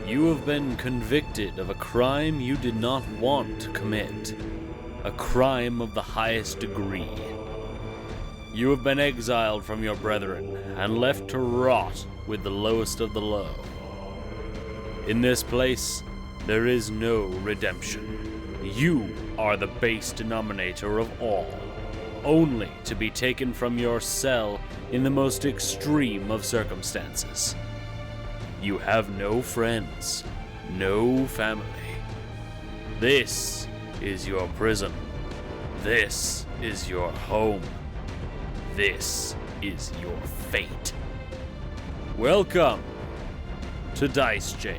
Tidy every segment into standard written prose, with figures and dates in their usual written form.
You have been convicted of a crime you did not want to commit. A crime of the highest degree. You have been exiled from your brethren and left to rot with the lowest of the low. In this place, there is no redemption. You are the base denominator of all, only to be taken from your cell in the most extreme of circumstances. You have no friends, no family. This is your prison. This is your home. This is your fate. Welcome to Dice Jail.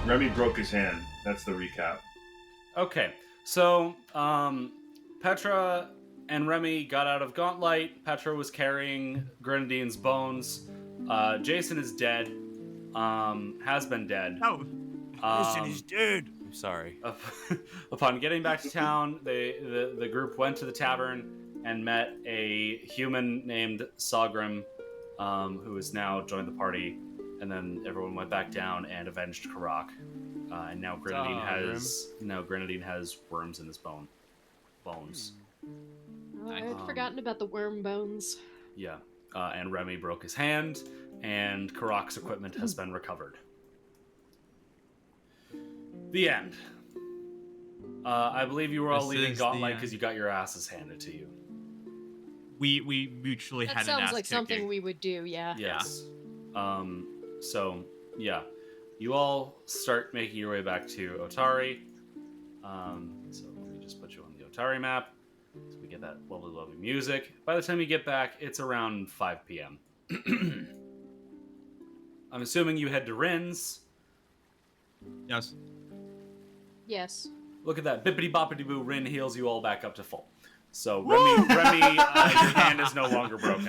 Remy broke his hand. That's the recap. Okay, so Petra and Remy got out of Gauntlight. Petra was carrying Grenadine's bones. Jason is dead. Has been dead. No, Jason is dead. I'm sorry. Upon getting back to town, the group went to the tavern and met a human named Sagrim, who has now joined the party. And then everyone went back down and avenged Karak. And now Grenadine has worms in his bones. Oh, I had forgotten about the worm bones. Yeah. And Remy broke his hand, and Karak's equipment has been recovered. The end. I believe you were all leaving Gauntlight because you got your asses handed to you. We mutually That had an ass sounds like kicking. something we would do, yeah. Yes. So, yeah. You all start making your way back to Otari. So let me just put you on the Otari map. So we get that lovely, lovely music. By the time you get back, it's around 5 p.m. I'm assuming you head to Rin's. Yes. Yes. Look at that. Bippity boppity boo. Rin heals you all back up to full. So Remy, your hand is no longer broken.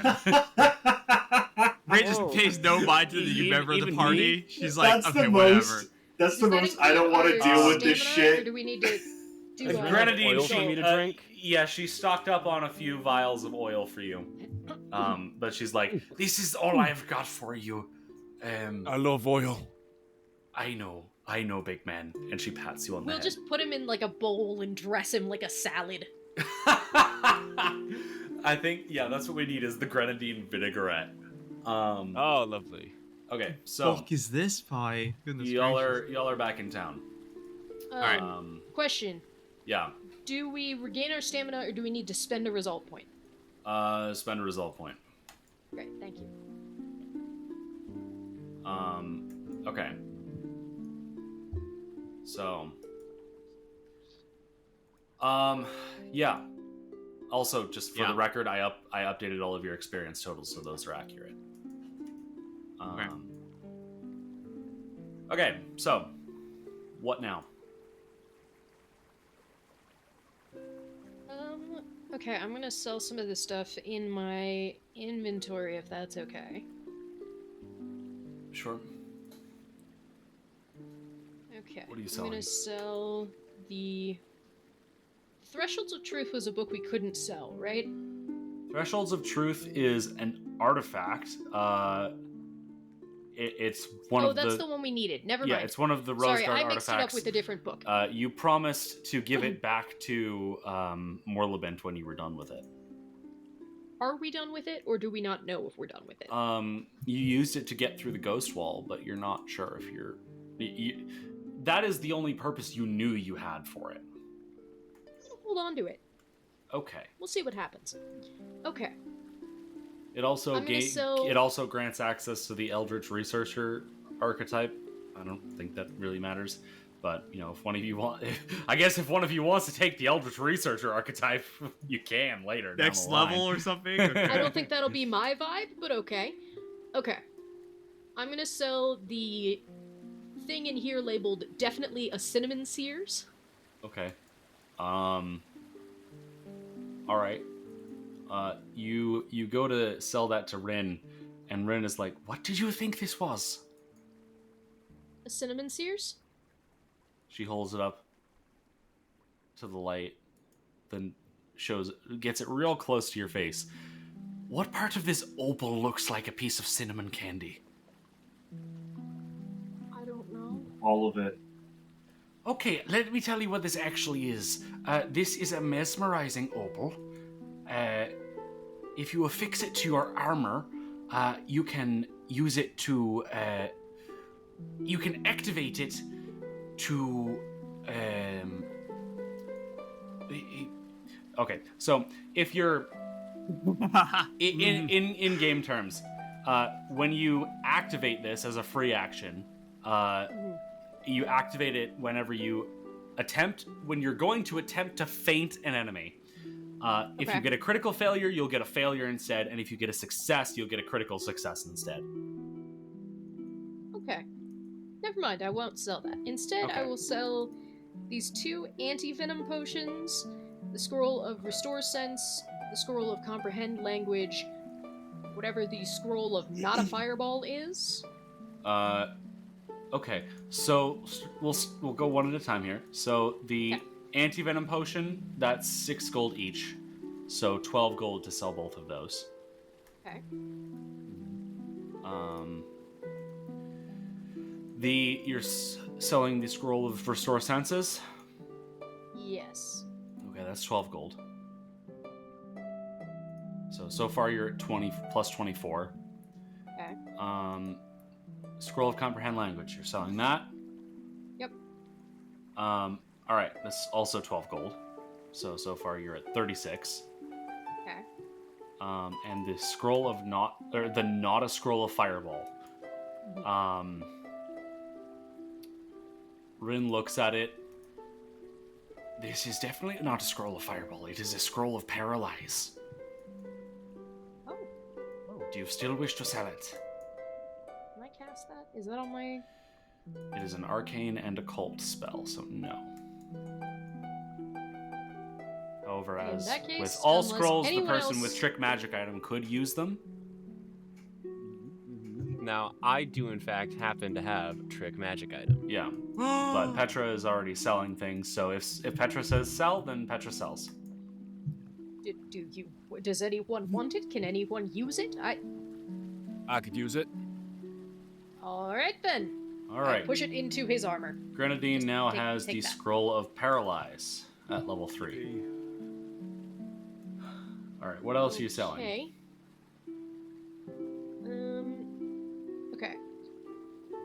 Ray just pays no mind to the member of the party. She's like, That's okay, the whatever. most. That's the most. I don't want to deal with this Stamina, Or shit. do we need to do Grenadine, oil for me to drink? Yeah, she stocked up on a few vials of oil for you. But she's like, this is all I've got for you. I love oil. I know, big man. And she pats you on the We'll head. just put him in like a bowl and dress him like a salad. I think, yeah, that's what we need is the grenadine vinaigrette. Oh, lovely. Okay, so Fuck is this pie? Goodness y'all gracious. are back in town. Alright. Question. Yeah. Do we regain our stamina or do we need to spend a result point? Spend a result point. Great, thank you. Okay. So, yeah. Also, just for the record, I updated all of your experience totals, so those are accurate. Okay, so what now? Okay, I'm gonna sell some of this stuff in my inventory if that's okay. Sure. Okay. What are you I'm selling? gonna sell the Thresholds of Truth was a book we couldn't sell, right? Thresholds of Truth is an artifact. It's one of the... Oh, that's the one we needed. Never mind. Yeah, it's one of the Rose Sorry, Guard I mixed artifacts. it up with a different book. You promised to give it back to Morlabent when you were done with it. Are we done with it, or do we not know if we're done with it? You used it to get through the ghost wall, but you're not sure if you're... that is the only purpose you knew you had for it. Hold on to it. Okay. We'll see what happens. Okay. It also it also grants access to the Eldritch Researcher archetype. I don't think that really matters, but you know, if one of you want, I guess if one of you wants to take the Eldritch Researcher archetype, you can later. Next level or something. I don't think that'll be my vibe, but okay. Okay. I'm gonna sell the thing in here labeled "definitely a cinnamon Sears." Okay. All right. You go to sell that to Rin, and Rin is like, "What did you think this was?" A cinnamon Sears? She holds it up to the light, then gets it real close to your face. What part of this opal looks like a piece of cinnamon candy? I don't know. All of it. Okay, let me tell you what this actually is. This is a mesmerizing opal. If you affix it to your armor, you can use it to... you can activate it to... okay, so if you're... in game terms, when you activate this as a free action, you activate it whenever you when you're going to attempt to feint an enemy. If you get a critical failure, you'll get a failure instead, and if you get a success, you'll get a critical success instead. Okay. Never mind, I won't sell that. Instead, I will sell these 2 anti-venom potions, the Scroll of Restore Sense, the Scroll of Comprehend Language, whatever the Scroll of Not a Fireball is. Okay, so we'll go one at a time here. So the anti-venom potion, that's 6 gold each. So 12 gold to sell both of those. Okay. You're selling the Scroll of Restore Senses? Yes. Okay, that's 12 gold. So far you're at 20 plus 24. Okay. Scroll of Comprehend Language, you're selling that? Yep. Alright, that's also 12 gold. So far you're at 36. Okay. And the Scroll of Not a Scroll of Fireball. Rin looks at it. This is definitely not a Scroll of Fireball. It is a Scroll of Paralyze. Oh. Do you still wish to sell it? Can I cast that? Is that on my... It is an arcane and occult spell, so no. However, as case, with all unless scrolls, the anyone person else... with Trick Magic item could use them. Now, I do in fact happen to have Trick Magic item. Yeah, but Petra is already selling things, so if Petra says sell, then Petra sells. Does anyone want it? Can anyone use it? I could use it. Alright then. Alright. Push it into his armor. Grenadine now has the Scroll of Paralyze at level 3. Alright, what else are you selling? Okay. Okay.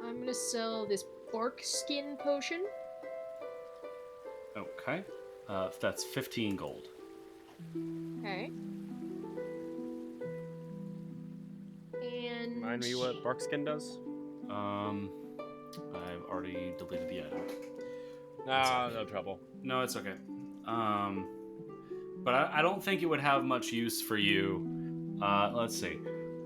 I'm gonna sell this bark skin potion. Okay. That's 15 gold. Okay. And... Remind me what Barkskin does? I've already deleted the item. No trouble. No, it's okay. But I don't think it would have much use for you. Let's see.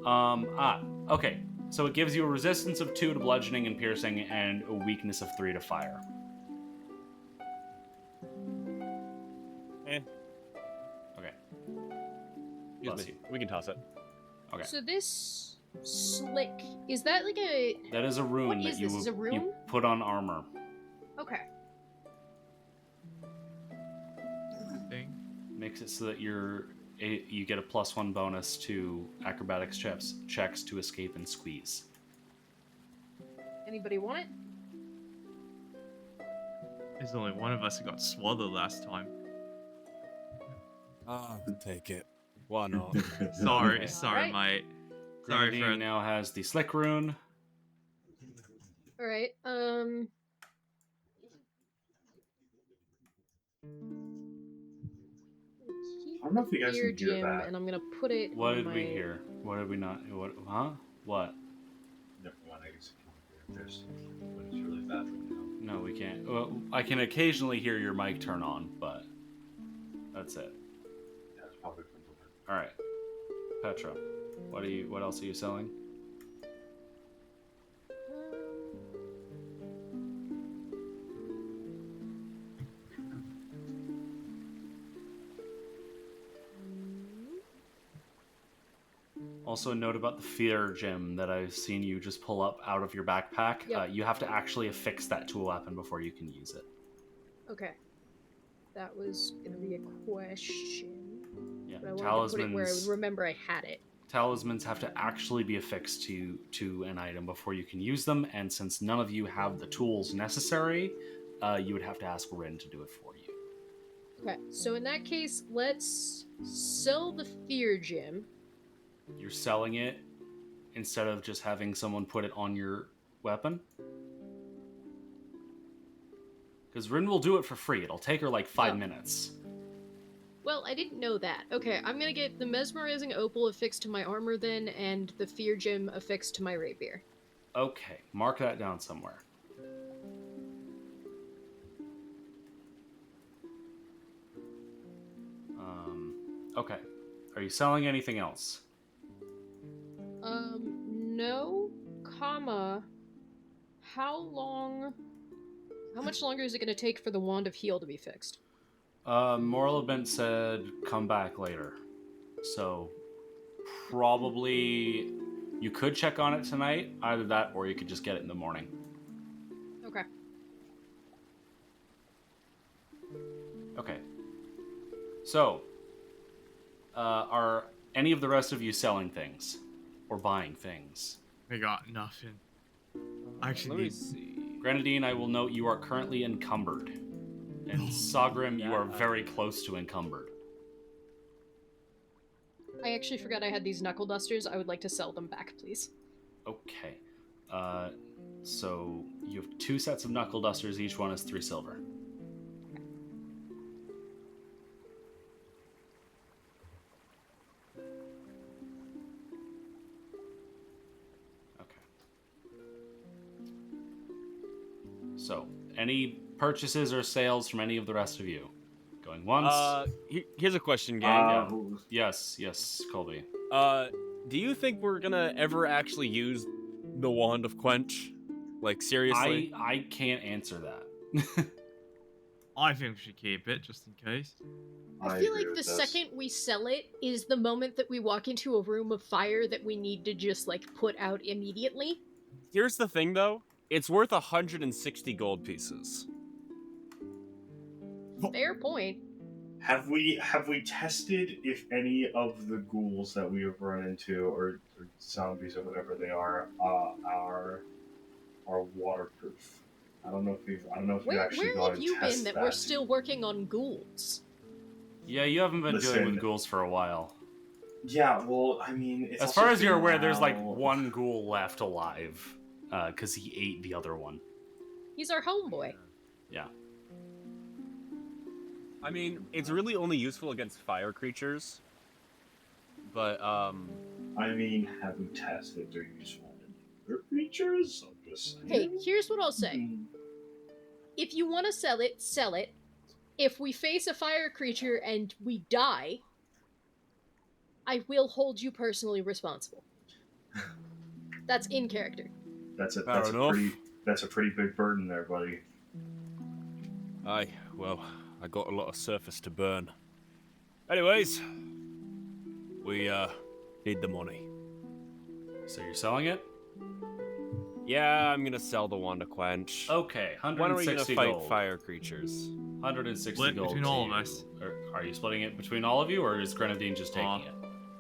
Okay. So it gives you a resistance of 2 to bludgeoning and piercing, and a weakness of 3 to fire. Okay. Excuse me. We can toss it. Okay. So this slick, is that like a... That is a rune What that is this? Is it a rune? you put on armor. Okay. Thing. Makes it so that you get a +1 bonus to acrobatics checks to escape and squeeze. Anybody want it? There's only one of us who got swallowed last time. Take it. Why not? Sorry, Okay. sorry, Alright. mate. Sorry, Grenadine friend. now has the Slick Rune. Alright, I don't know if you guys Fear can hear Gym, that. and I'm gonna put it What on did my... we hear? What did we not? What? Huh? What? Never mind, I guess you can't hear this. But it's really bad right now. No, we can't. Well, I can occasionally hear your mic turn on, but that's it. Yeah, it's probably from the All right, Petra, what else are you selling? Also, a note about the fear gem that I've seen you just pull up out of your backpack. Yep. You have to actually affix that to a weapon before you can use it. Okay. That was gonna be a question. Yeah, But I wanted to put it where I would remember I had it. talismans have to actually be affixed to an item before you can use them, and since none of you have the tools necessary, you would have to ask Rin to do it for you. Okay, so in that case, let's sell the Fear Gem. You're selling it instead of just having someone put it on your weapon? Because Rin will do it for free. It'll take her like 5 minutes. Well, I didn't know that. Okay, I'm gonna get the Mesmerizing Opal affixed to my armor then, and the Fear Gem affixed to my rapier. Okay, mark that down somewhere. Okay. Are you selling anything else? No, comma, how much longer is it gonna take for the Wand of Heal to be fixed? Moral Event said come back later. So, probably you could check on it tonight. Either that or you could just get it in the morning. Okay. Okay. So, are any of the rest of you selling things? Or buying things? I got nothing. Let Actually, me see. Grenadine, I will note you are currently encumbered. And Sagrim, you Yeah, are very close to encumbered. I actually forgot I had these knuckle dusters. I would like to sell them back, please. Okay. So you have 2 sets of knuckle dusters, each one is 3 silver. Okay. So, any purchases or sales from any of the rest of you? Going once? Here's a question, gang. Yes, Colby. Do you think we're gonna ever actually use the Wand of Quench? Like, seriously? I can't answer that. I think we should keep it just in case. I feel agree like with the this. second we sell it is the moment that we walk into a room of fire that we need to just, like, put out immediately. Here's the thing, though. It's worth 160 gold pieces. Fair point. Have we tested if any of the ghouls that we have run into, or zombies or whatever they are waterproof? I don't know if we've actually Where gone have and you been tested that we're still working on ghouls? Yeah, you haven't been dealing Listen. with ghouls for a while. Yeah, well, I mean, it's As also far as you're been aware, there's like now- one ghoul left alive, because he ate the other one. He's our homeboy. Yeah. I mean, it's really only useful against fire creatures. But, I mean, have we tested their useful in other creatures? I'm just saying. Hey, here's what I'll say. Mm. If you want to sell it, sell it. If we face a fire creature and we die, I will hold you personally responsible. That's in character. That's a enough. pretty big burden there, buddy. well, I got a lot of surface to burn. Anyways, we, need the money. So you're selling it? Yeah, I'm gonna sell the Wand of Quench. Okay, When are we gonna 160 fight gold. fire creatures? 160 Split gold between to all of you. us. Or are you splitting it between all of you, or is Grenadine just taking it?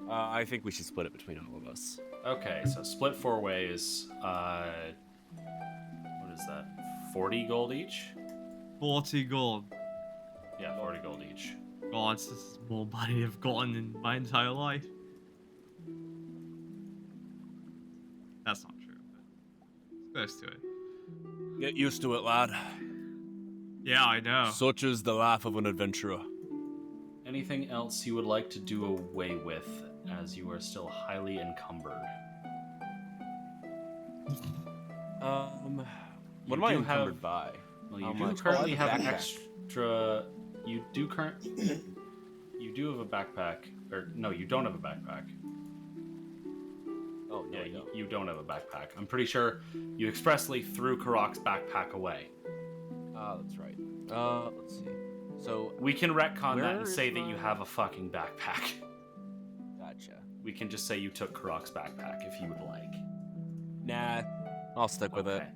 I think we should split it between all of us. Okay, so split 4 ways. What's that? 40 gold each? 40 gold. Yeah, 40 gold each. God, this is more money I've gotten in my entire life. That's not true, but it's close to it. Get used to it, lad. Yeah, I know. Such is the life of an adventurer. Anything else you would like to do away with, as you are still highly encumbered? What am I encumbered by? Well, How you do much? currently Oh, I have have a an backpack. extra. You do have a backpack, or no, you don't have a backpack. Oh, no, Yeah, I don't. you don't have a backpack. I'm pretty sure you expressly threw Karok's backpack away. That's right. Let's see. So, We can retcon that Where and is say that you my- have a fucking backpack. gotcha. We can just say you took Karok's backpack if you would like. Nah, I'll stick with it. Okay.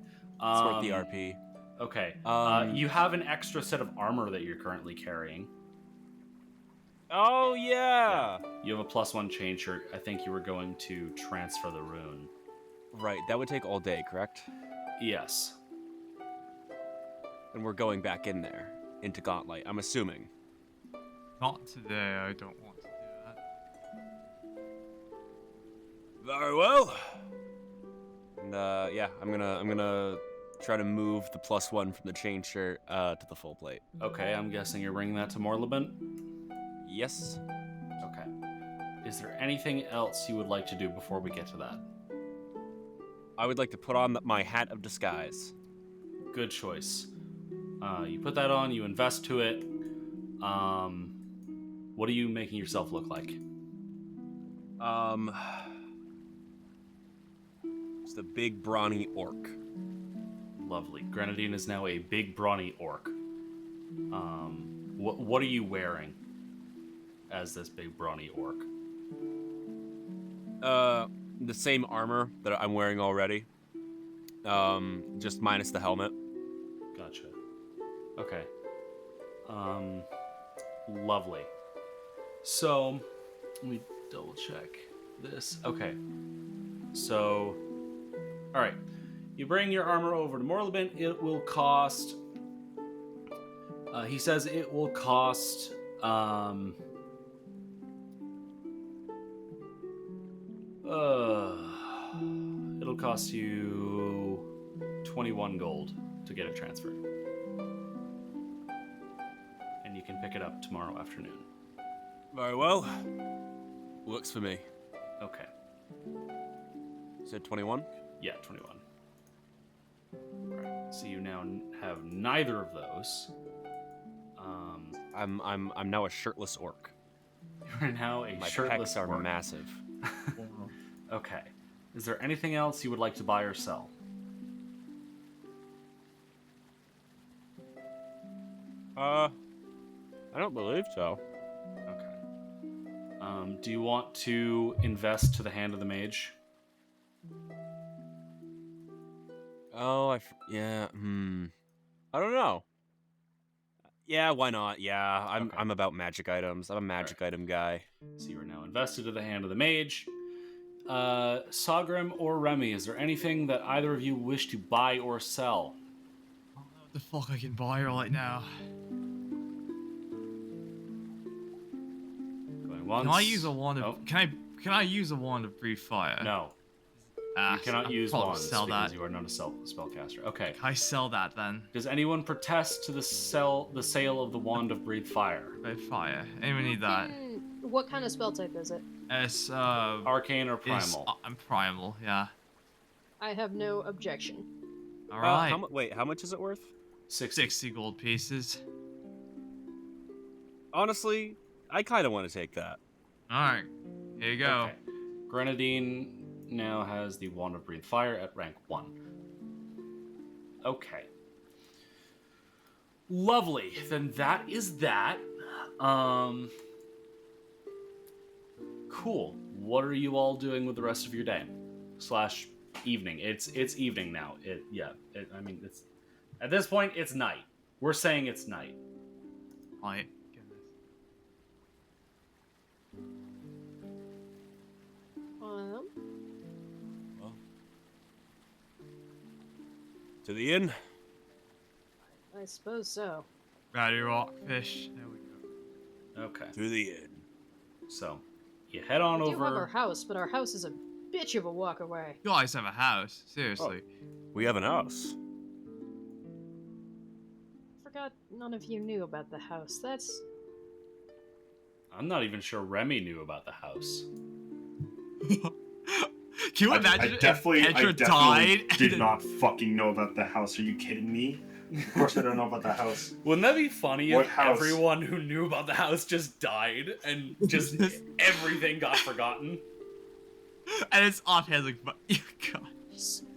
It's worth the RP. Okay. Um, You have an extra set of armor that you're currently carrying. Oh, yeah! You have a +1 chain shirt. I think you were going to transfer the rune. Right, that would take all day, correct? Yes. And we're going back in there, into Gauntlight, I'm assuming. Not today, I don't want to do that. Very well. And, yeah, I'm gonna try to move the +1 from the chain shirt, to the full plate. Okay, I'm guessing you're bringing that to Morlabent? Yes. Okay. Is there anything else you would like to do before we get to that? I would like to put on my hat of disguise. Good choice. You put that on, you invest to it. What are you making yourself look like? It's the big brawny orc. Lovely. Grenadine is now a big brawny orc. What are you wearing as this big brawny orc? The same armor that I'm wearing already. Just minus the helmet. Gotcha. Okay. Lovely. So, let me double check this. Okay. So, all right. You bring your armor over to Morlabent. It will cost. He says it will cost. It'll cost you 21 gold to get it transferred. And you can pick it up tomorrow afternoon. Very well. Works for me. Okay. Said 21? Yeah, 21. Alright, so you now have neither of those. I'm now a shirtless orc. You're now a My shirtless pecs are orc. massive. Okay. Is there anything else you would like to buy or sell? I don't believe so. Okay. Do you want to invest to the hand of the mage? Oh, yeah. I don't know. Yeah, why not? Yeah, Okay. I'm about magic items. I'm a magic item guy. So you are now invested to the hand of the mage. Sagrim or Remy, is there anything that either of you wish to buy or sell? I don't know what the fuck I can buy right now. Going once. Can I use a wand of? Oh, Can I use a wand of breathe fire? no. Ah, You cannot I'll use probably wands sell because that. you are not a spellcaster. Okay. Can I sell that then? Does anyone protest to the sale of the wand of breathe fire? Breathe fire. Anyone need that? What kind of spell type is it? It's Arcane or is- primal? I'm primal. Yeah. I have no objection. All right. Wait, how much is it worth? 60 gold pieces. Honestly, I kind of want to take that. All right. Here you go. Okay. Grenadine now has the wand of breathe fire at rank 1. Okay. Lovely. Then that is that. Cool. What are you all doing with the rest of your day? / evening. It's evening now. I mean, it's at this point it's night. We're saying it's night. Right. Goodness. To the inn. I suppose so. Ratty rockfish. There we go. Okay. To the inn. So, you head on We do have over. our house, but our house is a bitch of a walk away. You guys have a house. Seriously. We have an house. Forgot none of you knew about the house. That's... I'm not even sure Remy knew about the house. Can you imagine I definitely if Petra died? did not fucking know about the house. Are you kidding me? Of course I don't know about the house. Wouldn't that be funny What if house? everyone who knew about the house just died and just everything got forgotten? And it's offhand like, God.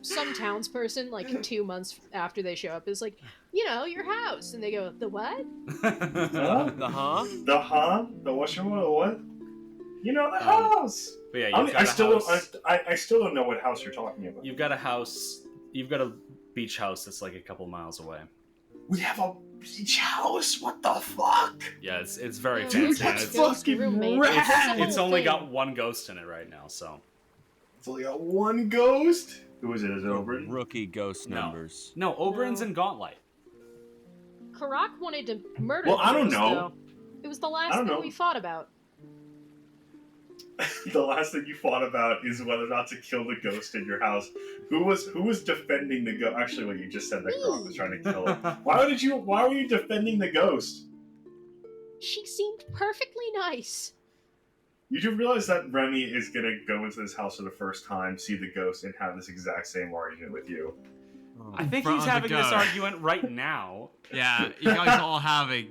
Some townsperson, like 2 months after they show up, is like, you know, your house. And they go, the what? Huh? The huh? The huh? The what? You know, the house! But yeah, I still don't know what house you're talking about. You've got a house. You've got a beach house that's like a couple miles away. We have a beach house? What the fuck? Yeah, it's very Yeah, fancy. we're and just It's, fucking roommates. rad. it's whole only thing. got one ghost in it right now, so. It's only got one ghost? Who is it? Is it Oberyn? Rookie ghost No. numbers. No, Oberyn's No. in Gauntlight. Karak wanted to murder Well, the I don't ghost, know. though. It was the last I don't thing know. we fought about. The last thing you fought about is whether or not to kill the ghost in your house. Who was defending the ghost? Actually, what you just said that Karak was trying to kill it. Why were you defending the ghost? She seemed perfectly nice. You do realize that Remy is gonna go into this house for the first time, see the ghost, and have this exact same argument with you. I think front he's of the having this ghost. argument right now. Yeah, you guys all having.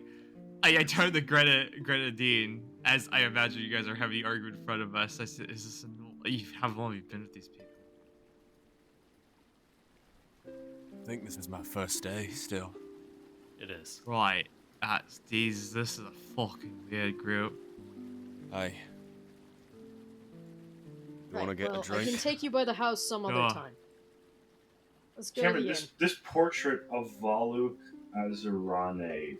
I turned to Greta Dean as I imagine you guys are having the argument in front of us. I said, "Is this how long have you been with these people?" I think this is my first day still. It is. Right. This is a fucking weird group. Aye. You Right, want to get well, a drink? I can take you by the house some other Sure. time. Let's go Cameron, to the inn. this portrait of Valuk Azurane.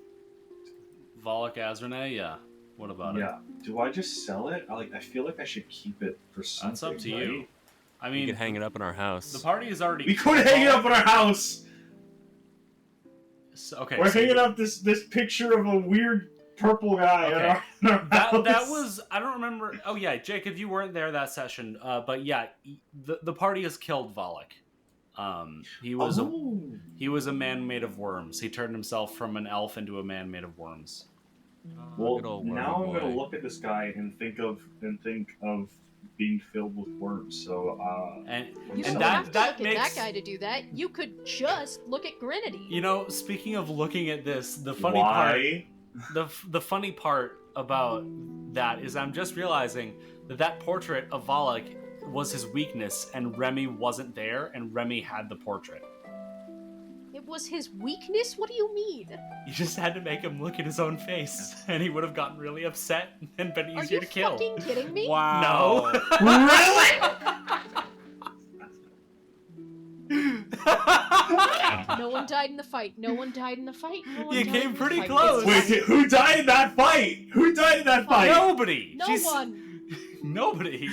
Volok Azrene, yeah. What about it? Yeah. Do I just sell it? I feel like I should keep it for something. That's up to right? you. I You mean, can hang it up in our house. the party is already. We could hang it up in our house. So, okay. We're so hanging up this picture of a weird purple guy in our house. that was I don't remember. Oh yeah, Jacob, you weren't there that session. But yeah, the party has killed Volok. He was a man made of worms. He turned himself from an elf into a man made of worms. Well, Good old now I'm wormy gonna boy. look at this guy and think of being filled with worms. So And You and don't that have to that look makes at that guy to do that. You could just look at Grenady. you know. Speaking of looking at this, the funny part, why? the funny part about that is I'm just realizing that portrait of Volok was his weakness, and Remy wasn't there, and Remy had the portrait. It was his weakness? What do you mean? You just had to make him look at his own face, and he would have gotten really upset and been Are easier you to kill. fucking kidding me? Wow. No one died in the fight. No one died in the fight. No one You died came in the pretty fight. close. It's Wait, who died in that fight? Who died in that fight? Nobody. No one. Nobody.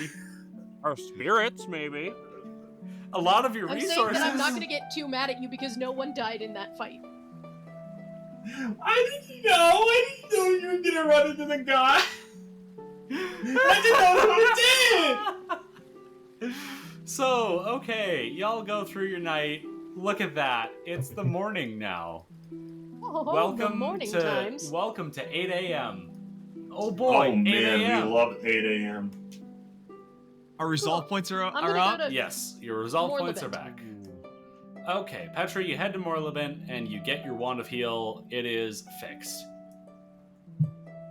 Our spirits, maybe. A lot of your I'm saying resources. that I'm not gonna get too mad at you because no one died in that fight. I didn't know. I didn't know you were gonna run into the guy. I didn't know who did. So, okay, y'all go through your night. Look at that. It's the morning now. Oh, the welcome morning to times. welcome to 8 a.m. Oh boy, Oh 8 man, a.m. we love 8 a.m. Our resolve points are I'm up. gonna go to Yes, your resolve points are Morlabent. back. Okay, Petra, you head to Morlabent and you get your Wand of Heal. It is fixed.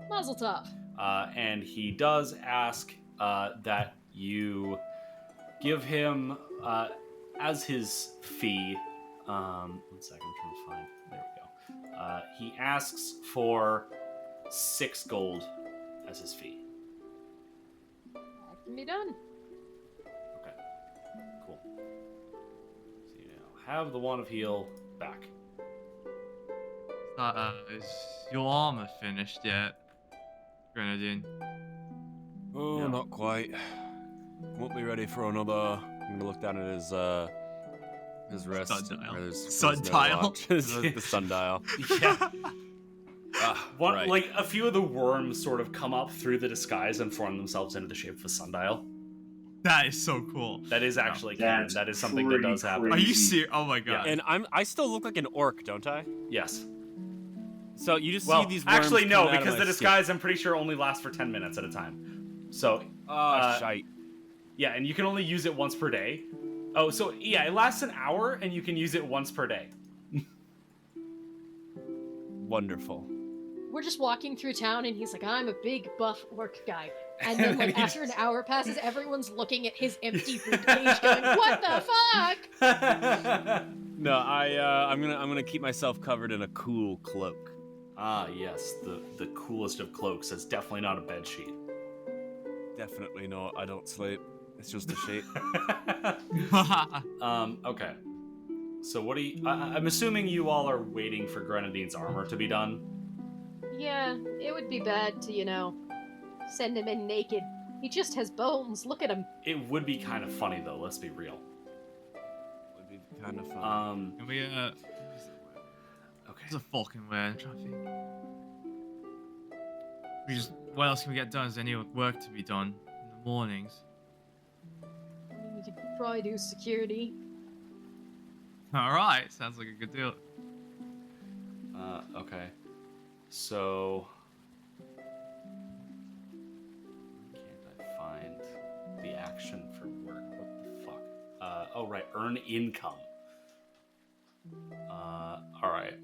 Mazel tov. And he does ask that you give him, as his fee, 1 second, I'm trying to find, there we go. He asks for 6 gold as his fee. That can be done. Okay, cool. So you now have the Wand of Heal back. Is your armor finished yet, Grenadine? Oh, No. not quite. Won't be ready for another. I'm gonna look down at his His wrist. Sundial. Or there's Sundial. No watch. The sundial. Yeah. Right. Like a few of the worms sort of come up through the disguise and form themselves into the shape of a sundial. That is so cool. That is actually That's canon. That is something that does happen. pretty Are you serious? Oh my god. And I still look like an orc, don't I? Yes. So you just Well, see these worms actually, no, coming out of because my the disguise, I'm pretty sure, only lasts for 10 minutes at a time. So, skin. Shite. yeah, and you can only use it once per day. Oh, so, yeah, it lasts an hour, and you can use it once per day. Wonderful. We're just walking through town, and he's like, I'm a big, buff orc guy. And then, like, after an hour passes, everyone's looking at his empty bootcage going, what the fuck? No, I'm gonna keep myself covered in a cool cloak. Ah, yes, the coolest of cloaks. That's definitely not a bedsheet. Definitely no, I don't sleep. It's just a sheet. Okay. So what do you... I'm assuming you all are waiting for Grenadine's armor to be done. Yeah, it would be bad to, you know, send him in naked. He just has bones. Look at him. It would be kind of funny, though, let's be real. Would be kind of fun. Can we Okay. There's a Falcon where I'm trying to think. What else can we get done? Is there any work to be done in the mornings? I mean, we could probably do security. Alright, sounds like a good deal. Okay. So... Can't I find the action for work? What the fuck? Oh, right. Earn income. Alright.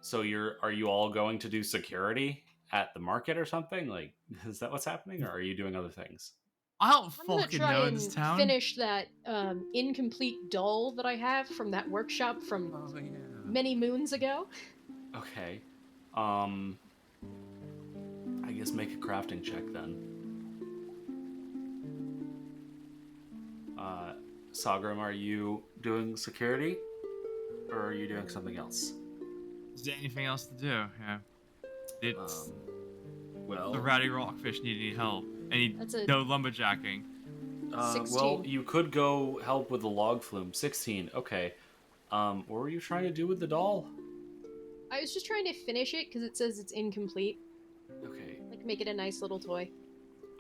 So are you all going to do security at the market or something? Like, is that what's happening? Or are you doing other things? I don't I'm gonna fucking try know and this town. finish that incomplete doll that I have from that workshop from Oh, yeah. many moons ago. Okay. I guess make a crafting check then. Sagrim, are you doing security? Or are you doing something else? Is there anything else to do? Yeah. It's Well, the ratty rockfish need any help. Any That's a- no lumberjacking. well, 16. you could go help with the log flume. 16, okay. What were you trying to do with the doll? I was just trying to finish it because it says it's incomplete. Okay. Like, make it a nice little toy.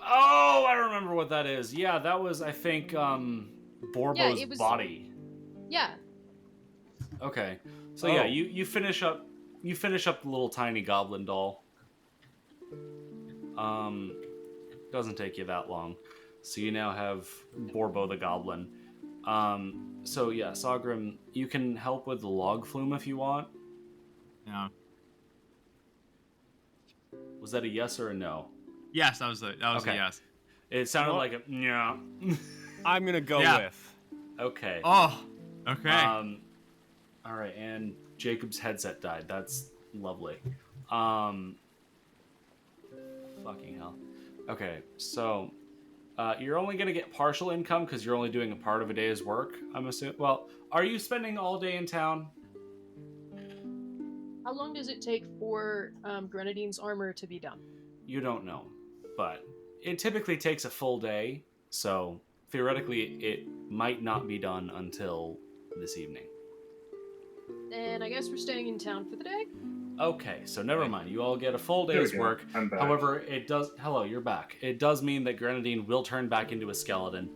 Oh, I remember what that is. Yeah, that was, I think, Borbo's Yeah, it was- body. Yeah, Okay. So Oh. yeah, you finish up the little tiny goblin doll. Doesn't take you that long. So you now have Borbo the goblin. So yeah, Sagrim, you can help with the log flume if you want. Yeah. Was that a yes or a no? Yes, that was a Okay. yes. It sounded like a yeah. I'm gonna go Yeah. with. Okay. Oh, okay. All right, and Jacob's headset died. That's lovely. Fucking hell. Okay, so you're only gonna get partial income because you're only doing a part of a day's work. I'm assuming. Well, are you spending all day in town? how long does it take for Grenadine's armor to be done? You don't know, but it typically takes a full day. So theoretically, it might not be done until this evening. Then I guess we're staying in town for the day. Okay, so never mind. You all get a full There we day's go. work. I'm back. However, it does. Hello, you're back. It does mean that Grenadine will turn back into a skeleton.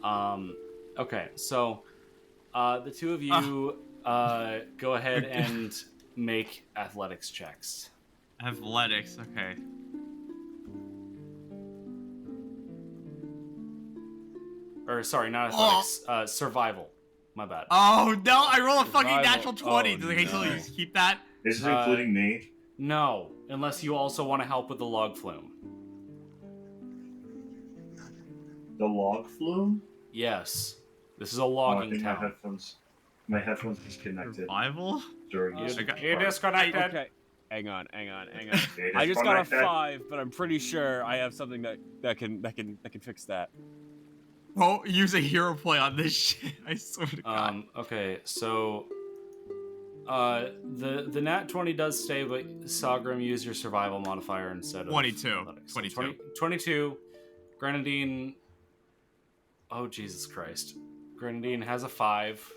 Okay, so the two of you go ahead and make athletics checks. Athletics. Okay. Or sorry, not athletics. Survival. My bad. Oh no! I roll a fucking Survival. natural 20. Oh, Do they no. actually keep that? This is Uh, including me. No, unless you also want to help with the log flume. The log flume? Yes, this is a Oh, I logging think town. my headphones disconnected Survival? during You, this. you disconnected. Okay. Hang on. Okay, I just got a disconnected. 5, but I'm pretty sure I have something that can fix that. Oh, use a hero point on this shit. I swear to God. Okay, so the nat 20 does stay, but Sagrim, use your survival modifier instead of 22. athletics. So 22. 22. Grenadine. Oh Jesus Christ. Grenadine has a 5.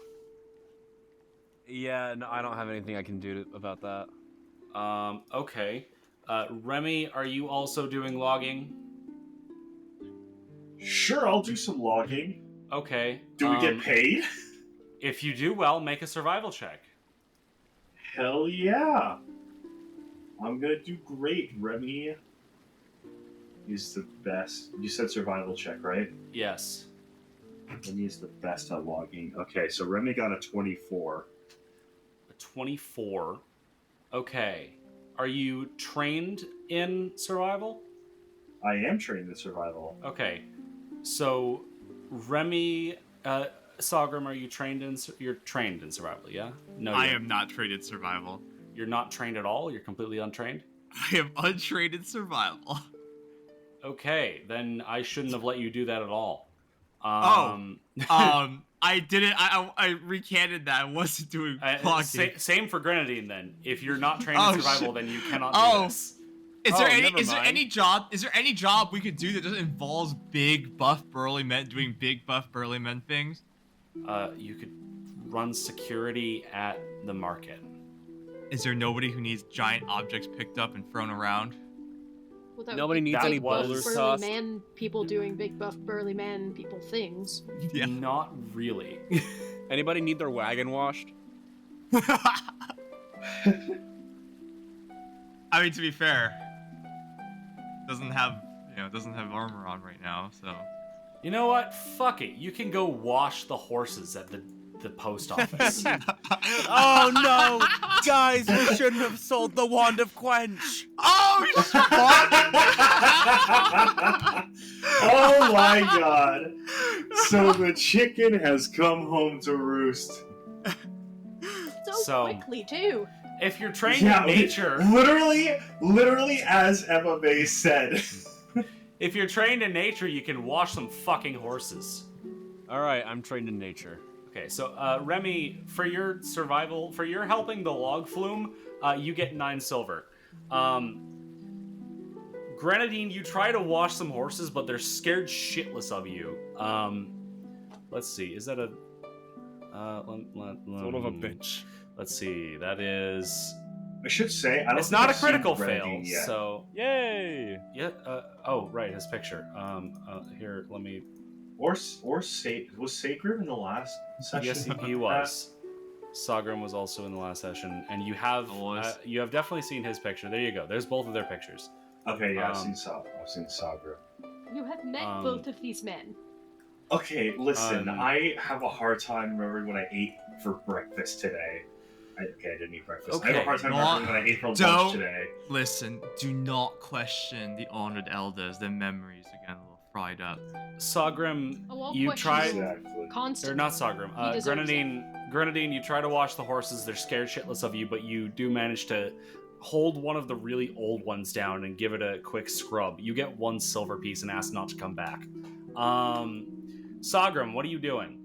Yeah, no, I don't have anything I can do about that. Okay. Remy, are you also doing logging? Sure, I'll do some logging. Okay. Do we get paid? If you do well, make a survival check. Hell yeah. I'm gonna do great. Remy is the best. You said survival check, right? Yes. Remy is the best at logging. Okay, so Remy got a 24. A 24. Okay. Are you trained in survival? I am trained in survival. Okay. So, Remy, Sogrim, are you trained in? You're trained in survival, yeah? No, I am not trained in survival. You're not trained at all. You're completely untrained. I am untrained in survival. Okay, then I shouldn't have let you do that at all. I didn't. I recanted that. I wasn't doing blocking. Same for Grenadine then. If you're not trained in survival, then you cannot do this. Is there any job we could do that just involves big buff burly men doing big buff burly men things? You could run security at the market. Is there nobody who needs giant objects picked up and thrown around? Well, that Nobody would be needs big any buff boulders burly tossed. man people doing big buff burly man people things. Yeah. Not really. Anybody need their wagon washed? I mean, to be fair, doesn't have armor on right now, so. You know what? Fuck it. You can go wash the horses at the post office. Oh no! Guys, we shouldn't have sold the Wand of Quench! Oh, Oh my god. So the chicken has come home to roost. So quickly, too. If you're trained in nature... Literally as Emma May said. If you're trained in nature, you can wash some fucking horses. Alright, I'm trained in nature. Okay, so Remy, for your survival, for your helping the log flume, you get 9 silver. Grenadine, you try to wash some horses, but they're scared shitless of you. Let's see, is that a... Sort of a bitch. Let's see, that is... I should say, I don't It's think not a I've seen critical fail, Grenadine yet. so... Yay! Yeah, oh, right, his picture. Here, let me... Was Sagrim in the last session? Yes, he was. Sogrim was also in the last session, and you have definitely seen his picture. There you go. There's both of their pictures. Okay, yeah, I've seen Sagrim. You have met both of these men. Okay, listen, I have a hard time remembering what I ate for breakfast today. I didn't eat breakfast. Okay. I have a hard time remembering what I ate for lunch today. Listen, do not question the honored elders. Their memories are getting a little fried up. Sogrim, Oh, you tried... Exactly. Constant. Or not Sogrim. Grenadine, you try to wash the horses. They're scared shitless of you, but you do manage to hold one of the really old ones down and give it a quick scrub. You get 1 silver piece and ask not to come back. Sogrim, what are you doing?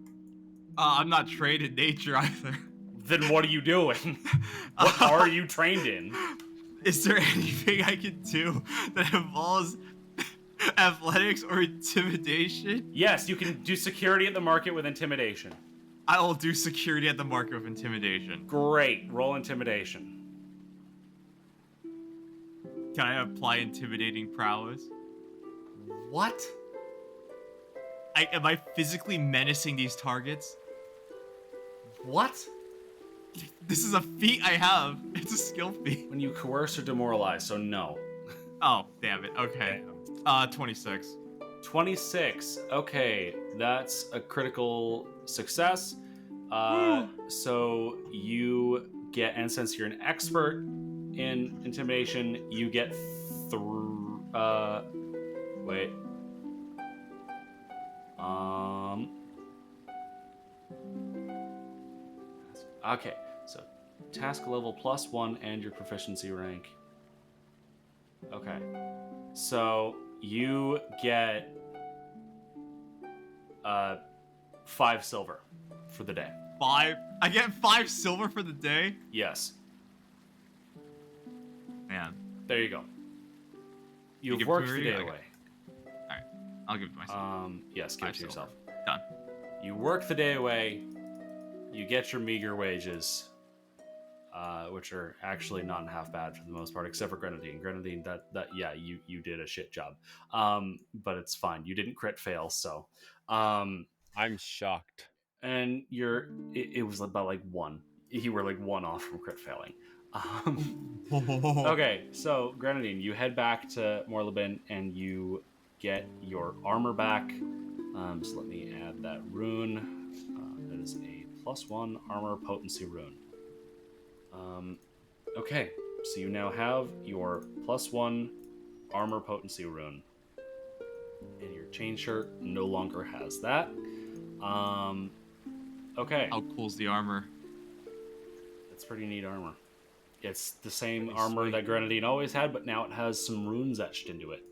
I'm not trained in nature either. Then what are you doing? What are you trained in? Is there anything I can do that involves athletics or intimidation? Yes, you can do security at the market with intimidation. I will do security at the market with intimidation. Great. Roll intimidation. Can I apply intimidating prowess? What? Am I physically menacing these targets? What? This is a feat I have. It's a skill feat. When you coerce or demoralize, so no. Oh, damn it. Okay. 26. 26. Okay, that's a critical success. So you get, and since you're an expert in intimidation, you get wait. Okay, so task level +1 and your proficiency rank. Okay, so you get 5 silver for the day. 5? I get 5 silver for the day? Yes. Man. There you go. You've give worked it to the me? day Okay. away. Alright. I'll give it to myself. Yes, give it to yourself. Done. You work the day away. You get your meager wages, which are actually not half bad for the most part, except for Grenadine. Grenadine, you did a shit job. But it's fine. You didn't crit fail, so. I'm shocked. And it was about like 1. You were like 1 off from crit failing. Okay, so Grenadine, you head back to Morlabin and you get your armor back. So let me add that rune. That is a +1 armor potency rune. Okay, so you now have your +1 armor potency rune. And your chain shirt no longer has that. Okay. How cool's the armor? It's pretty neat armor. It's the same Pretty armor sweet. that Grenadine always had, but now it has some runes etched into it.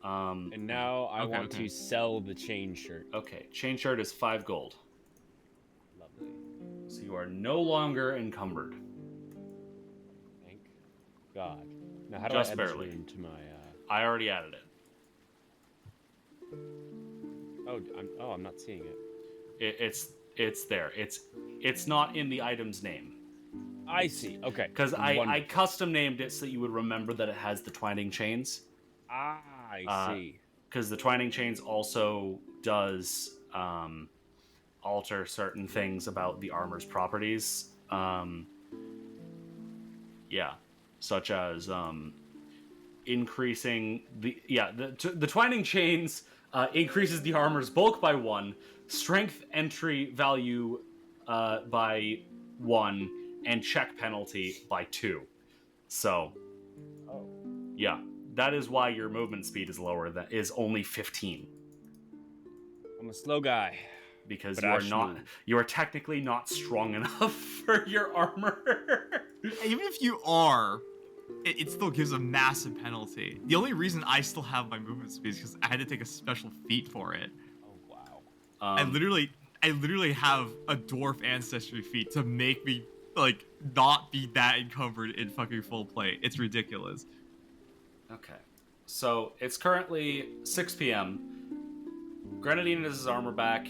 And now I want to sell the chain shirt. Okay, chain shirt is 5 gold. Lovely. So you are no longer encumbered. Thank God. Now how do Just I add barely. this rune to my? I already added it. I'm not seeing it. It's there. It's not in the item's name. I see. Okay. Because I Wonderful. custom named it so that you would remember that it has the twining chains. I see. Because the twining chains also does alter certain things about the armor's properties. Such as increasing the twining chains increases the armor's bulk by 1, strength entry value by 1, and check penalty by 2. So, yeah, that is why your movement speed is lower. That is only 15 I'm a slow guy. because But you are I should not. move. You are technically not strong enough for your armor. Even if you are, it still gives a massive penalty. The only reason I still have my movement speed is because I had to take a special feat for it. Oh wow. I literally have a dwarf ancestry feat to make me like not be that encumbered in fucking full plate. It's ridiculous. Okay. So it's currently 6 p.m. Grenadine has his armor back.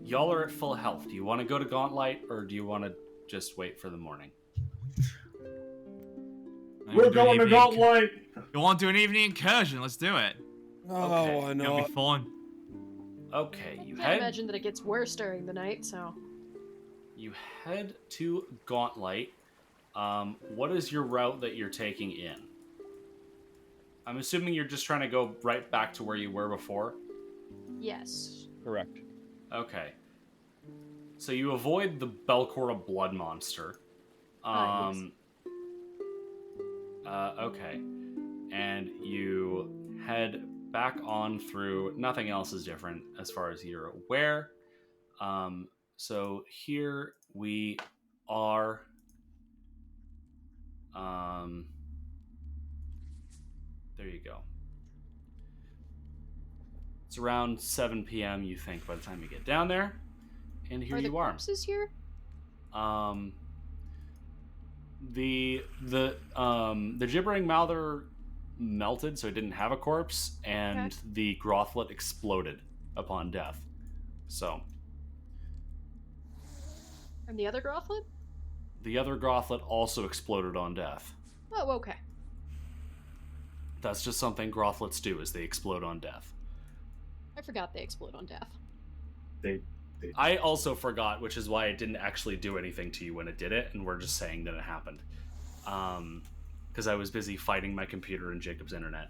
Y'all are at full health. Do you want to go to Gauntlight or do you want to just wait for the morning? We're going to Gauntlight! You want to do an evening incursion? Let's do it. Okay. why It'll be fun. Okay, you I can't head imagine that it gets worse during the night, so. you head to Gauntlight. What is your route that you're taking in? I'm assuming you're just trying to go right back to where you were before. Yes. Correct. Okay. So you avoid the Belcora blood monster. Yes. Okay. And you head back on through. Nothing else is different as far as you're aware. So here we are. There you go. It's around 7 p.m. You think by the time you get down there, and here Are the you are. corpses here? The gibbering mouther melted, so it didn't have a corpse, and Okay. the Grothlet exploded upon death. So And the other Grothlet? the other Grothlet also exploded on death. Oh, okay. That's just something Grothlets do, is they explode on death. I forgot they explode on death. I also forgot, which is why it didn't actually do anything to you when it did it, and we're just saying that it happened. Because I was busy fighting my computer and Jacob's internet.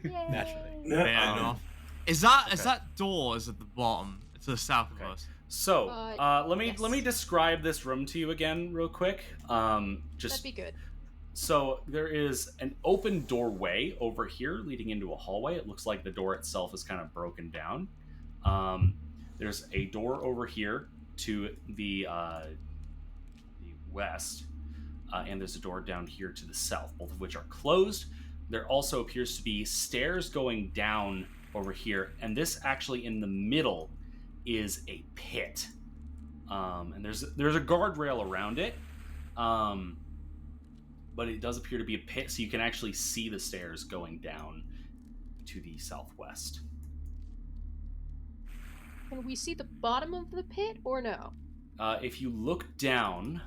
Naturally. Fair Um, enough. Is that okay. that door is at the bottom? It's to the south of us. So, let me yes. describe this room to you again real quick. Just That'd be good. so there is an open doorway over here leading into a hallway. It looks like the door itself is kind of broken down. There's a door over here to the west, and there's a door down here to the south, both of which are closed. There also appears to be stairs going down over here, and this actually in the middle is a pit. And there's a guardrail around it, but it does appear to be a pit, so you can actually see the stairs going down to the southwest. can we see the bottom of the pit or no? If you look down,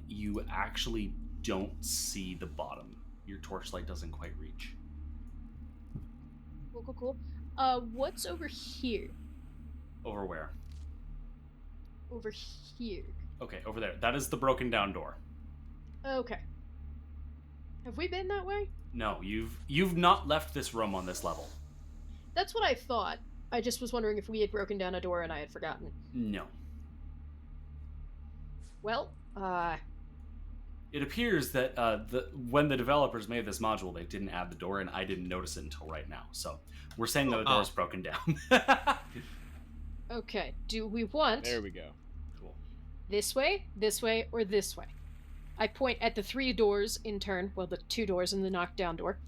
you actually don't see the bottom. Your torchlight doesn't quite reach. Cool. What's over here? Over where? Over here. Okay, over there. That is the broken down door. Okay. Have we been that way? No, you've not left this room on this level. That's what I thought. I just was wondering if we had broken down a door and I had forgotten. No. Well, It appears that when the developers made this module, they didn't add the door, and I didn't notice it until right now. So we're saying that the door's broken down. Okay, do we want... There we go. Cool. This way, or this way? I point at the 3 doors in turn, well, the 2 doors and the knockdown door.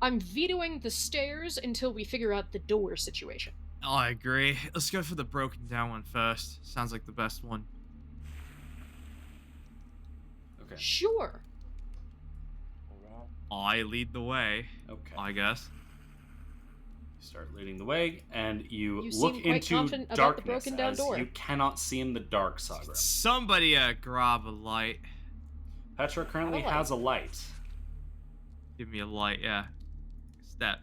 I'm vetoing the stairs until we figure out the door situation. Oh, I agree. Let's go for the broken down one first. Sounds like the best one. Okay. Sure. I lead the way, Okay. I guess. You start leading the way, and you You look seem quite into confident about the darkness broken down as door. you cannot see in the dark, Sagra. Somebody grab a light. Petra currently Have a light. has a light. Give me a light, yeah. Step.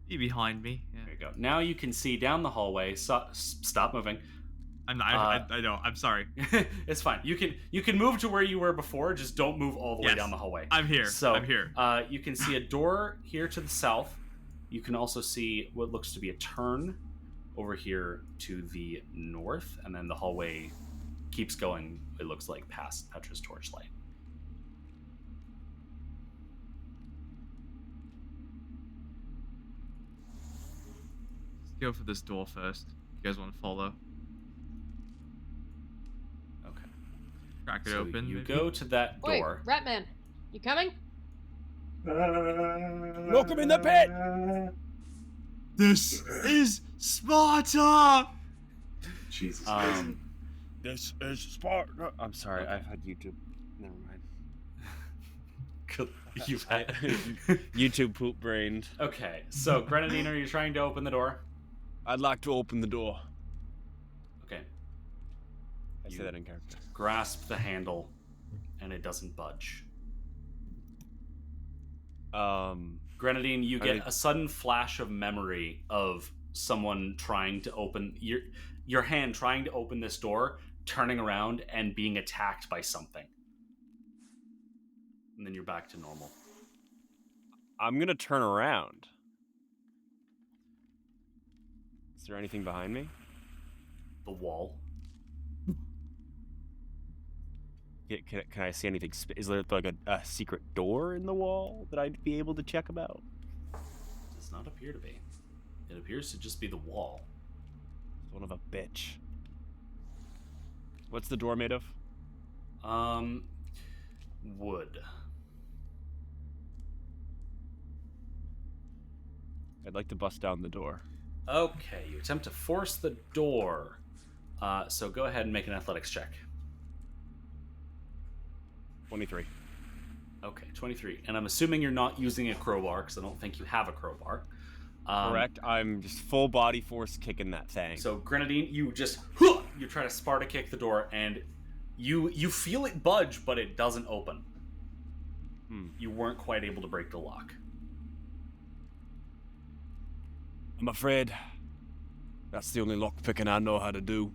Be behind me. Yeah. There you go. Now you can see down the hallway. Stop moving. I know. I'm sorry. It's fine. You can move to where you were before. Just don't move all the way Yes. down the hallway. I'm here. So I'm here. You can see a door here to the south. You can also see what looks to be a turn over here to the north, and then the hallway keeps going. It looks like past Petra's torchlight. Let's go for this door first. You guys want to follow? Okay. Crack it So open. you maybe? go to that Wait, door. Ratman, you coming? Welcome in the pit! This is Sparta! Jesus Christ. This is Sparta. I'm sorry, I've had YouTube. Never mind. You've had... YouTube poop brained. Okay, so Grenadine, are you trying to open the door? I'd like to open the door. Okay. I say that in character. Grasp the handle, and it doesn't budge. Grenadine, you get a sudden flash of memory of someone trying to open your hand trying to open this door, turning around and being attacked by something. And then you're back to normal. I'm gonna turn around. Is there anything behind me? The wall. Can I see anything? Is there like a secret door in the wall that I'd be able to check about? Does not appear to be. It appears to just be the wall. Son of a bitch. What's the door made of? Wood. I'd like to bust down the door. Okay, you attempt to force the door. So go ahead and make an athletics check. 23. Okay, 23. And I'm assuming you're not using a crowbar, because I don't think you have a crowbar. Correct. I'm just full body force kicking that thing. So Grenadine, you try to Sparta kick the door, and you feel it budge, but it doesn't open. You weren't quite able to break the lock. I'm afraid that's the only lockpicking I know how to do.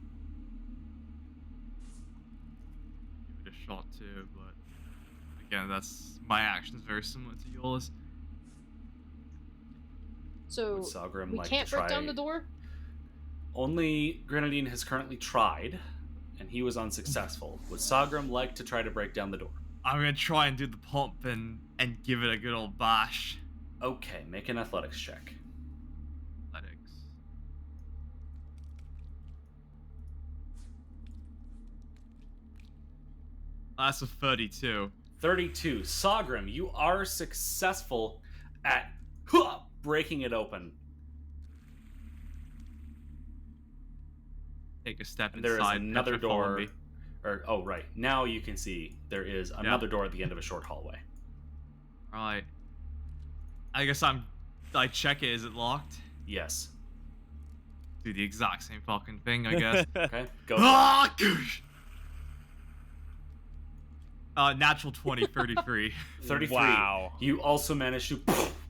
Give it a shot too, but again, that's my actions very similar to yours. So, Would Sagram we like can't to break try- down the door? Only Grenadine has currently tried, and he was unsuccessful. Would Sagram like to try to break down the door? I'm gonna try and do the pump and give it a good old bash. Okay, make an athletics check. Athletics. That's a 32. 32. Sagram, you are successful at breaking it open. Take a step And there inside. is another Petra, follow door. me. Now you can see there is another door at the end of a short hallway. Right. I guess I check it. Is it locked? Yes. Do the exact same fucking thing, I guess. Okay. Go. Ah, goosh! Natural 20, 33. 33. Wow. You also managed to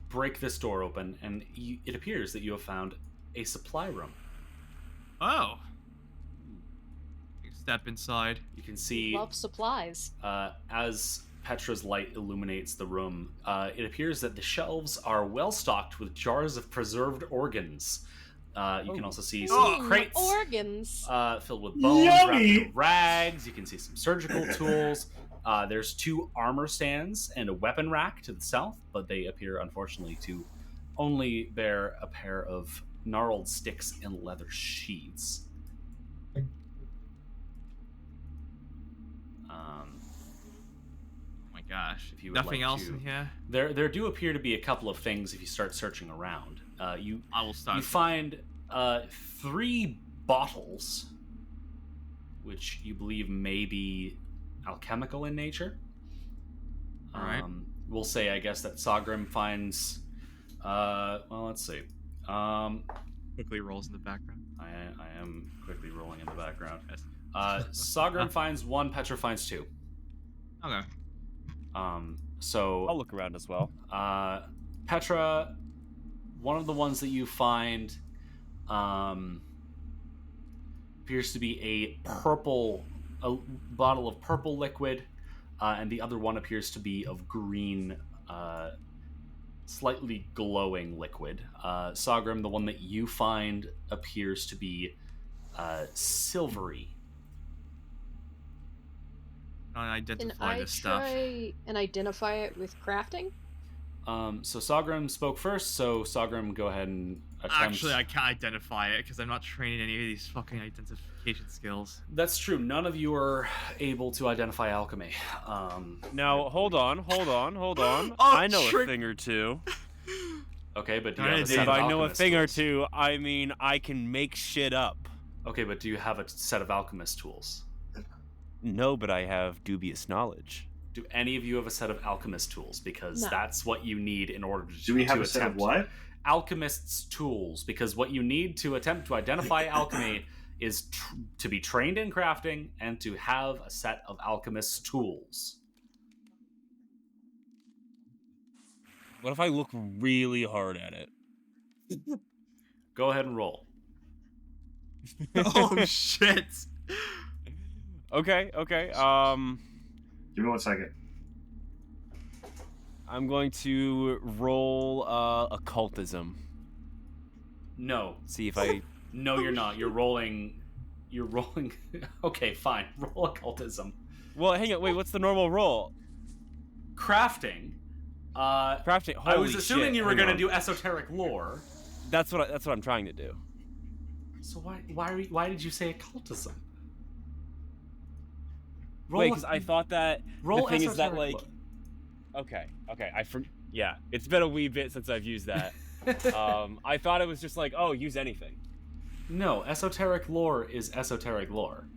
break this door open, and it appears that you have found a supply room. Oh. You step inside. You can see Love supplies. as Petra's light illuminates the room, it appears that the shelves are well stocked with jars of preserved organs. You can also see some crates Organs. filled with bones, Yummy! wrapped in rags. You can see some surgical tools. There's 2 armor stands and a weapon rack to the south, but they appear, unfortunately, to only bear a pair of gnarled sticks and leather sheaths. Oh my gosh. If you would Nothing like else to- in here? There do appear to be a couple of things if you start searching around. You I will start. You find 3 bottles, which you believe may be alchemical in nature. All right. We'll say, I guess, that Sagrim finds. Well, let's see. Quickly rolls in the background. I am quickly rolling in the background. Yes. Sagrim finds 1. Petra finds 2. Okay. So I'll look around as well. Petra, one of the ones that you find appears to be a bottle of purple liquid, and the other one appears to be of green, slightly glowing liquid. Sagrim, the one that you find appears to be silvery. I Can identify I this stuff. try and identify it with crafting? So Sagrim spoke first, so Sagrim, go ahead and attempt. Actually, I can't identify it because I'm not trained in any of these fucking identification skills. That's true. None of you are able to identify alchemy. Now, hold on. Oh, I know trick. a thing or two. Okay, but do you Alright, have a dude. set If of I know a alchemist thing or tools? two, I mean, I can make shit up. Okay, but do you have a set of alchemist tools? No, but I have dubious knowledge. Do any of you have a set of alchemist tools? Because No. that's what you need in order to Do we have to a set of attempt what? alchemist's tools. Because what you need to attempt to identify alchemy is to be trained in crafting and to have a set of alchemist's tools. What if I look really hard at it? Go ahead and roll. Oh shit! Okay. Give me 1 second. I'm going to roll occultism. No. See if I. No, you're not. You're rolling. Okay, fine. Roll occultism. Well, hang on. Wait, what's the normal roll? Crafting. Crafting. I was Holy assuming shit, you were hang going to on. do esoteric lore. That's what I'm trying to do. So why did you say occultism? Wait, because I thought that roll the thing is that esoteric like. Okay. Yeah, it's been a wee bit since I've used that. lore. I thought it was just like, oh, use anything. No, esoteric lore is esoteric lore.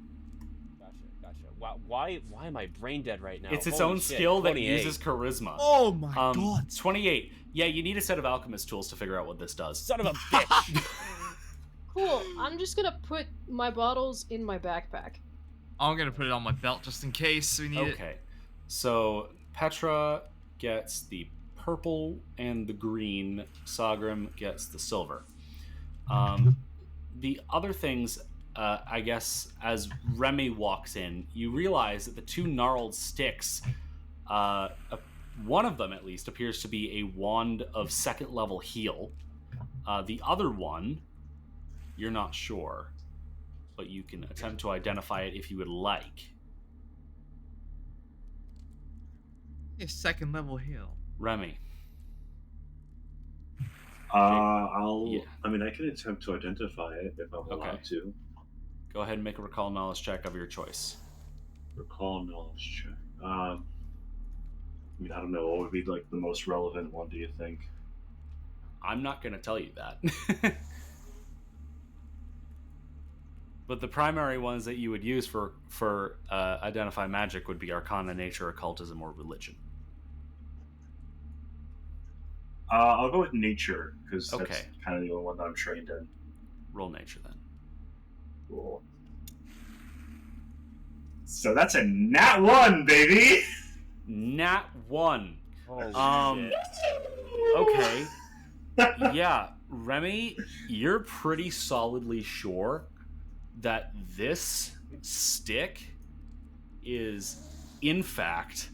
Gotcha. Wow, why am I brain dead right now? It's its Holy own shit, skill that 28. uses charisma. Oh my god! 28. Yeah, you need a set of alchemist tools to figure out what this does. Son of a bitch. Cool. I'm just gonna put my bottles in my backpack. I'm gonna put it on my belt just in case we need it. Okay, so Petra gets the purple and the green. Sagrim gets the silver. The other things, I guess, as Remy walks in, you realize that the 2 gnarled sticks, one of them at least appears to be a wand of 2nd level heal. The other one, you're not sure, but you can attempt to identify it if you would like. A 2nd level heal. Remy. I mean, I can attempt to identify it if I'm allowed Okay. to. Go ahead and make a recall knowledge check of your choice. Recall knowledge check. I mean, I don't know. What would be like the most relevant one? Do you think? I'm not going to tell you that. But the primary ones that you would use for identify magic would be Arcana, Nature, Occultism, or Religion. I'll go with nature because that's Okay. kind of the only one that I'm trained in. Roll nature then. Cool. So that's a nat 1, baby. Nat 1. Holy shit. Okay. Yeah, Remy, you're pretty solidly sure that this stick is, in fact,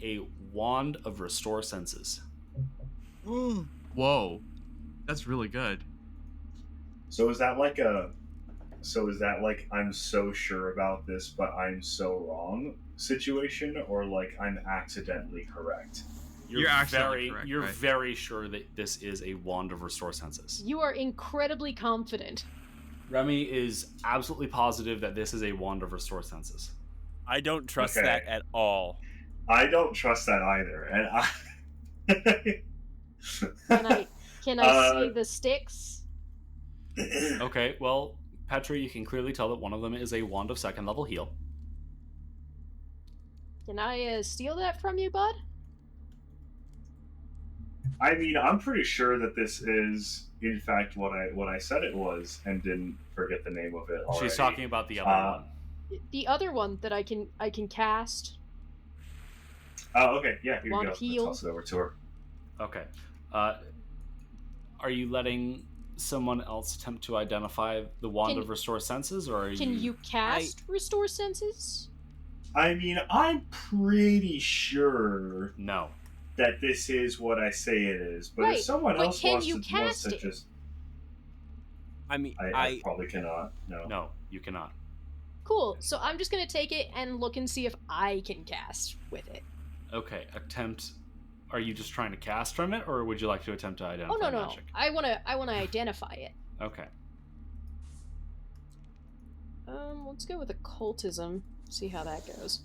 a wand of restore senses. Whoa, that's really good. So is that like I'm so sure about this, but I'm so wrong situation, or like I'm accidentally correct? You're accidentally correct, You're right? very sure that this is a wand of restore senses. You are incredibly confident. Remy is absolutely positive that this is a wand of restore senses. I don't trust Okay. that at all. I don't trust that either, and Can I see the sticks? Okay, well, Petra, you can clearly tell that one of them is a wand of second level heal. Can I steal that from you, bud? I mean, I'm pretty sure that this is, in fact, what I said it was, and didn't forget the name of it already. She's talking about the other one. The other one that I can cast. Oh, okay, yeah, here Wand you of go. heal. Let's toss it over to her. Okay. Are you letting someone else attempt to identify the wand Can- of restore senses, or are Can you cast restore senses? I mean, I'm pretty sure No. that this is what I say it is, but Right, if someone but else can wants you to cast it? just, I mean, I probably cannot. No. No, you cannot. Cool. So I'm just gonna take it and look and see if I can cast with it. Okay, attempt. Are you just trying to cast from it, or would you like to attempt to identify Oh no. magic? I wanna identify it. Okay. Let's go with occultism. See how that goes.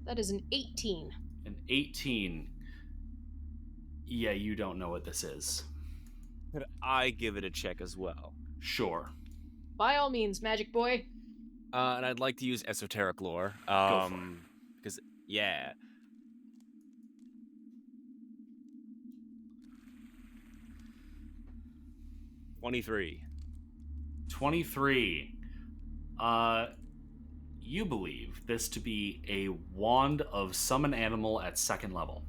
That is an 18. An 18. Yeah, you don't know what this is. could I give it a check as well? Sure. By all means, magic boy. And I'd like to use esoteric lore. Go for it. Because yeah. $23. 23. You believe this to be a wand of summon animal at second level.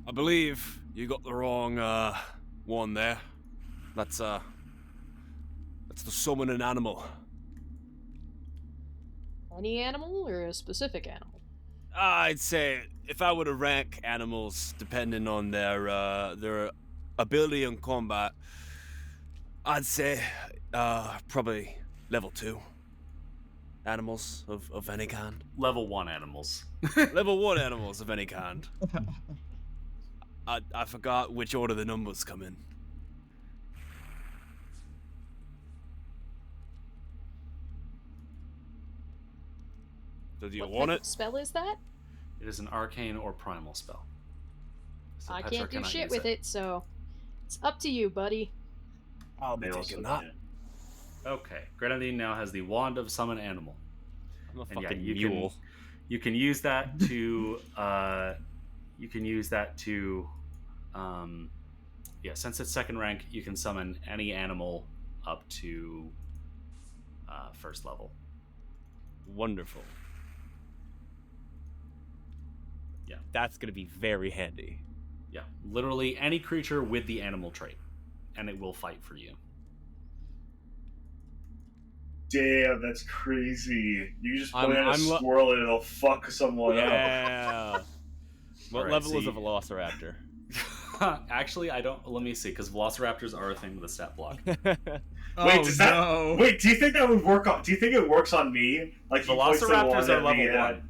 I believe you got the wrong one there. That's the summon an animal. Any animal or a specific animal? I'd say if I were to rank animals depending on their ability in combat, I'd say probably level 2 animals of any kind. Level 1 animals. Level 1 animals of any kind. I forgot which order the numbers come in. So do you What want type it? of spell is that? It is an arcane or primal spell. So I Petra can't do cannot shit use with it, so it's up to you, buddy. I'll be They taking also that. can't. Okay. Grenadine now has the wand of summon animal. I'm a And yeah, fucking you mule. You can use that to since it's second rank, you can summon any animal up to first level. Wonderful. Yeah. That's gonna be very handy. Yeah, literally any creature with the animal trait, and it will fight for you. Damn, that's crazy. You just I'm- point at a I'm lo- squirrel and it'll fuck someone up. Yeah. What Alright, level so is a you- velociraptor? Actually, I don't. Let me see, because velociraptors are a thing with a stat block. Wait, does that? Wait, do you think that would work on? Do you think it works on me? Like he points the Velociraptors wand are at me level and- 1.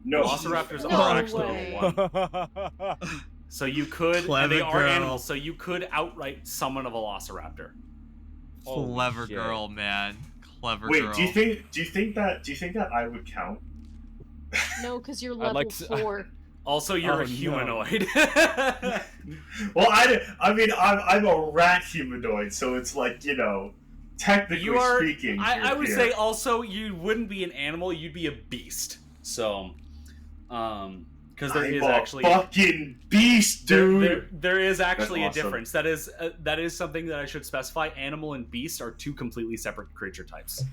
No. Velociraptors No are actually way. level 1. So you could, and Clever they are girl. animals, so you could outright summon a velociraptor. Holy Clever shit. girl, man. Clever Wait, girl. do you think that I would count? No, because you're I'd level like to- 4. Also, you're Oh, a no. humanoid. Well, I mean, I'm a rat humanoid, so it's like, you know, technically speaking, I would here. say also you wouldn't be an animal, you'd be a beast. So, because there is actually fucking beast, dude. There is actually That's a awesome. difference. That is something that I should specify. Animal and beast are two completely separate creature types.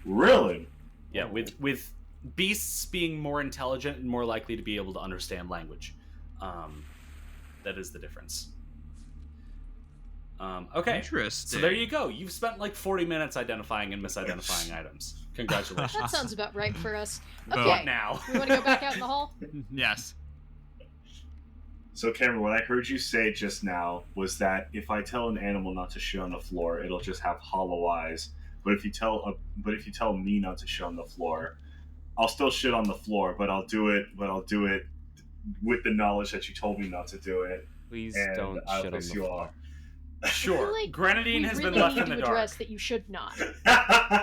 Really? Yeah, with beasts being more intelligent and more likely to be able to understand language. That is the difference. Okay. Interesting. So there you go. You've spent like 40 minutes identifying and misidentifying items. Congratulations. That sounds about right for us. But Okay, What now? we want to go back out in the hall? Yes. So, Cameron, what I heard you say just now was that if I tell an animal not to shit on the floor, it'll just have hollow eyes. But if you tell me not to shit on the floor, I'll still shit on the floor, but I'll do it with the knowledge that you told me not to do it. Please And don't I'll shit on piss the you floor. off. Sure. I feel like Grenadine we has really been left need in the to dark. address that you should not.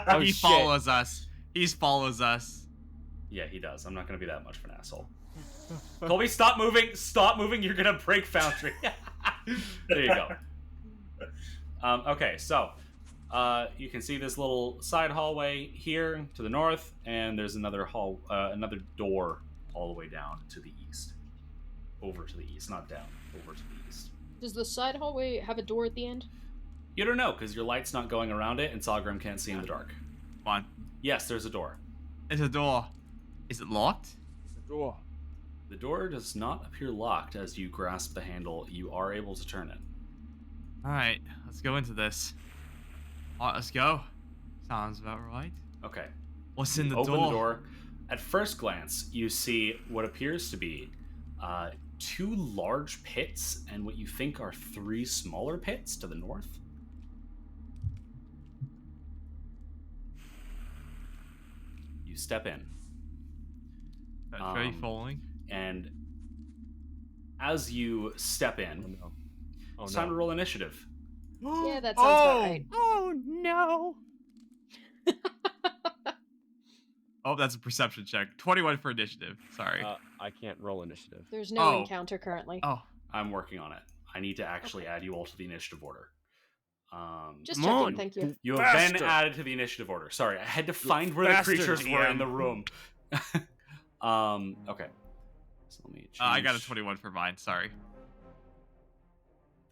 Oh, He shit. follows us. He follows us. Yeah, he does. I'm not going to be that much of an asshole. Colby, stop moving. Stop moving. You're going to break Foundry. There you go. Okay, so you can see this little side hallway here to the north, and there's another another door all the way down to the east. Over to the east, not down. Over to the east. Does the side hallway have a door at the end? You don't know, because your light's not going around it, and Sogrim can't see in the dark. Come on. Yes, there's a door. It's a door. Is it locked? The door. The door does not appear locked as you grasp the handle. You are able to turn it. Alright, let's go into this. Alright, let's go. Sounds about right. Okay. What's in the Open door? the door. At first glance, you see what appears to be 2 large pits and what you think are 3 smaller pits to the north. You step in. That's very falling. And as you step in, Oh it's no. time to roll initiative. Yeah, that sounds about right. Oh no. Oh, that's a perception check. 21 for initiative. Sorry. I can't roll initiative. There's no Oh. encounter currently. Oh, I'm working on it. I need to actually add you all to the initiative order. Just Come checking, on. thank you. You have been Faster. added to the initiative order. Sorry, I had to find where the Faster, creatures were in DM. the room. Okay. So let me change I got a 21 for mine. Sorry.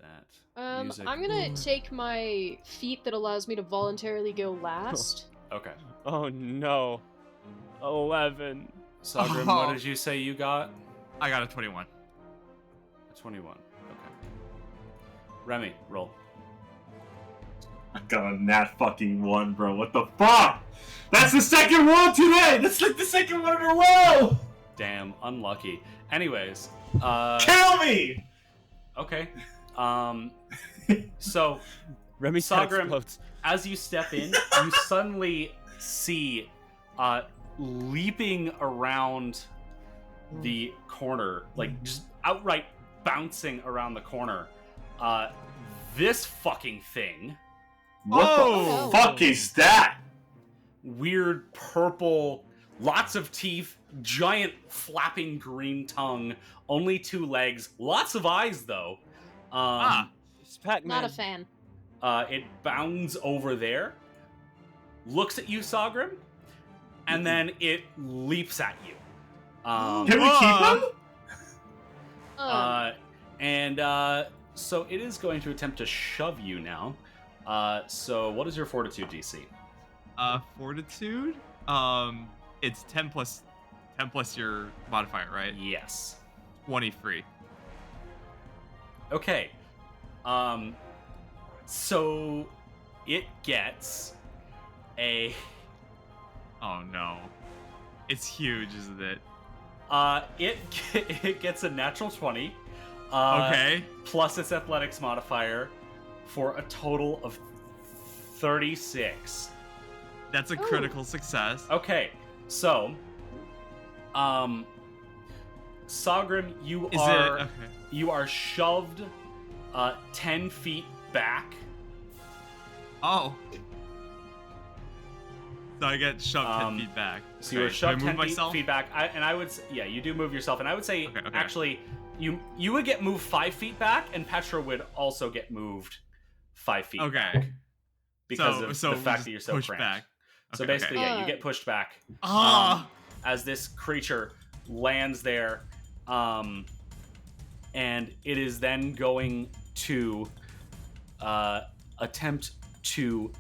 that. Music. I'm gonna take my feat that allows me to voluntarily go last. Okay. Oh no. 11. Sogrim, Oh. what did you say you got? I got a 21. A 21. Okay. Remy, roll. I got a nat fucking 1, bro. What the fuck? That's the second one today! That's like the second one in a row! Damn, unlucky. Anyways, Kill me! okay. So Remy Sogrim- explodes. as you step in, you suddenly see leaping around the corner, like just outright bouncing around the corner. This fucking thing, What Oh! the fuck is that? weird purple, lots of teeth, giant flapping green tongue, only 2 legs, lots of eyes though. It's Pac-Man. Not a fan. It bounds over there, looks at you, Sogrim, and then it leaps at you. Can we keep him? So it is going to attempt to shove you now. So what is your fortitude DC? Fortitude? It's 10 plus your modifier, right? Yes. 23. Okay. So it gets a Oh no. It's huge, isn't it? it gets a natural 20. Okay. Plus its athletics modifier for a total of 36. That's a critical success. Okay, so, Sogrim, you Is are it okay? you are shoved 10 feet back. Oh. So I get shoved 10 feet back. So you were Okay, shoved do I 10 move myself? feet back. I would yeah, you do move yourself, and I would say Okay. actually you would get moved 5 feet back, and Petra would also get moved 5 feet. Okay. back. because of so the we fact just that you're so push cramped. back. So Okay, basically, okay. yeah, you get pushed back Ah! as this creature lands there, and it is then going to attempt to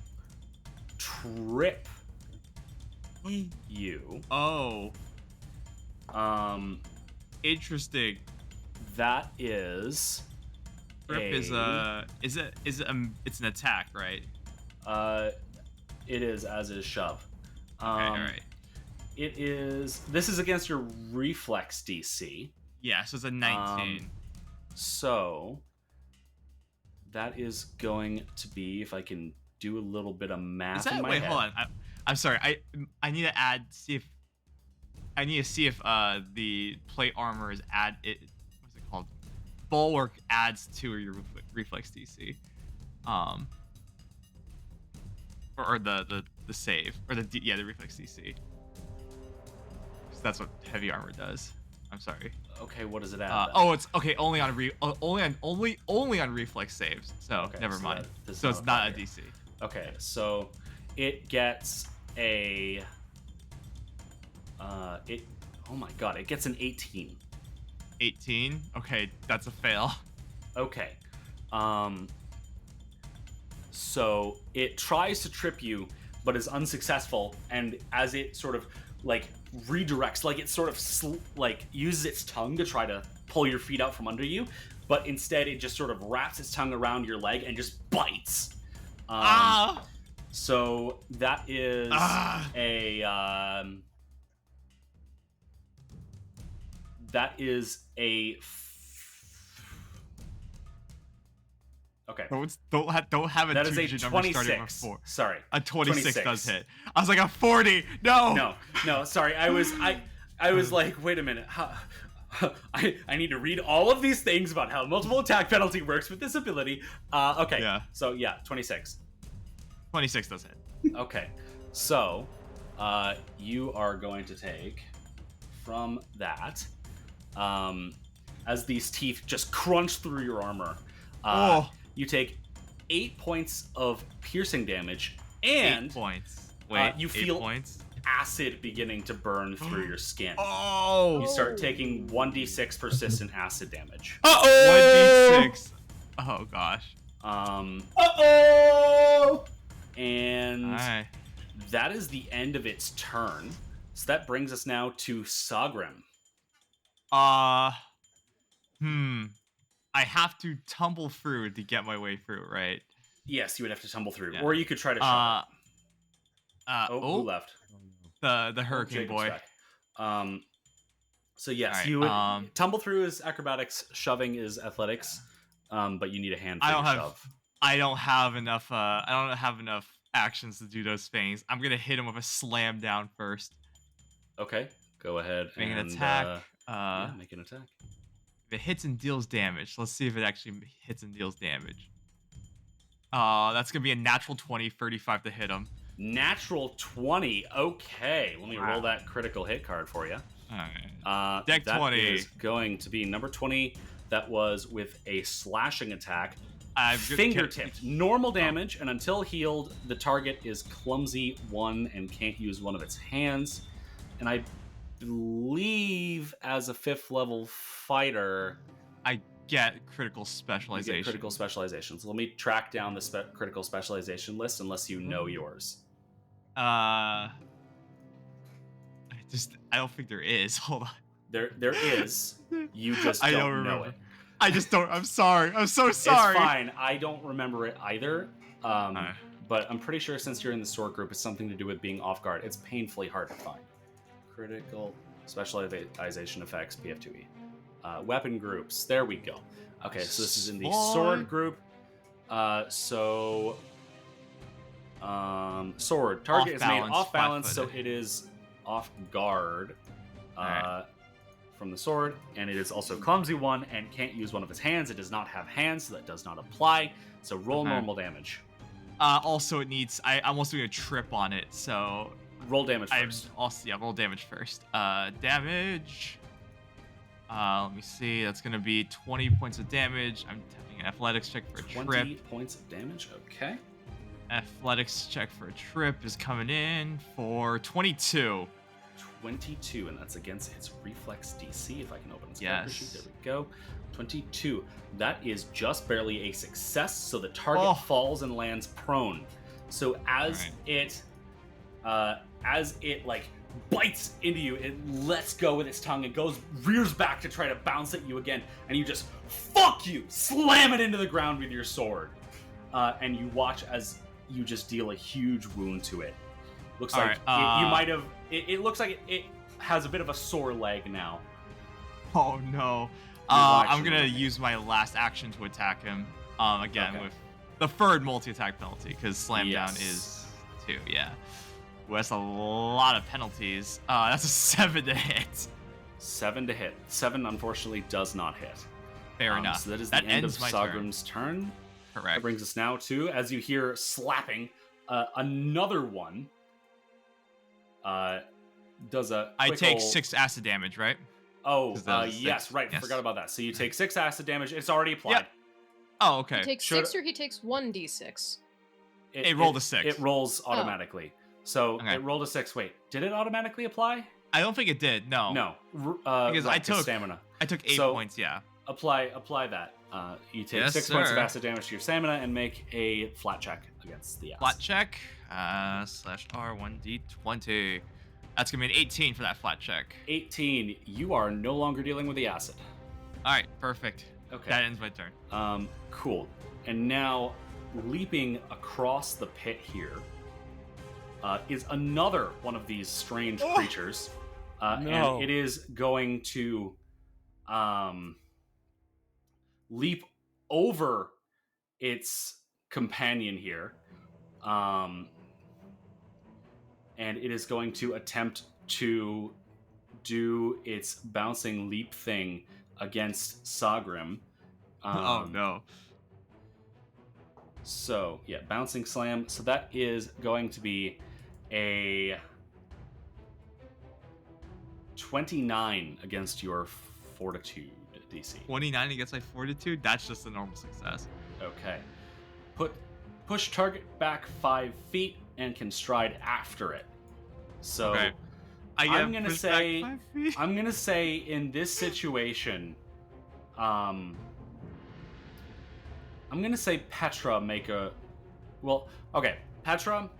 trip you. Oh, Um, interesting. that is Trip is it's an attack, right? it is, as is shove. Okay, all right. This is against your reflex DC. Yeah, so it's a 19. So that is going to be, if I can do a little bit of math Is that in my wait? head. Hold on. I'm sorry. I need to add. I need to see if the plate armor is what's it called? Bulwark adds to your reflex DC. Or the save or the reflex DC. 'Cause that's what heavy armor does. I'm sorry. Okay, what does it add? It's okay. Only on reflex saves. So Okay, never so mind. that does So it's not not a apply DC. Okay, so it gets a oh my god, it gets an 18. 18. Okay, that's a fail. Okay. So it tries to trip you, but is unsuccessful, and as it sort of like redirects, like it sort of uses its tongue to try to pull your feet out from under you, but instead it just sort of wraps its tongue around your leg and just bites. So that is okay. Don't have a That is a two-digit number starting 26. with 4. Sorry. A 26 does hit. I was like a 40. No. No, sorry. I was like, wait a minute. I need to read all of these things about how multiple attack penalty works with this ability. Okay. Yeah. So yeah, 26. 26 does hit. Okay. So, you are going to take from that, as these teeth just crunch through your armor. You take 8 points of piercing damage, and 8 points. Wait, you 8 feel points? acid beginning to burn through your skin. Oh! You start taking 1d6 persistent acid damage. 1d6. Oh gosh. And Alright. that is the end of its turn. So that brings us now to Sagrim. I have to tumble through to get my way through, right? Yes, you would have to tumble through, Yeah. or you could try to shove it. Who left? The hurricane Jacob's boy. back. So yes, Alright, you would tumble through is acrobatics, shoving is athletics, but you need a hand for your shove. I don't have enough actions to do those things. I'm gonna hit him with a slam down first. Okay, go ahead Make and an attack. yeah, make an attack. If it hits and deals damage, let's see if it actually hits and deals damage. That's gonna be a natural 20, 35 to hit him. Natural 20. Okay, let me roll that critical hit card for you. Alright. Deck that 20 is going to be number 20. That was with a slashing attack. Fingertipped. Normal damage, and until healed, the target is clumsy 1 and can't use one of its hands. And I believe as a 5th level fighter, I get critical specialization. You get critical specialization. So let me track down the critical specialization list unless you know yours. I don't think there is. Hold on. There is. You just I don't know remember. it. I just don't. I'm sorry. I'm so sorry. It's fine. I don't remember it either. But I'm pretty sure since you're in the sword group, it's something to do with being off guard. It's painfully hard to find. Critical specialization effects, PF2E. Weapon groups. There we go. Okay, so this is in the sword group. Sword. Target is made off balance, so it is off guard from the sword, and it is also clumsy 1 and can't use one of its hands. It does not have hands, so that does not apply. So roll normal damage. Also, it needs. I'm also doing a trip on it, so roll damage first. Roll damage first. Damage. Let me see. That's gonna be 20 points of damage. I'm taking an athletics check for a 20 trip. 20 points of damage. Okay. Athletics check for a trip is coming in for 22. 22, and that's against his reflex DC. If I can open his Yes. character sheet, there we go. 22. That is just barely a success. So the target falls and lands prone. So as it like bites into you, it lets go with its tongue and rears back to try to bounce at you again, and you just slam it into the ground with your sword, and you watch as you just deal a huge wound to it. Looks like you might have. It looks like it has a bit of a sore leg now. Oh no! I'm gonna use my last action to attack him. Again with the third multi-attack penalty because slam down is 2. Yeah. Ooh, that's a lot of penalties. That's a 7 to hit. 7 to hit. 7 unfortunately does not hit. Fair enough. So that is the end of Sagrim's turn. Correct. That brings us now to, as you hear slapping, another one does a I take 6 acid damage, right? Oh, yes, right. Yes. Forgot about that. So you take 6 acid damage. It's already applied. Yep. Oh, okay. He takes 6 or he takes 1d6? It rolled a 6. It rolls automatically. So it rolled a 6. Wait, did it automatically apply? I don't think it did. No. No. Because I took stamina. I took 8 points. Yeah. Apply that. You take 6 points of acid damage to your stamina and make a flat check against the acid. Flat check. /R1d20. That's gonna be an 18 for that flat check. 18. You are no longer dealing with the acid. All right. Perfect. Okay. That ends my turn. Cool. And now, leaping across the pit here is another one of these strange creatures. And it is going to leap over its companion here. And it is going to attempt to do its bouncing leap thing against Sagrim. Oh no. So, yeah, bouncing slam. So that is going to be a 29 against your fortitude DC. 29 against my fortitude? That's just a normal success. Okay. Push target back 5 feet and can stride after it. So I'm gonna say in this situation, I'm gonna say Petra Petra,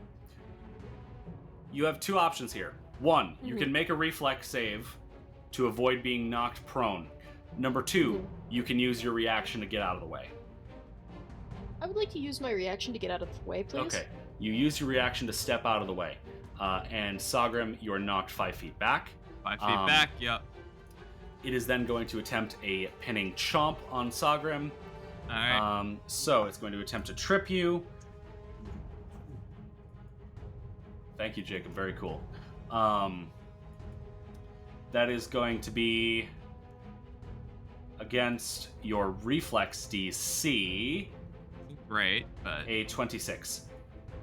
you have 2 options here. 1, you can make a reflex save to avoid being knocked prone. Number 2, you can use your reaction to get out of the way. I would like to use my reaction to get out of the way, please. Okay, you use your reaction to step out of the way. And Sagrim, you are knocked 5 feet back. 5 feet back, yep. It is then going to attempt a pinning chomp on Sagrim. Alright. So it's going to attempt to trip you. Thank you, Jacob. Very cool. That is going to be against your reflex DC. Great, but a 26.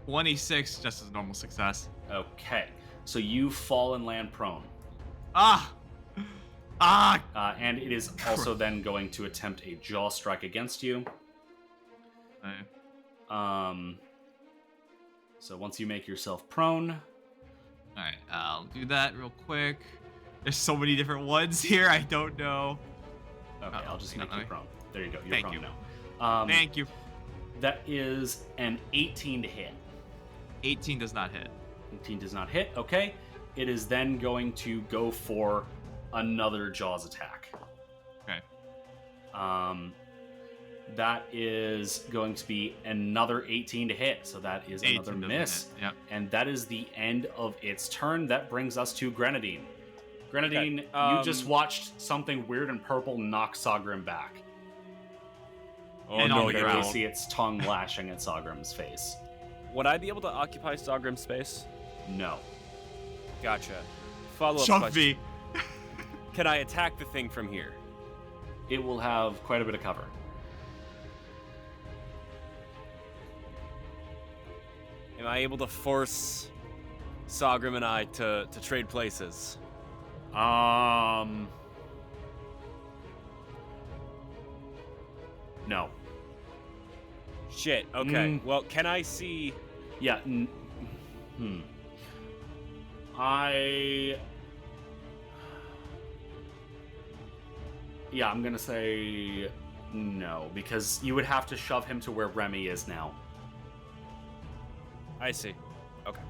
26, just as normal success. Okay, so you fall and land prone. And it is also then going to attempt a jaw strike against you. Okay. So once you make yourself prone. Alright, I'll do that real quick. There's so many different ones here, I don't know. Okay, I'll just make you prone. There you go, you're Thank prone you. now. Thank you. That is an 18 to hit. 18 does not hit. 18 does not hit, okay. It is then going to go for another Jaws attack. Okay. That is going to be another 18 to hit, so that is another miss. Yep. And that is the end of its turn. That brings us to Grenadine. Grenadine, you just watched something weird and purple knock Sagrim back. Oh, and no, you you barely don't. see its tongue lashing at Sagrim's face. Would I be able to occupy Sagrim's space? No. Gotcha. Follow-up Chunk question. V. Can I attack the thing from here? It will have quite a bit of cover. Am I able to force Sagrim and I to trade places? No. Shit. Okay. Well, can I see Yeah. I'm gonna say no, because you would have to shove him to where Remy is now. I see. Okay.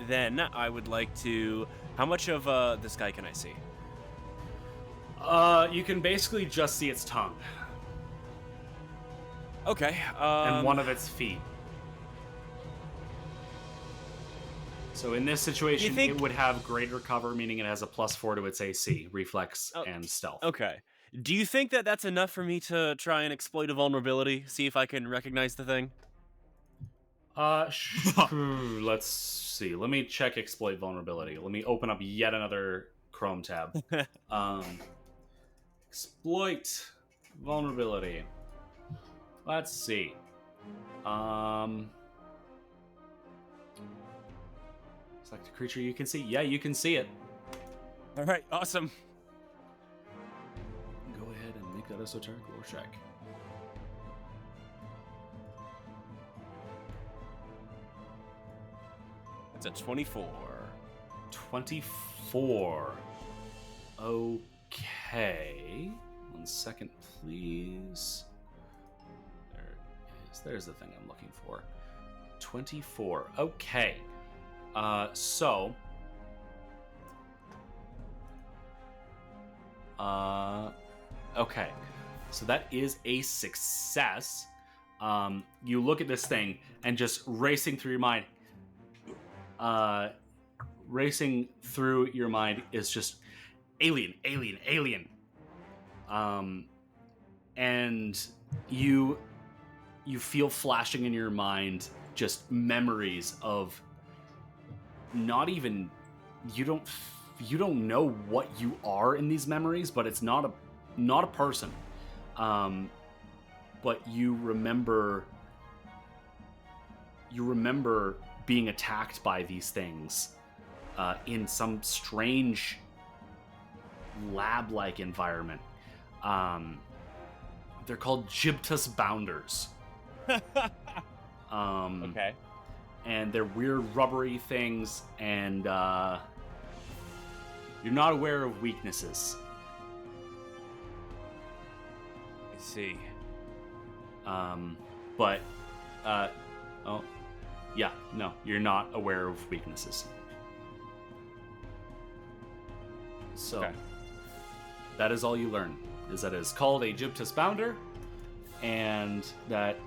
Then I would like to. How much of this guy can I see? You can basically just see its tongue Okay. and one of its feet. So in this situation, it would have greater cover, meaning it has a +4 to its AC, reflex, and stealth. Okay. Do you think that that's enough for me to try and exploit a vulnerability? See if I can recognize the thing? Let's see. Let me check exploit vulnerability. Let me open up yet another Chrome tab. Exploit vulnerability. Let's see. Select a creature you can see. Yeah, you can see it. All right, awesome. Go ahead and make that esoteric lore check. It's a 24. 24. Okay. 1 second, please. There it is. There's the thing I'm looking for. 24. Okay. Okay. So that is a success. You look at this thing and just racing through your mind. Racing through your mind is just alien. And you feel flashing in your mind just memories of not even you don't know what you are in these memories, but it's not a person. But you remember being attacked by these things in some strange lab-like environment. They're called Gyptus Bounders. Okay. And they're weird rubbery things, and you're not aware of weaknesses. I see. No, you're not aware of weaknesses. So, okay. That is all you learn, is that it is called a Gyptus Bounder, and that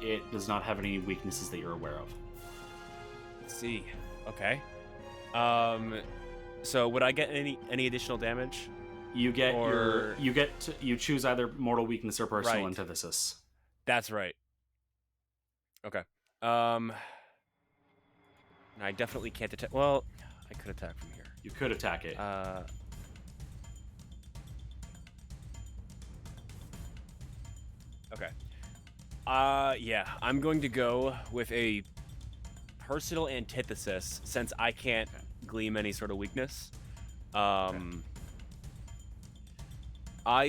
it does not have any weaknesses that you're aware of. Let's see. Okay. So would I get any additional damage? You get you choose either mortal weakness or personal antithesis. That's right. Okay. I definitely can't attack. Well, I could attack from here. You could attack it. Okay. Yeah, I'm going to go with a personal antithesis since I can't glean any sort of weakness. I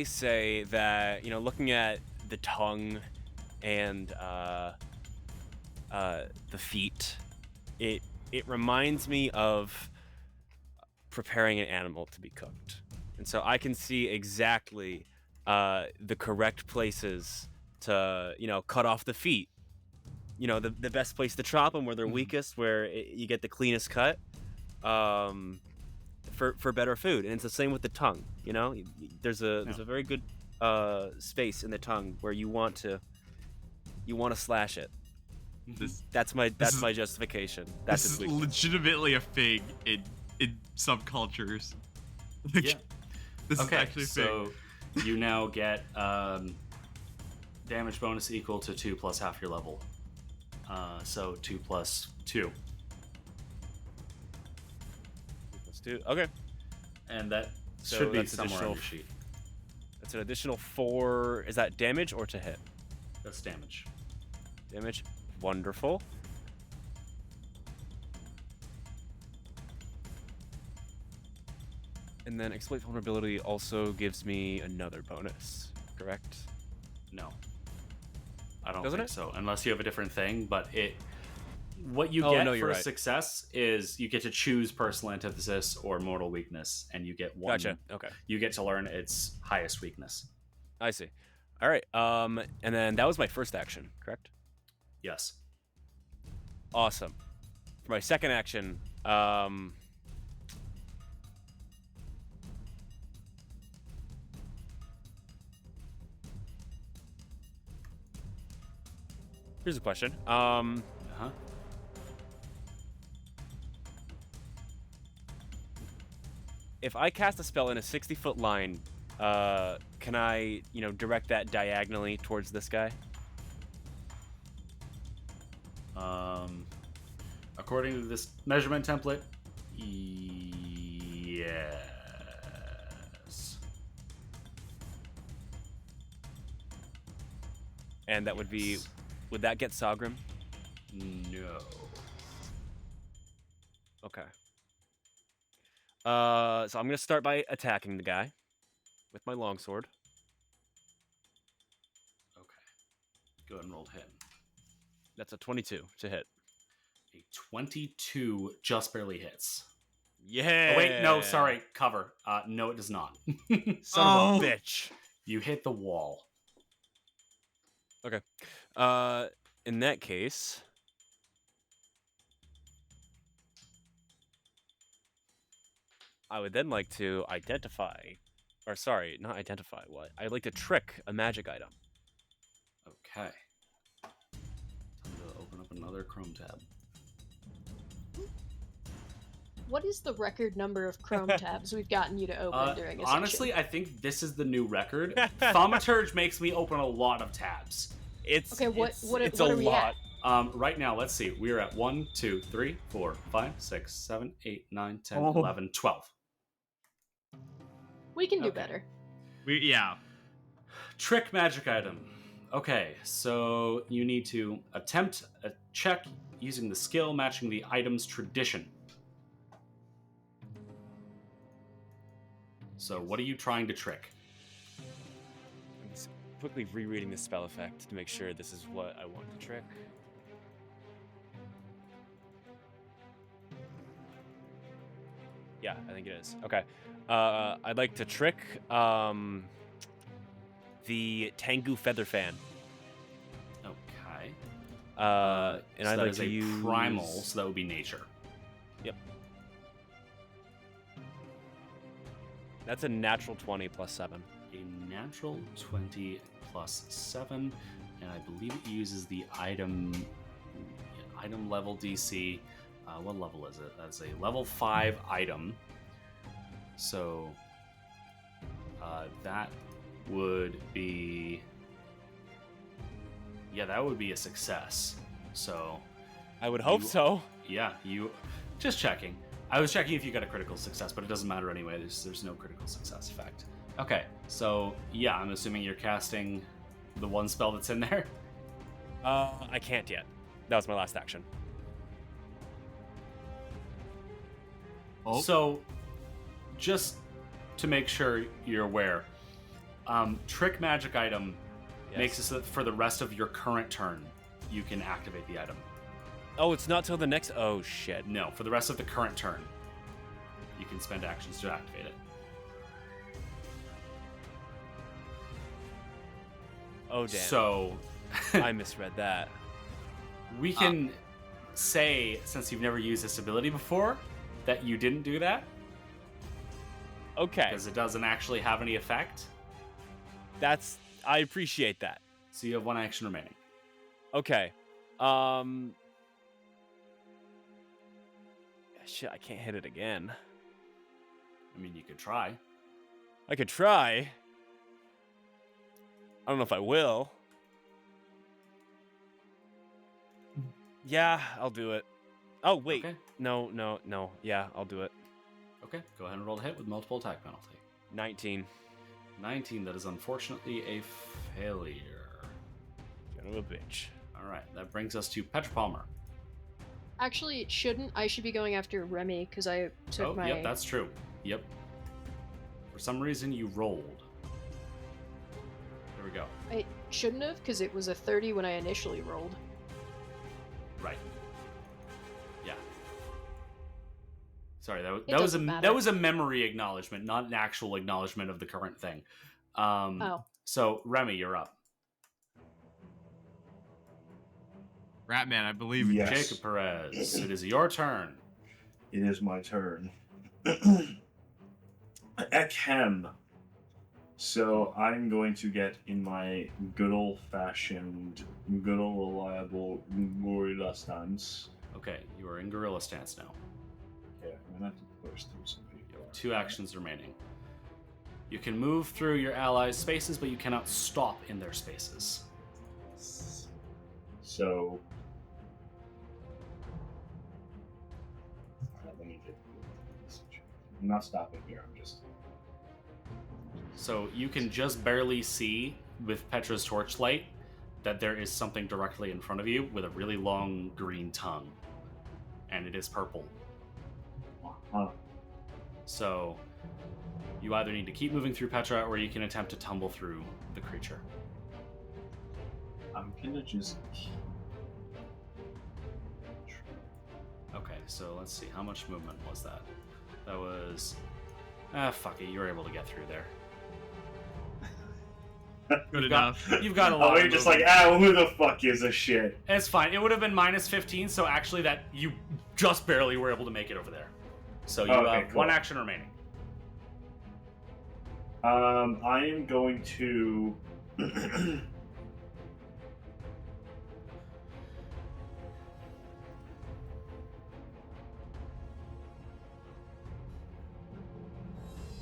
say that, looking at the tongue and the feet, it reminds me of preparing an animal to be cooked. And so I can see exactly the correct places to, cut off the feet. The best place to chop them where they're weakest, where you get the cleanest cut, for better food. And it's the same with the tongue. There's a very good space in the tongue where you want to slash it. That's my justification. That's this is legitimately a thing in subcultures. Yeah. This is actually a thing. So you now get damage bonus equal to 2 plus half your level. So 2 plus 2. 2. Okay. And that should be somewhere on your sheet. That's an additional 4. Is that damage or to hit? That's damage. Damage. Wonderful. And then exploit vulnerability also gives me another bonus, correct? No. I don't Doesn't think it? so, unless you have a different thing. But what you Oh, get no, for you're a right. success is you get to choose personal antithesis or mortal weakness, and you get one. Gotcha. Okay. You get to learn its highest weakness. I see. All right. And then that was my first action, correct? Yes. Awesome. For my second action, here's a question. Uh-huh. If I cast a spell in a 60-foot line, can I, direct that diagonally towards this guy? According to this measurement template, yes. And that would be, Yes. would that get Sagrim? No. Okay. So I'm gonna start by attacking the guy with my longsword. Okay. Go ahead and roll to hit. That's a 22 to hit. A 22 just barely hits. Yeah. Oh, wait, no, sorry. Cover. No, it does not. Son of a bitch. You hit the wall. Okay. In that case, I would then like to identify, or sorry, not identify. What? I'd like to trick a magic item. Okay. Time to open up another Chrome tab. What is the record number of Chrome tabs we've gotten you to open during a Honestly, session? I think this is the new record. Thaumaturge makes me open a lot of tabs. It's Okay, what it's are a we lot. at? Right now, let's see. We are at 1, 2, 3, 4, 5, 6, 7, 8, 9, 10, Oh. 11, 12. We can do Okay. better. Yeah. Trick magic item. Okay, so you need to attempt a check using the skill matching the item's tradition. So what are you trying to trick? I'm just quickly rereading the spell effect to make sure this is what I want to trick. Yeah, I think it is. Okay. I'd like to trick the Tengu Feather Fan. Okay. And so I'd that like is to a use primal, so that would be nature. Yep. That's a natural 20 plus 7. A natural 20 plus 7, and I believe it uses the item level DC. What level is it? That's a level 5 item. So that would be... Yeah, that would be a success. So I would hope You- so. yeah, you... Just checking. I was checking if you got a critical success, but it doesn't matter anyway. There's no critical success effect. Okay, so yeah, I'm assuming you're casting the one spell that's in there. I can't yet. That was my last action. Oh. So, just to make sure you're aware, trick magic item Yes. makes it so that for the rest of your current turn, you can activate the item. Oh, it's not till the next. Oh shit. No, for the rest of the current turn, you can spend actions to activate it. Oh damn. So, I misread that. we can say, since you've never used this ability before, that you didn't do that Okay. because it doesn't actually have any effect. I appreciate that. So you have one action remaining. Okay. Shit, I can't hit it again. I mean, you could try. I could try. I don't know if I will. Yeah, I'll do it. Oh, wait. Okay. No. Yeah, I'll do it. Okay, go ahead and roll to hit with multiple attack penalty. 19. 19, that is unfortunately a failure. Son of a bitch. Alright, that brings us to Petra Palmer. Actually, it shouldn't. I should be going after Remy because I took my. Yep, that's true. Yep. For some reason, you rolled. There we go. I shouldn't have, because it was a 30 when I initially rolled. Right. Yeah. Sorry, that It was doesn't matter. that was a memory acknowledgement, not an actual acknowledgement of the current thing. Oh. So Remy, you're up. Ratman, I believe in you. Yes. Jacob Perez, it is your turn. It is my turn. Ekhem. So I'm going to get in my good old-fashioned, good old reliable gorilla stance. Okay, you are in gorilla stance now. Okay, I'm gonna have to push through some people. You have 2 actions remaining. You can move through your allies' spaces, but you cannot stop in their spaces. So, let me get. I'm not stopping here. I'm just. So you can just barely see with Petra's torchlight that there is something directly in front of you with a really long green tongue, and it is purple. So you either need to keep moving through Petra, or you can attempt to tumble through the creature. I'm gonna just. Okay, so let's see. How much movement was that? That was... fuck it. You were able to get through there. Good enough. You've got a Oh, lot you're of just movement. like, who the fuck is a shit? It's fine. It would have been minus 15, so actually that you just barely were able to make it over there. So you have cool. 1 action remaining. I am going to.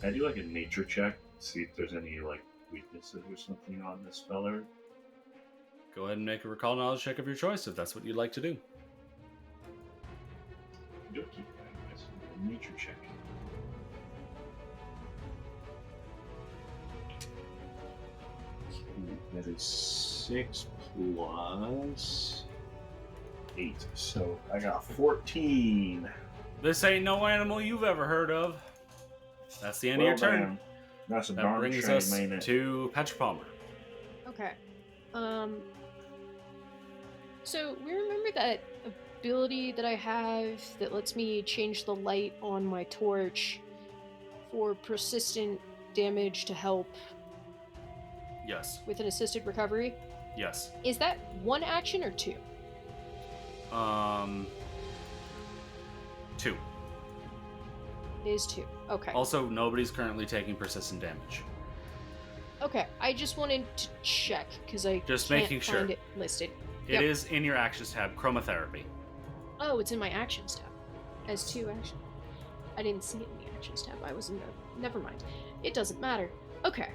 I do like a nature check, see if there's any like weaknesses or something on this feller. Go ahead and make a recall knowledge check of your choice if that's what you'd like to do. Do keep that, I guess. Nature check. Okay, that is 6 plus 8. So I got 14. This ain't no animal you've ever heard of. That's the end of your turn. Man, that's a That darn brings shame, us ain't it? to Petra Palmer. Okay. So we remember that ability that I have that lets me change the light on my torch for persistent damage to help Yes. with an assisted recovery? Yes. Is that 1 action or 2? 2. It is 2. Okay. Also, nobody's currently taking persistent damage. Okay, I just wanted to check because I Just can't making find sure. it listed. It is in your actions tab, chromotherapy. Oh, it's in my actions tab. As 2 action. I didn't see it in the actions tab. I was in the... Never mind. It doesn't matter. Okay.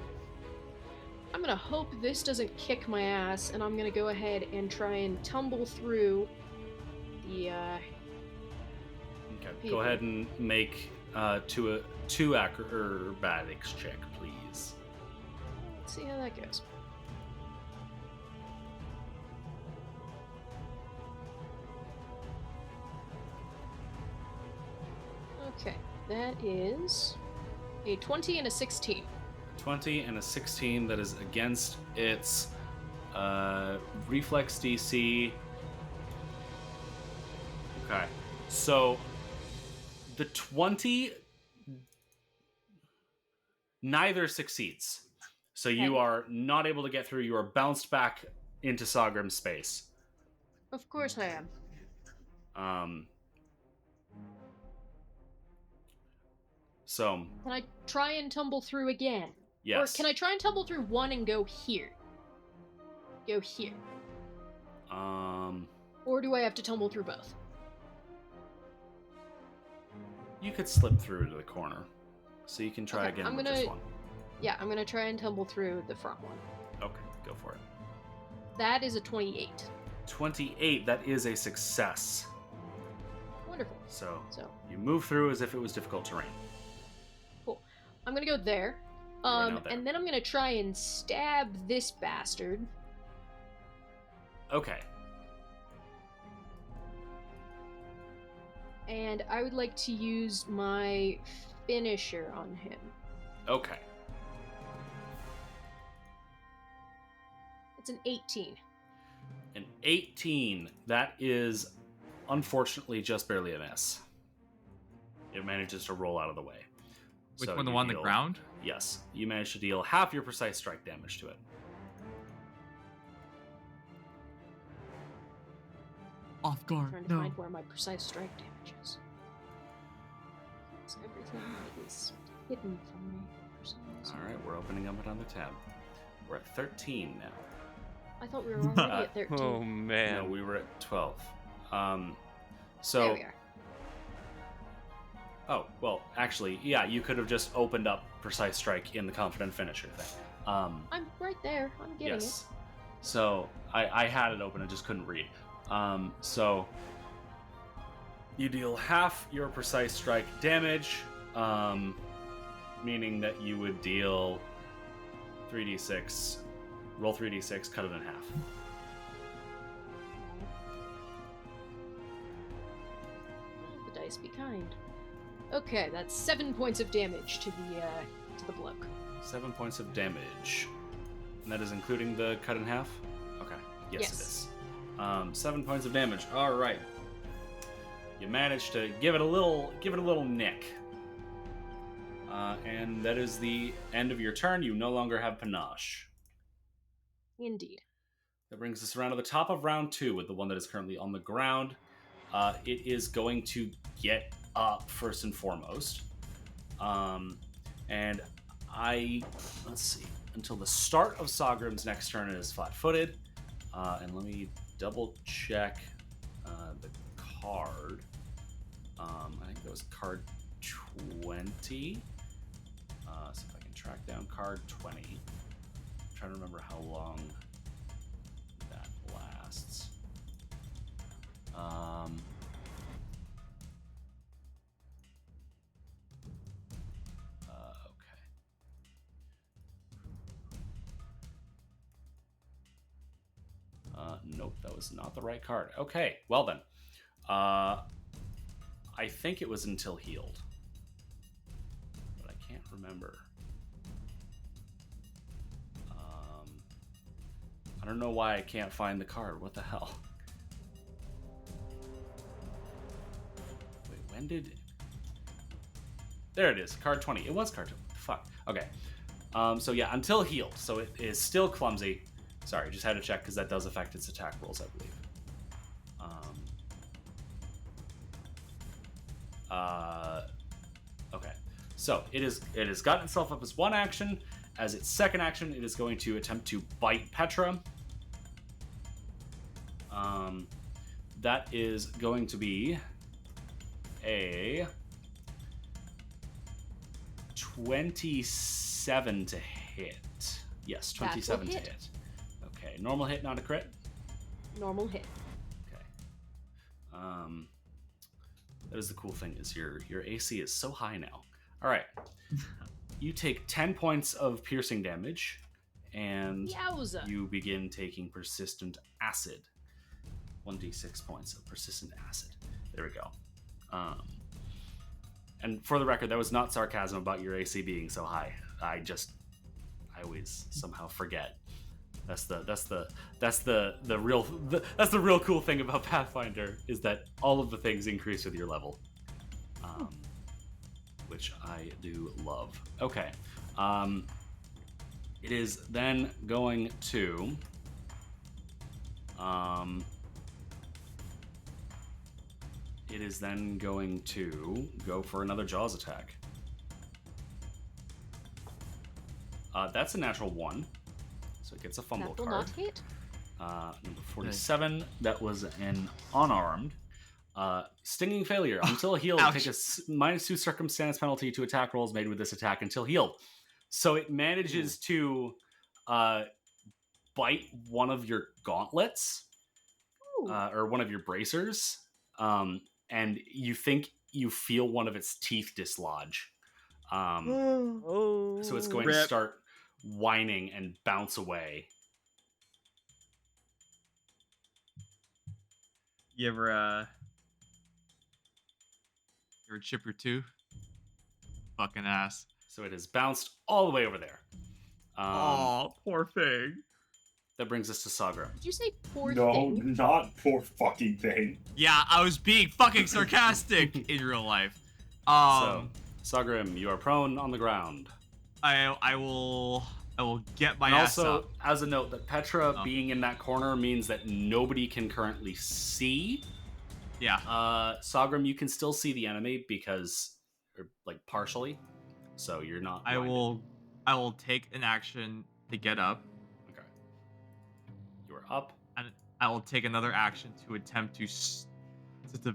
I'm gonna hope this doesn't kick my ass, and I'm gonna go ahead and try and tumble through the, Okay. People. Go ahead and make two acrobatics check, please. Let's see how that goes. Okay, that is a 20 and a 16. 20 and a 16, that is against its reflex DC. Okay, so the 20 neither succeeds. So you Okay. are not able to get through. You are bounced back into Sagrim's space. Of course I am. So, Can I try and tumble through again? yes. Or can I try and tumble through one and go here? Go here. Or do I have to tumble through both? You could slip through to the corner. So you can try Okay, again I'm with gonna- just one. Yeah, I'm gonna try and tumble through the front one. Okay, go for it. That is a 28. 28, that is a success. Wonderful. So So, you move through as if it was difficult terrain. cool. I'm gonna go there. are now there. And then I'm gonna try and stab this bastard. Okay. And I would like to use my finisher on him. Okay. It's an 18. An 18. That is unfortunately just barely a miss. It manages to roll out of the way. Which So one? The you one on the deal- ground? Yes. You manage to deal half your precise strike damage to it. Off I'm guard. trying to find where my precise strike damage is. It's everything that is hidden from me for some reason. All right, we're opening up another tab. We're at 13 now. I thought we were already at 13. Oh man. No, we were at 12. There So, we are. oh, well, actually, yeah, you could have just opened up Precise Strike in the Confident Finisher thing. I'm right there. I'm getting Yes. So, I had it open, I just couldn't read. So, you deal half your Precise Strike damage, meaning that you would deal 3d6, roll 3d6, cut it in half. it. The dice be kind. Okay, that's 7 points of damage to the bloke. 7 points of damage. And that is including the cut in half? Okay. Yes, Yes. it is. 7 points of damage. All right. You managed to give it a little nick. And that is the end of your turn. You no longer have panache. Indeed. That brings us around to the top of round 2 with the one that is currently on the ground. It is going to get up first and foremost. And let's see, until the start of Sagrim's next turn, it is flat-footed. And let me double check the card. I think that was card 20. So if I can track down card 20. I'm trying to remember how long that lasts. Okay. Nope, that was not the right card. Okay, well then. I think it was until healed. But I can't remember. I don't know why I can't find the card. What the hell? Wait, when did... There it is, card 20. It was card 20. Fuck. Okay. So yeah, until healed. So it is still clumsy. Sorry, just had to check because that does affect its attack rolls, I believe. Okay. So it has gotten itself up as one action. As its second action, it is going to attempt to bite Petra. That is going to be a 27 to hit. Yes, 27 to hit. hit. Okay, normal hit, not a crit. Normal hit. Okay. That is the cool thing, is your AC is so high now. All right. You take 10 points of piercing damage, and Yowza. you begin taking persistent acid. 1d6 points of persistent acid. There we go. And for the record, that was not sarcasm about your AC being so high. I always somehow forget. That's the real cool thing about Pathfinder, is that all of the things increase with your level, which I do love. Okay, it is then going to go for another Jaws attack. That's a natural 1. So it gets a fumble That will card. not hit. Number 47, that was an unarmed. Stinging failure. Until healed, Ouch. take a -2 circumstance penalty to attack rolls made with this attack until healed. So it manages to bite one of your gauntlets, Ooh. or one of your bracers, and you think you feel one of its teeth dislodge. Oh. So it's going to start whining and bounce away. You ever chip your tooth? Fucking ass. So it has bounced all the way over there. Oh, poor thing. That brings us to Sagra. Did you say poor No, thing? not poor fucking thing. Yeah, I was being fucking sarcastic in real life. So, Sagrim, you are prone on the ground. I will get my And ass also, up. as a note, that Petra being in that corner means that nobody can currently see. Yeah. Sagrim, you can still see the enemy because, or like partially, so you're not. I blinded. will take an action to get up, Okay. You are up. and I will take another action to attempt to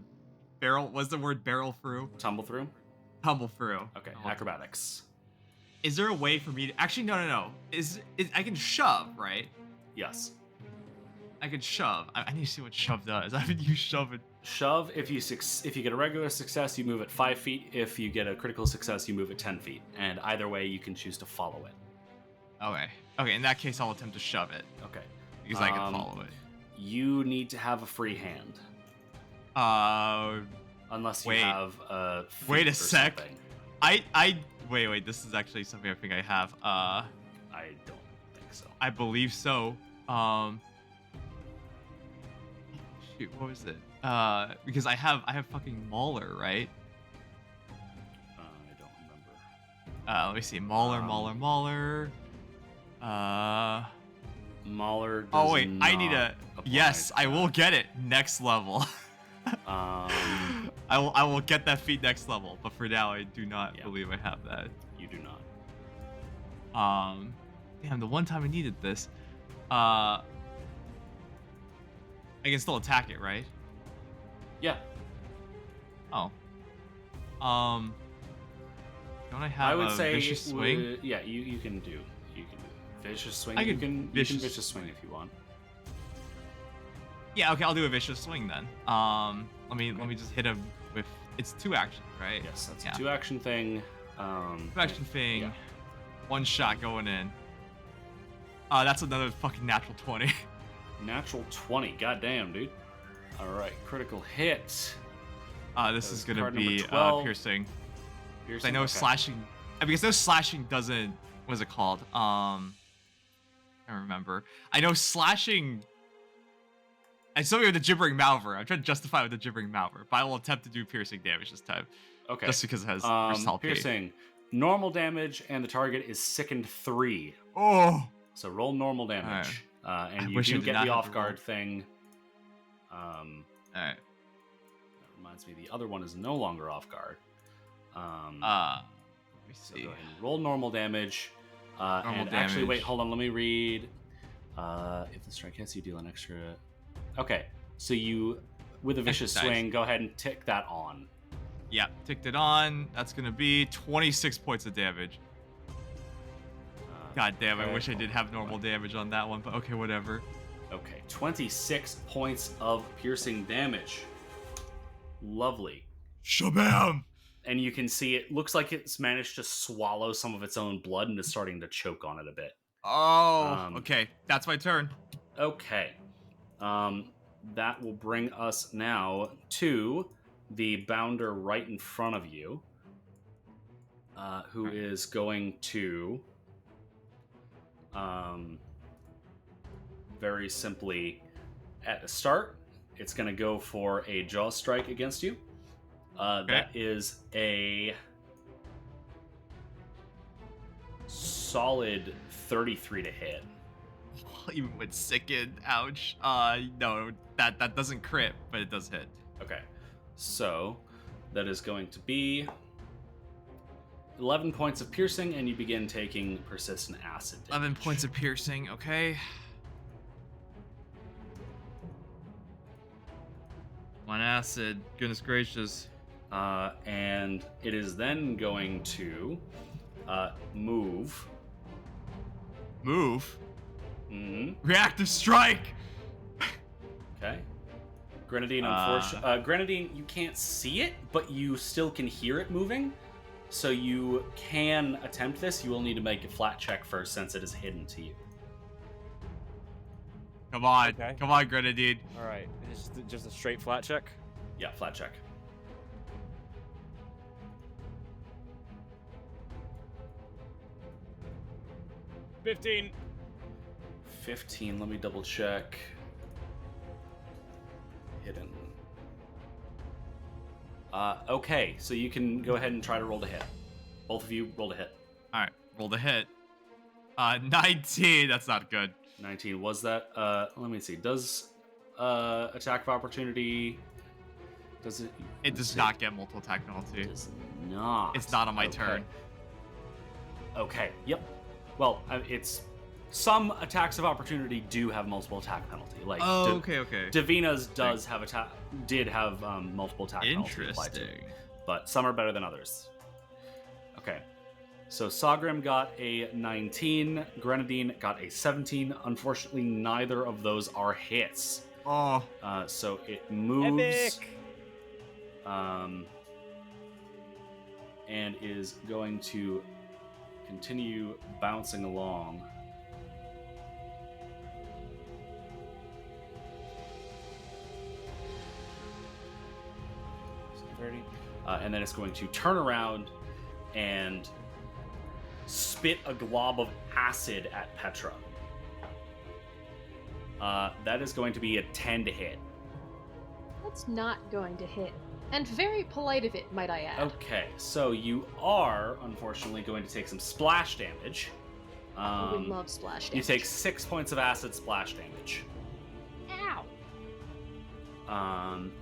barrel. What's the word? Barrel through. Tumble through. Tumble through. Okay. Oh. Acrobatics. Is there a way for me to actually? No. Is I can shove, right? Yes. I can shove. I need to see what shove does. I haven't used shove it. Shove. If you get a regular success, you move at 5 feet. If you get a critical success, you move at 10 feet. And either way, you can choose to follow it. Okay. In that case, I'll attempt to shove it Okay. because I can follow it. You need to have a free hand, unless you Wait. have a. Wait a feat or sec. something. Wait. This is actually something I think I have. I don't think so. I believe so. Shoot, what was it? Because I have fucking Mauler, right? I don't remember. Let me see. Mauler. Mauler. Oh wait, I need not a. apply Yes, to I will that. get it next level. Um, I will get that feat next level, but for now I do not Yeah. believe I have that. you do not. Damn, the one time I needed this. I can still attack it, right? Yeah. Oh. Don't I have I would a say vicious swing? yeah, you can do vicious swing. I You can can vicious swing if you want. Yeah, okay, I'll do a vicious swing then. Let me just hit him with. It's 2 actions, right? Yes, that's Yeah. a 2 action thing. 2 action thing. yeah. 1 shot going in. That's another fucking natural 20. Natural 20. Goddamn, dude. All right, critical hit. This That is was gonna card number be 12. piercing. Piercing? I know Okay. slashing. Because no slashing doesn't. What is it called? I don't remember. I know slashing. I still with the gibbering malver. I'm trying to justify it with the gibbering malver, but I will attempt to do piercing damage this time. Okay. Just because it has versality. Piercing. Normal damage, and the target is sickened 3. Oh. So roll normal damage. And I you wish I do did get not the have off to roll. guard thing. All right. That reminds me, the other one is no longer off guard. Let me So see. go ahead and roll normal damage. Normal and actually, wait, damage. hold on. Let me read. If the strike hits, you deal an extra. Okay, so you, with a vicious Nice. swing, go ahead and tick that on. Yeah, ticked it on. That's gonna be 26 points of damage. God damn, I okay, wish I did hold have on, normal hold damage on that one, but okay, whatever. Okay, 26 points of piercing damage. Lovely. Shabam! And you can see it looks like it's managed to swallow some of its own blood and is starting to choke on it a bit. Oh, okay. That's my turn. Okay. That will bring us now to the bounder right in front of you, who is going to very simply, at the start, it's going to go for a jaw strike against you. That is a solid 33 to hit. Even with sickened, ouch. No, that doesn't crit, but it does hit. Okay, so that is going to be 11 points of piercing, and you begin taking persistent acid damage. 11 points of piercing, okay. 1 acid, goodness gracious. And it is then going to move. Move? Mm-hmm. Reactive strike! Okay. Grenadine, unfortunately, Grenadine, you can't see it, but you still can hear it moving. So you can attempt this. You will need to make a flat check first, since it is hidden to you. Come on, Okay. come on, Grenadine. All right, it's just a straight flat check. Yeah, flat check. 15. Let me double check. Hidden. Okay, so you can go ahead and try to roll to hit. Both of you roll to hit. All right, roll the hit. 19. That's not good. 19 was that. Let me see. Does attack of opportunity? Does it? It does not get multiple attack penalty. Does not. It's not on my Okay. turn. Okay. Yep. Well, it's some attacks of opportunity do have multiple attack penalty. Like Oh, okay. Davina's did have multiple attack penalty applied to it, Interesting. but some are better than others. Okay. So Sagrim got a 19, Grenadine got a 17. Unfortunately, neither of those are hits. Oh, So it moves. Epic. And is going to continue bouncing along. And then it's going to turn around and spit a glob of acid at Petra. That is going to be a 10 to hit. That's not going to hit. And very polite of it, might I add. Okay, so you are, unfortunately, going to take some splash damage. We love splash damage. You take 6 points of acid splash damage. Ow!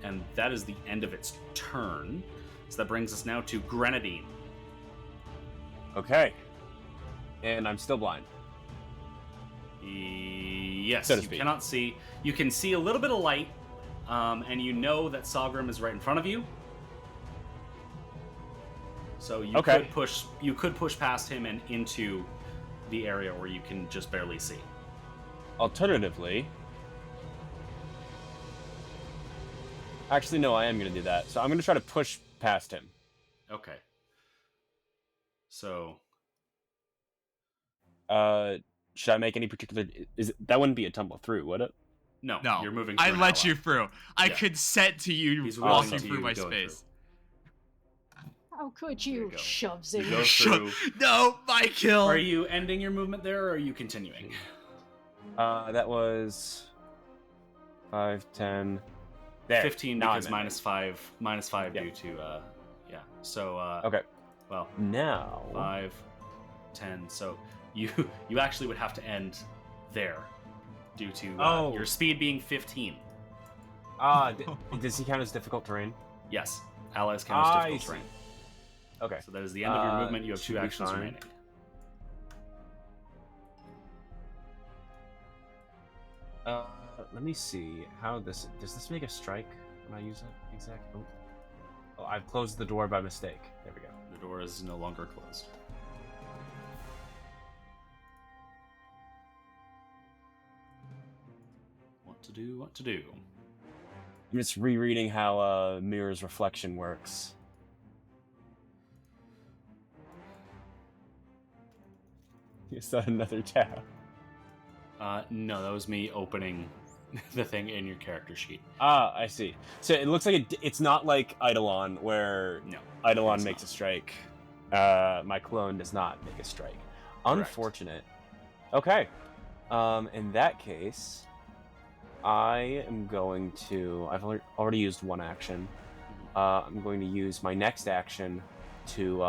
And that is the end of its turn. So that brings us now to Grenadine. Okay. And I'm still blind. Yes, So to you speak. cannot see. You can see a little bit of light, and you know that Sagrim is right in front of you. So you Okay. could push past him and into the area where you can just barely see. Alternatively, actually, no, I am going to do that. So I'm going to try to push past him. Okay. So Should I make any particular? That wouldn't be a tumble through, would it? no, no. you're moving. I through an let ally. you through. I Yeah. consent to you He's walking willing to through you my going space. How could There you you? go. Shoves You in. go Shut- through. No, my kill. Are you ending your movement there, or are you continuing? That was 5, 10. There. 15 now because I'm ending. minus five Yeah. due to yeah. So Okay. well, Now. 5, 10. So you actually would have to end there due to Oh. your speed being 15. Does he count as difficult terrain? Yes, allies count as I difficult see. terrain. Okay. So that is the end of your movement. You have should 2 be actions fine. remaining. Let me see how does this make a strike when I use it exactly? Oh, I've closed the door by mistake. There we go. The door is no longer closed. What to do? What to do? I'm just rereading how mirror's reflection works. Is that another tab? No, that was me opening the thing in your character sheet. Ah, I see. So it looks like it's not like Eidolon, where No, Eidolon it's makes not. a strike. My clone does not make a strike. Unfortunate. Okay. In that case, I am going to. I've already used one action. I'm going to use my next action to.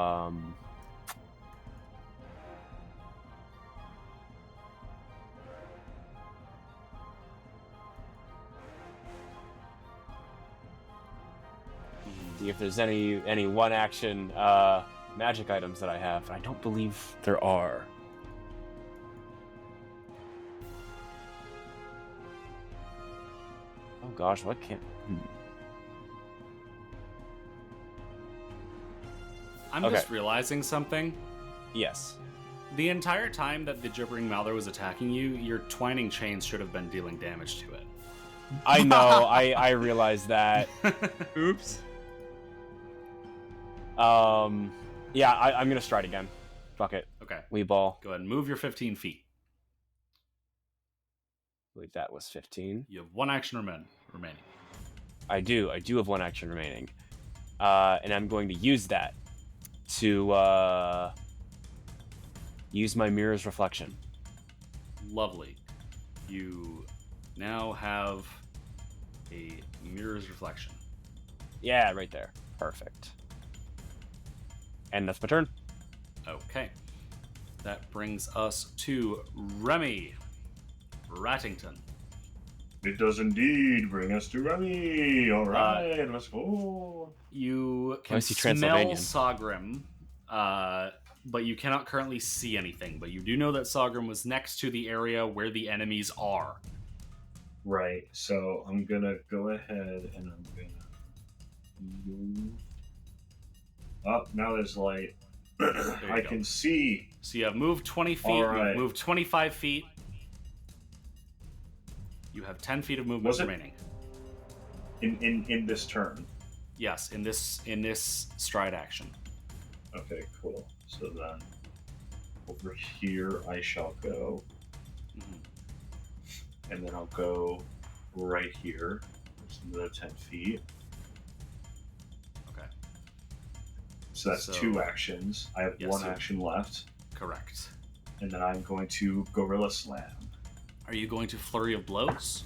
See if there's any one action magic items that I have. I don't believe there are. Oh gosh, what can? I'm Okay. just realizing something. Yes. The entire time that the gibbering mouther was attacking you, your twining chains should have been dealing damage to it. I know. I realize that. Oops. Yeah, I'm gonna stride again. Fuck it. Okay, Wee ball. go ahead and move your 15 feet. I believe that was 15. You have 1 action remaining. I do have one action remaining. And I'm going to use that to use my mirror's reflection. Lovely. You now have a mirror's reflection. Yeah, right there. Perfect. And that's my turn. Okay. That brings us to Remy Rattington. It does indeed bring us to Remy. All right, let's go. You I can see smell Transylvanian. Sagrim, but you cannot currently see anything. But you do know that Sagrim was next to the area where the enemies are. Right, so I'm gonna go ahead and I'm gonna move. Oh, now there's light. I go. can see. So you have moved 20 feet, All right. you've moved 25 feet. You have 10 feet of movement remaining. In this turn. Yes, in this stride action. Okay, cool. So then over here I shall go. Mhm. And then I'll go right here. There's another 10 feet. Okay. So that's So- 2 actions. I have Yes, 1 sir. action left. Correct. And then I'm going to Gorilla Slam. Are you going to flurry of blows?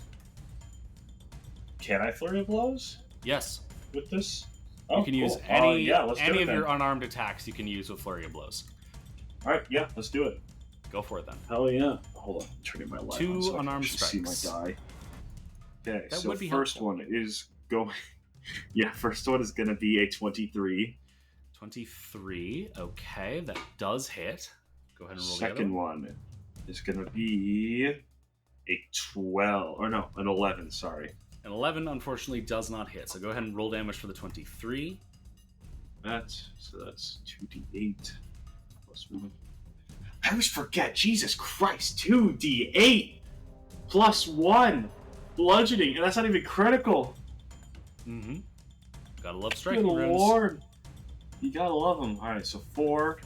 Can I flurry of blows Yes. with this? You Oh, can use cool. any let's do it of then. your unarmed attacks you can use with flurry of blows. Alright, yeah, let's do it. Go for it then. Hell yeah. Hold on, I'm turning my light 2 on so I can unarmed actually see my strikes. die. Okay, That so would be first helpful. one is going... yeah, first one is going to be a 23. 23. Okay, that does hit. Go ahead and roll Second the other one is going to be a 12. Or no, an 11, sorry. An 11, unfortunately, does not hit. So go ahead and roll damage for the 23. That's 2d8 plus 1. I always forget, Jesus Christ, 2d8 plus 1 bludgeoning, and that's not even critical. Mm-hmm. Gotta love striking Good runes. lord. You gotta love them. Alright, so 4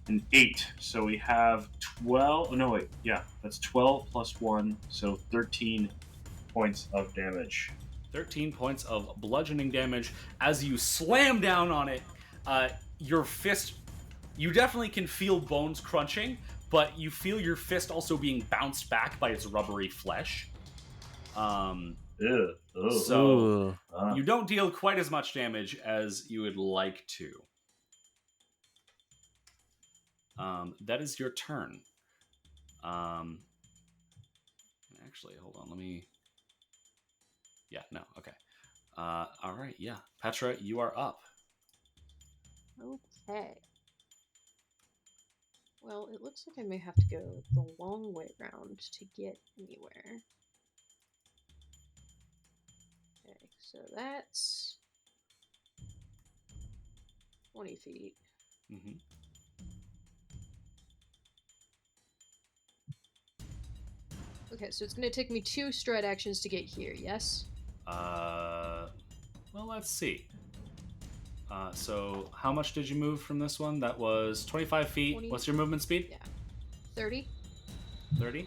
and 8. So we have 12. Oh, no, wait. Yeah, that's 12 plus 1. So 13 points of damage. 13 points of bludgeoning damage as you slam down on it. Your fist, you definitely can feel bones crunching, but you feel your fist also being bounced back by its rubbery flesh. Ew. Ugh. So you don't deal quite as much damage as you would like to. That is your turn. Actually, hold on. Let me... Yeah, no, okay. All right, yeah. Petra, you are up. Okay. Well, it looks like I may have to go the long way round to get anywhere. Okay, so that's 20 feet. Mm-hmm. Okay, so it's going to take me 2 stride actions to get here, yes? Well, let's see. So how much did you move from this one? That was 25 feet. 20. What's your movement speed? Yeah. 30? 30.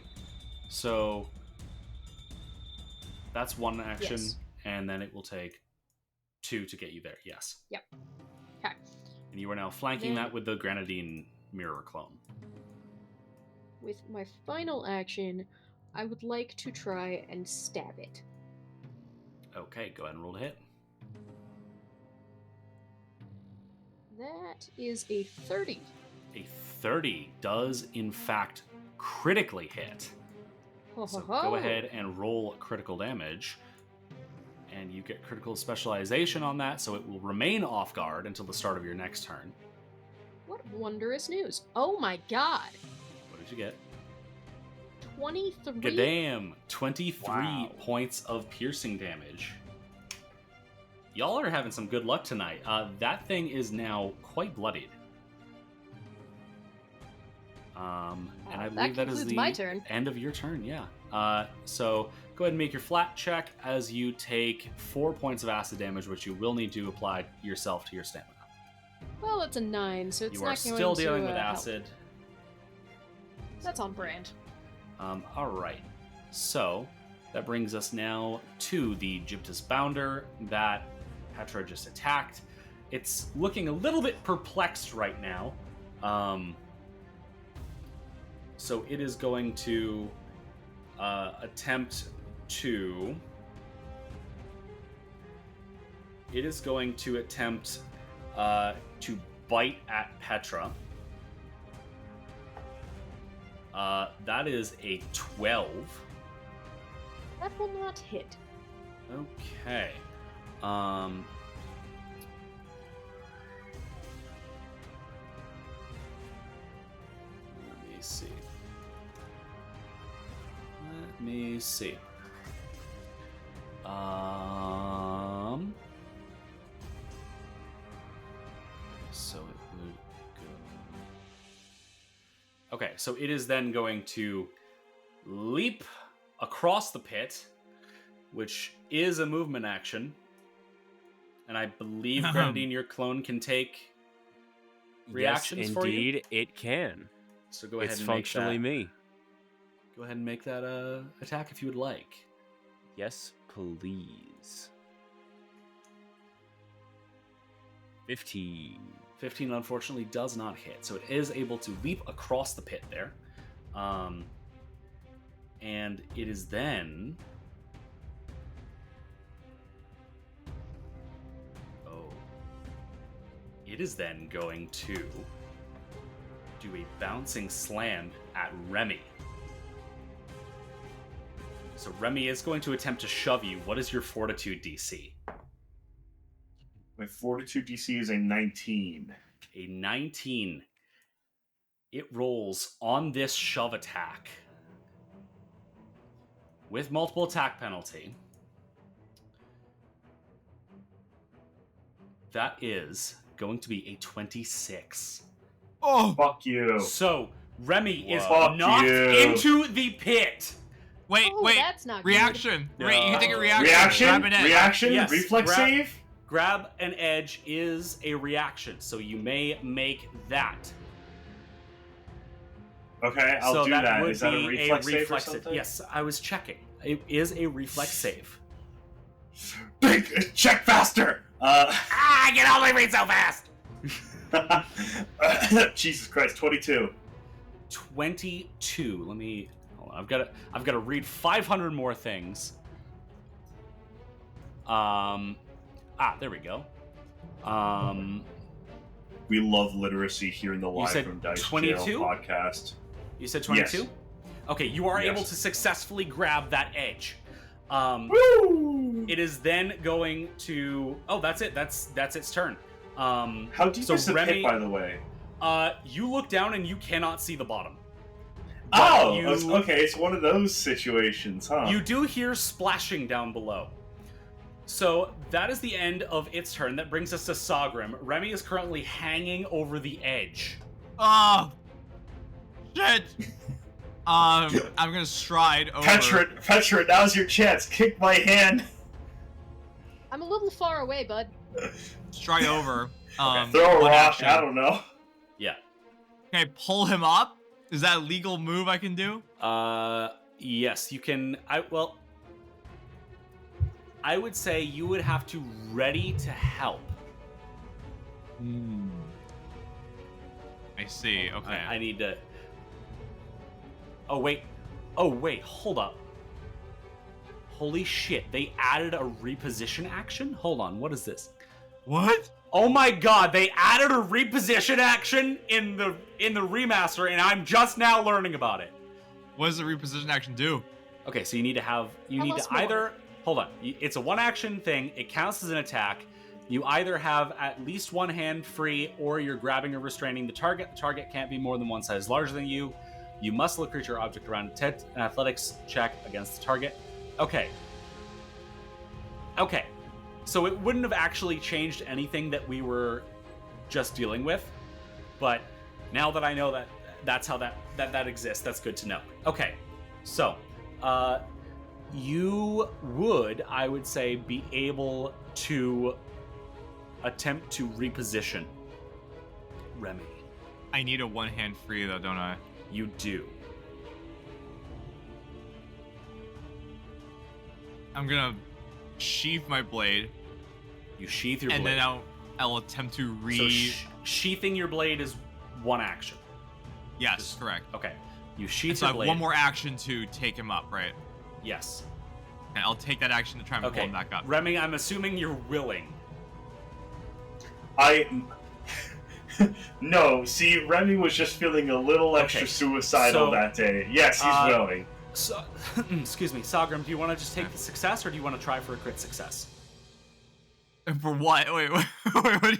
So that's 1 action, Yes. and then it will take 2 to get you there. Yes. Yep. Okay. And you are now flanking Then- that with the grenadine mirror clone. With my final action, I would like to try and stab it. Okay, go ahead and roll to hit. That is a 30. A 30 does, in fact, critically hit. Ho, So ho, ho. go ahead and roll critical damage. And you get critical specialization on that, so it will remain off guard until the start of your next turn. What wondrous news. Oh my god. What did you get? 23? Gadam! 23 Wow. points of piercing damage. Y'all are having some good luck tonight. That thing is now quite bloodied. And I believe that is concludes the my turn. end of your turn, yeah. So go ahead and make your flat check as you take 4 points of acid damage, which you will need to apply yourself to your stamina. Well, it's a 9, so it's You not are going still to dealing with help. acid. That's on brand. All right. So that brings us now to the Gyptus Bounder that Petra just attacked. It's looking a little bit perplexed right now. So it is going to attempt to... It is going to attempt to bite at Petra. That is a 12. That will not hit. Okay. Let me see. So it would go. Okay, so it is then going to leap across the pit, which is a movement action. And I believe, Grenadine, your clone can take reactions yes, for you. indeed, it can. So go ahead It's and functionally make that. me. Go ahead and make that attack if you would like. Yes, please. 15. 15 unfortunately does not hit, so it is able to leap across the pit there. And it is then... It is then going to do a bouncing slam at Remy. So Remy is going to attempt to shove you. What is your fortitude DC? My fortitude DC is a 19. A 19. It rolls on this shove attack with multiple attack penalty. That is going to be a 26. Oh! Fuck you. So Remy is Fuck knocked you. into the pit. Wait, Oh, wait. that's not good. Reaction. No. Wait, you can take a reaction. Reaction? Grab an edge. Reaction? Yes, Reflex grab- save? Grab an edge is a reaction, so you may make that. Okay, I'll so do that that. would Is that a be reflex save or reflex something? Yes, I was checking. It is a reflex save. Big, check faster! I can only read so fast! Jesus Christ, 22. 22. Let me... Hold on, I've got to read 500 more things. There we go. We love literacy here in the Live said from Dice 22? Jail podcast. You said 22? Yes. Okay, you are Yes. able to successfully grab that edge. Woo! It is then going to... Oh, that's it. That's its turn. How deep so is the Remy, pit, by the way? You look down and you cannot see the bottom. Oh, you- okay, it's one of those situations, huh? You do hear splashing down below. So that is the end of its turn. That brings us to Sagrim. Remy is currently hanging over the edge. Oh! Shit! I'm gonna stride over. Petra, now's your chance. Kick my hand. I'm a little far away, bud. Stride over. Throw a one rock. action. I don't know. Yeah. Can I pull him up? Is that a legal move I can do? Yes, you can. I would say you would have to ready to help. I see. Okay. I need to. Oh wait, hold up. Holy shit, they added a reposition action? Hold on, what is this? What? Oh my god, they added a reposition action in the remaster, and I'm just now learning about it. What does the reposition action do? Okay, so you need to Tell us more. either hold on. It's a one action thing. It counts as an attack. You either have at least one hand free, or you're grabbing or restraining the target. The target can't be more than one size larger than you. You must look creature or object around an athletics check against the target. Okay. So it wouldn't have actually changed anything that we were just dealing with, but now that I know that that's how that exists, that's good to know. Okay, so you would, I would say, be able to attempt to reposition Remy. I need a one hand free though, don't I? You do. I'm gonna sheath my blade, You sheath your and blade. then I'll attempt to So sheathing your blade is one action. Yes, correct. Okay. You sheath So I your have blade. one more action to take him up, right? Yes. And I'll take that action to try and pull Okay. him back up. Remy, I'm assuming you're willing. No, see, Remy was just feeling a little extra suicidal so, that day. Yes, he's willing. So, excuse me, Sagram, do you want to just take the success, or do you want to try for a crit success? For what? Wait, what?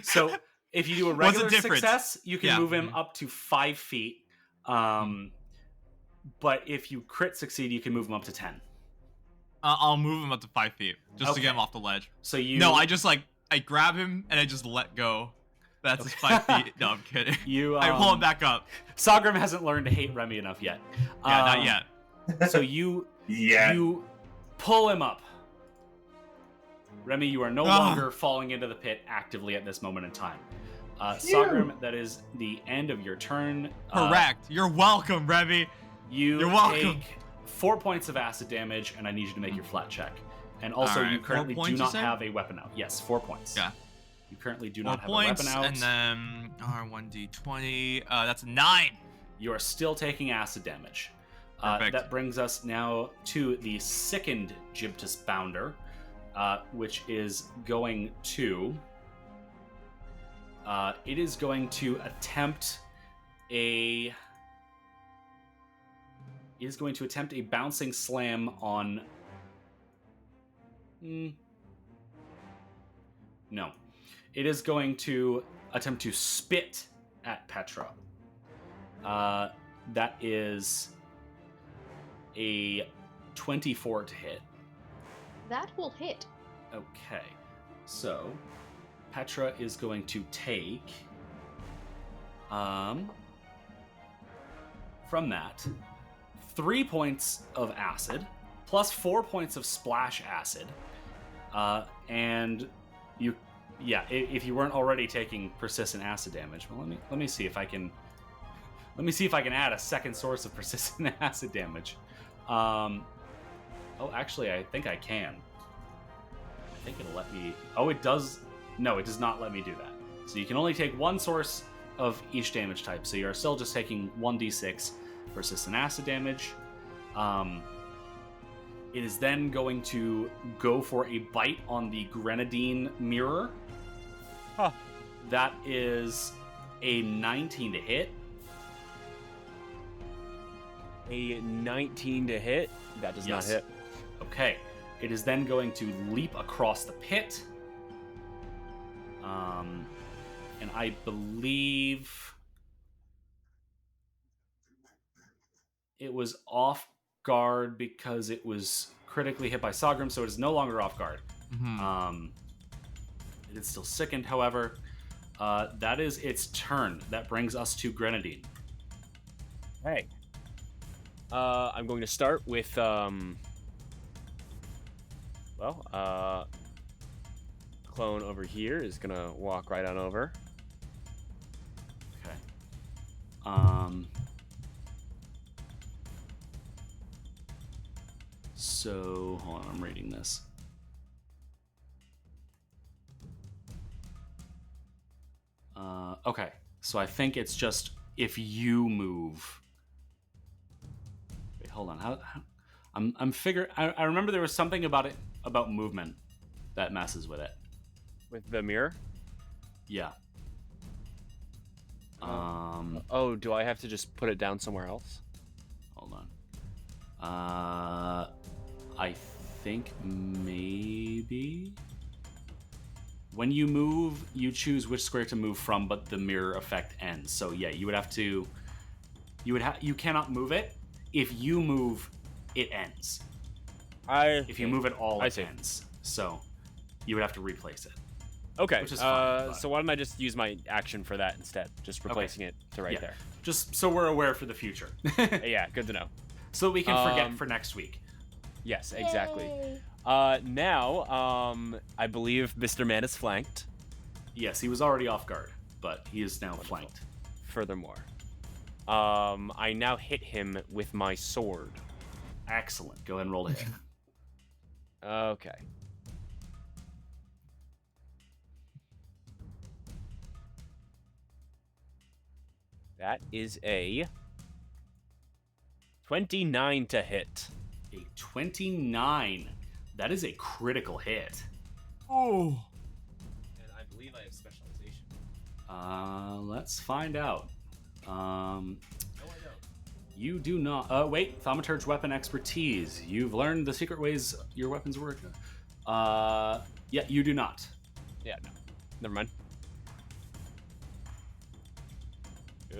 So, if you do a What's the regular difference? success, you can Yeah. move him up to 5 feet. But if you crit succeed, you can move him up to 10. I'll move him up to 5 feet just to get Okay. him off the ledge. So you... No, I just I grab him and I just let go. That's his 5 feet. No, I'm kidding. I pull him back up. Sagram hasn't learned to hate Remy enough yet. Yeah, not yet. So you Yeah. you pull him up. Remy, you are no longer falling into the pit actively at this moment in time. Sagram, that is the end of your turn. Correct. You're welcome, Remy. You're welcome. take 4 points of acid damage, and I need you to make your flat check. And also, Alright, you 4 currently points, do you not said? have a weapon out. Yes, 4 points. Yeah. You currently do 4 not have points, a weapon out. and then R1d20. That's 9. You are still taking acid damage. Perfect. That brings us now to the sickened Gyptus Bounder, which is going to... it is going to attempt a... It is going to attempt a bouncing slam on... No. It is going to attempt to spit at Petra. That is a 24 to hit. That will hit. Okay. So, Petra is going to take... from that, 3 points of acid, plus 4 points of splash acid, and you... Yeah, if you weren't already taking persistent acid damage, well, let me see if I can... Let me see if I can add a second source of persistent acid damage. Oh, actually, I think I can. I think it'll let me... Oh, it does... No, it does not let me do that. So you can only take one source of each damage type. So you're still just taking 1d6 persistent acid damage. It is then going to go for a bite on the grenadine mirror. Huh. That is a 19 to hit. A 19 to hit. That does not Yes. hit. Okay. It is then going to leap across the pit. And I believe it was off guard because it was critically hit by Sagram, so it is no longer off guard. It is still sickened, however. That is its turn. That brings us to Grenadine. Hey. I'm going to start with, clone over here is going to walk right on over. Okay. So, hold on, I'm reading this. Okay, so I think it's just if you move. Wait, hold on. How I'm figuring. I remember there was something about it about movement that messes with it. With the mirror? Yeah. Oh, do I have to just put it down somewhere else? Hold on. I think maybe when you move, you choose which square to move from, but the mirror effect ends. So yeah, you would have to. You cannot move it. If you move, it ends. If you move it all, it ends. So you would have to replace it. Okay. Which is fine, so why don't I just use my action for that instead? Just replacing it to right there. Just so we're aware for the future. Yeah, good to know. So that we can forget for next week. Yes, exactly. Now, I believe Mr. Man is flanked. Yes, he was already off guard, but he is now flanked. Furthermore, I now hit him with my sword. Excellent. Go ahead and roll to hit. Okay. That is a 29 to hit. A 29. That is a critical hit. Oh. And I believe I have specialization. Let's find out. No, I don't. You do not. Wait, Thaumaturge weapon expertise. You've learned the secret ways your weapons work. Yeah, you do not. Yeah, no. Never mind.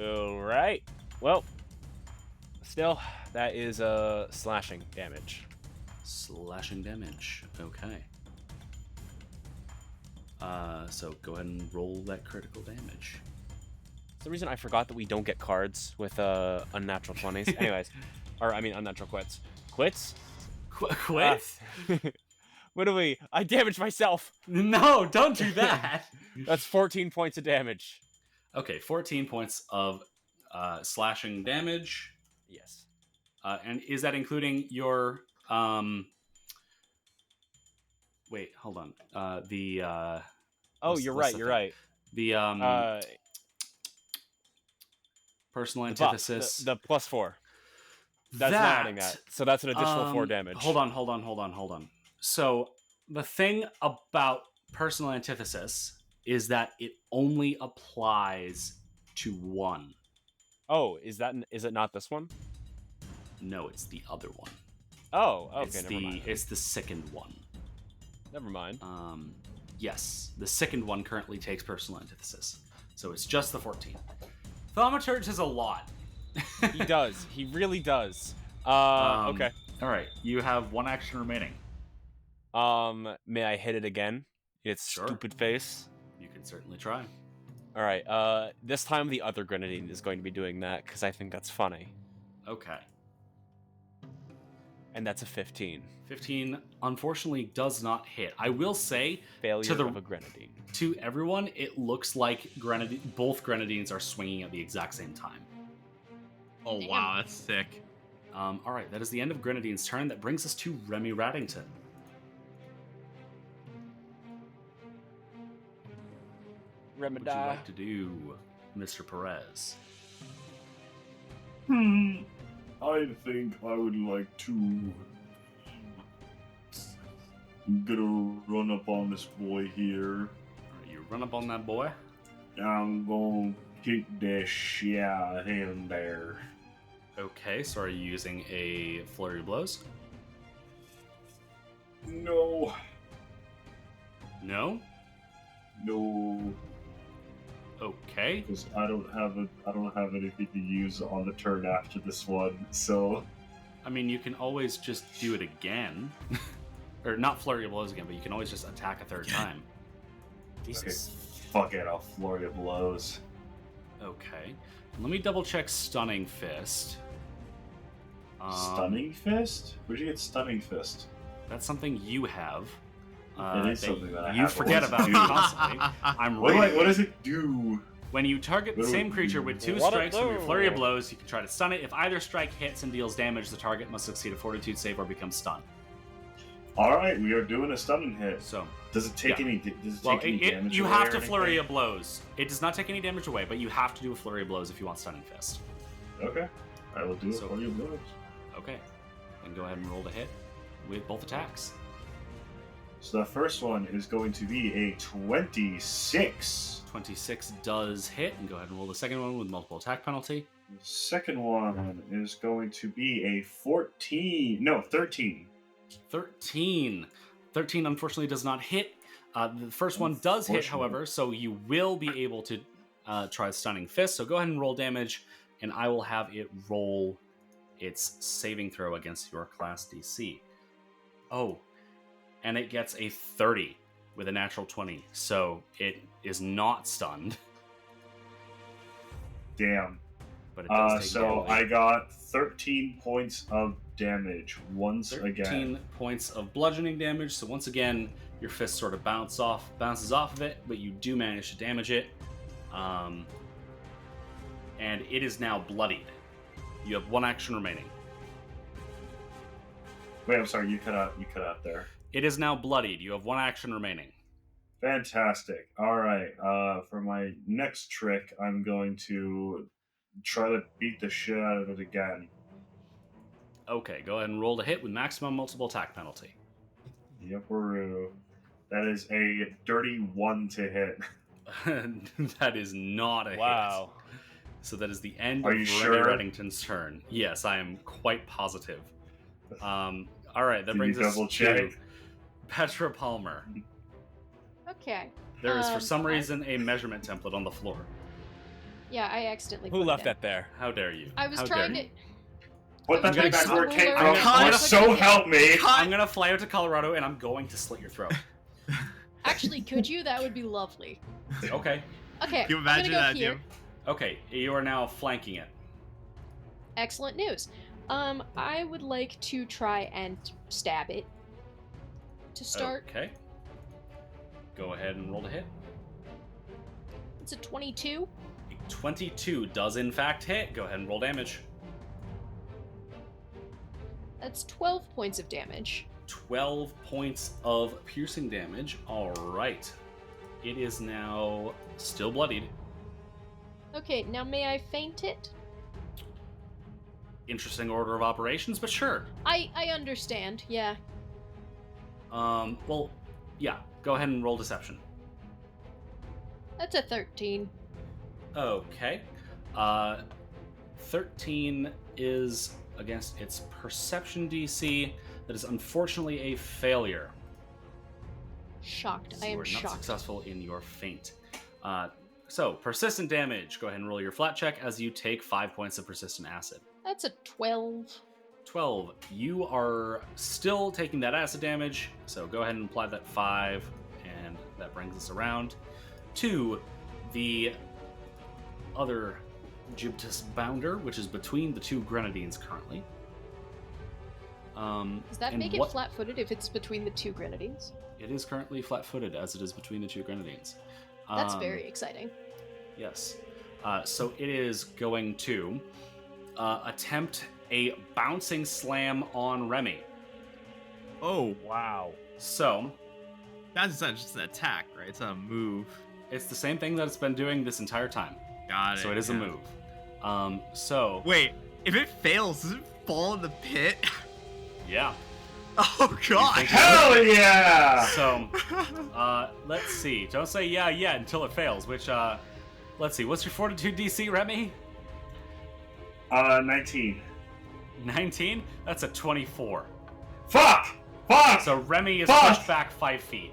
All right. Well, still, that is slashing damage. Slashing damage. Okay. So go ahead and roll that critical damage. For some reason, I forgot that we don't get cards with unnatural 20s. Anyways, or I mean unnatural quits. Quits? Quit? What do we? I damaged myself. No, don't do that. That's 14 points of damage. Okay, 14 points of slashing damage. Yes. And is that including your wait, hold on. Oh, you're right. You're right. The personal antithesis. The +4. That's not adding that. So that's an additional 4 damage. Hold on. So the thing about personal antithesis is that it only applies to one. Oh, is it not this one? No, it's the other one. Oh, okay, never mind. It's the sickened one. Never mind. Yes, the sickened one currently takes personal antithesis. So it's just the 14. Thaumaturge has a lot. He does. He really does. Okay. All right, you have one action remaining. May I hit it again? Its Sure. stupid face. You can certainly try. All right. This time the other grenadine is going to be doing that because I think that's funny. Okay. And that's a 15. 15 unfortunately does not hit. I will say Failure of a grenadine. to everyone, it looks like both grenadines are swinging at the exact same time. Oh, wow, that's sick. All right, that is the end of Grenadine's turn. That brings us to Remy Raddington. What would you like to do, Mr. Perez? I think I would like to get a run up on this boy here. You run up on that boy? I'm gonna kick that shit out of him there. Okay, so are you using a flurry of blows? No. No? No. Okay. Because I don't have anything to use on the turn after this one, so I mean, you can always just do it again. Or not flurry of blows again, but you can always just attack a third time. Jesus. okay, fuck it, I'll flurry of blows. Okay. Let me double check Stunning Fist. Stunning Fist? Where'd you get Stunning Fist? That's something you have. It is something that I you have. forget What does it about do? constantly. What does it do? When you target the What do same we creature do? with 2 What strikes from your do? flurry of blows, you can try to stun it. If either strike hits and deals damage, the target must succeed a Fortitude save or become stunned. Alright, we are doing a stunning hit. So, Does it take Yeah. any damage you away have or to flurry anything? of blows. It does not take any damage away, but you have to do a flurry of blows if you want Stunning Fist. Okay. I will do it So- for you, blows. Okay. Then go ahead and roll the hit with both attacks. So the first one is going to be a 26. 26 does hit, and go ahead and roll the second one with multiple attack penalty. The second one is going to be a 13. No, 13. 13. 13 unfortunately does not hit. The first one does hit, however, so you will be able to try Stunning Fist. So go ahead and roll damage, and I will have it roll its saving throw against your class DC. Oh, and it gets a 30 with a natural 20, so it is not stunned. Damn. But it does take So damage. I got 13 points of damage once 13 again. points of bludgeoning damage. So once again, your fist sort of bounces off of it, but you do manage to damage it. And it is now bloodied. You have one action remaining. Wait, I'm sorry, you cut out there. It is now bloodied. You have one action remaining. Fantastic. Alright, for my next trick, I'm going to try to beat the shit out of it again. Okay, go ahead and roll to hit with maximum multiple attack penalty. Yep-a-roo. That is a dirty 1 to hit. That is not a hit. Wow. So that is the end Are of you Remy sure? Reddington's turn. Yes, I am quite positive. All right, that Did brings you us double to check? Petra Palmer. Okay. There is, for some I- reason, a measurement template on the floor. Yeah, I accidentally. Who put it left in. that there? How dare you? I was How trying dare to. you. Put that I'm thing gonna back where it came ruler from. and Or look so at it. help me! I'm gonna fly out to Colorado and I'm going to slit your throat. Actually, could you? That would be lovely. Okay. Okay. Can you I'm imagine gonna go that, here. Jim? Okay, you are now flanking it. Excellent news. I would like to try and stab it. To start, Okay. Go ahead and roll to hit. it's a 22. 22 does in fact hit. Go ahead and roll damage. That's 12 points of damage. 12 points of piercing damage. All right. It is now still bloodied. Okay, now may I feint it? Interesting order of operations, but sure. I understand. Yeah. Well, yeah. Go ahead and roll deception. That's a 13. Okay. 13 is against its perception DC. That is unfortunately a failure. Shocked. So I you am are not shocked. successful in your feint. So, persistent damage. Go ahead and roll your flat check as you take 5 points of persistent acid. That's a 12. 12. You are still taking that acid damage, so go ahead and apply that 5, and that brings us around to the other Gibtus Bounder, which is between the two Grenadines currently. Does that and make what- it flat-footed if it's between the two grenadines? It is currently flat-footed, as it is between the two Grenadines. That's very exciting. Yes. So it is going to attempt a bouncing slam on Remy. Oh, Wow. So that's not just an attack, right? It's a move. it's the same thing that it's been doing this entire time. Got it. So it is a yeah. move. So Wait, if it fails, does it fall in the pit? yeah. Oh god. think- Hell yeah! So let's see. Don't say yeah until it fails. Which let's see. What's your fortitude DC, Remy? 19. 19. That's a 24. Fuck! Fuck! So Remy is Fuck! pushed back 5 feet.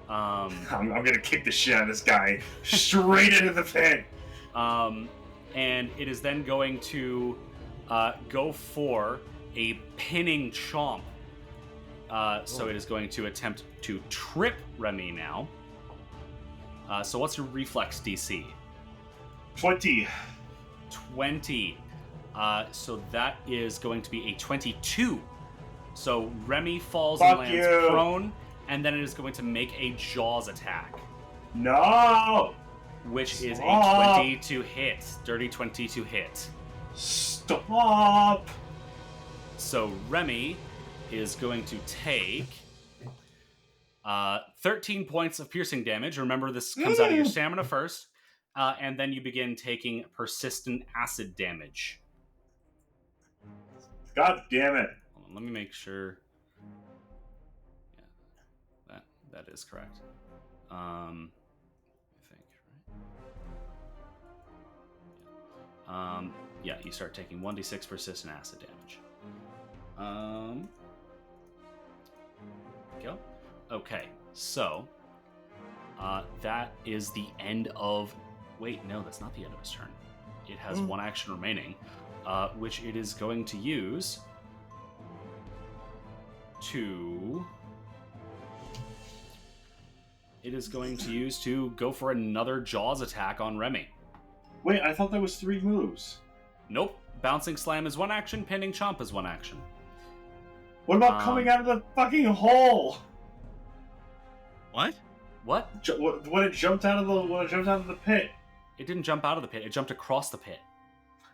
I'm gonna kick the shit out of this guy straight into the pit. And it is then going to go for a pinning chomp. So it is going to attempt to trip Remy now. So what's your reflex DC? 20. 20. So that is going to be a 22. So Remy falls and Fuck lands you. prone, and then it is going to make a Jaws attack, No! which is a Stop. 20 to hit. Dirty 20 to hit. Stop! So Remy is going to take 13 points of piercing damage. Remember, this comes out of your stamina first. And then you begin taking persistent acid damage. God damn it. Hold on, let me make sure. Yeah, that is correct. I think, right? Yeah, you start taking 1d6 persistent acid damage. Go. Okay, so that is the end of. Wait, no, that's not the end of his turn. It has one action remaining, which it is going to use to. It is going to use to go for another Jaws attack on Remy. Wait, I thought that was 3 moves. Nope. Bouncing Slam is one action, Pinning Chomp is one action. What about coming out of the fucking hole? What? What? When it jumped out of the pit. It didn't jump out of the pit, it jumped across the pit.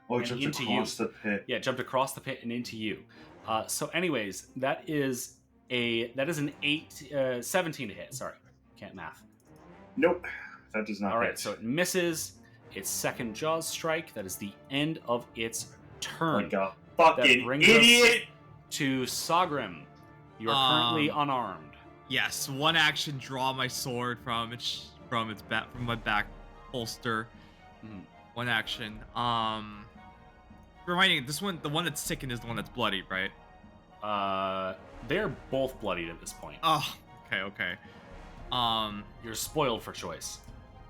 Oh, it And jumped into across you. the pit. Yeah, it jumped across the pit and into you. So anyways, that is an 17 to hit. Sorry, can't math. Nope, that does not All right, hit. so it misses its second Jaws strike. That is the end of its turn. Like a fucking brings us- idiot. To Sagrim, you are currently unarmed. Yes, one action, draw my sword from my back holster. Mhm. One action. Reminding this one, the one that's sickened is the one that's bloody, right? They're both bloodied at this point. Oh, okay. You're spoiled for choice.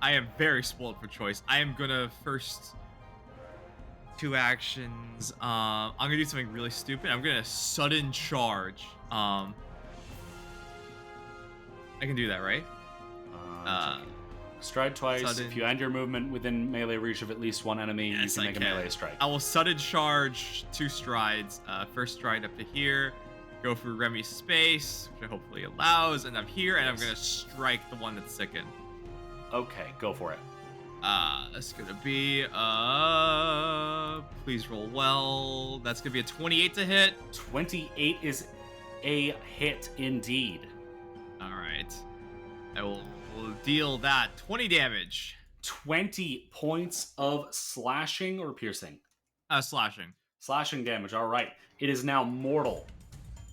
I am very spoiled for choice. I am gonna first 2 actions. I'm gonna do something really stupid. I'm gonna sudden charge. I can do that, right? Stride twice. Sudden. If you end your movement within melee reach of at least one enemy, Yes, you I can make a can. melee strike. I will sudden charge 2 strides. First stride up to here, go through Remy's space, which hopefully allows, and I'm here, and I'm gonna strike the one that's sickened. Okay, go for it. That's gonna be please roll well. That's gonna be a 28 to hit. 28 is a hit indeed. All right, I will deal that 20 damage. 20 points of slashing or piercing. Slashing. Slashing damage. All right. It is now mortal,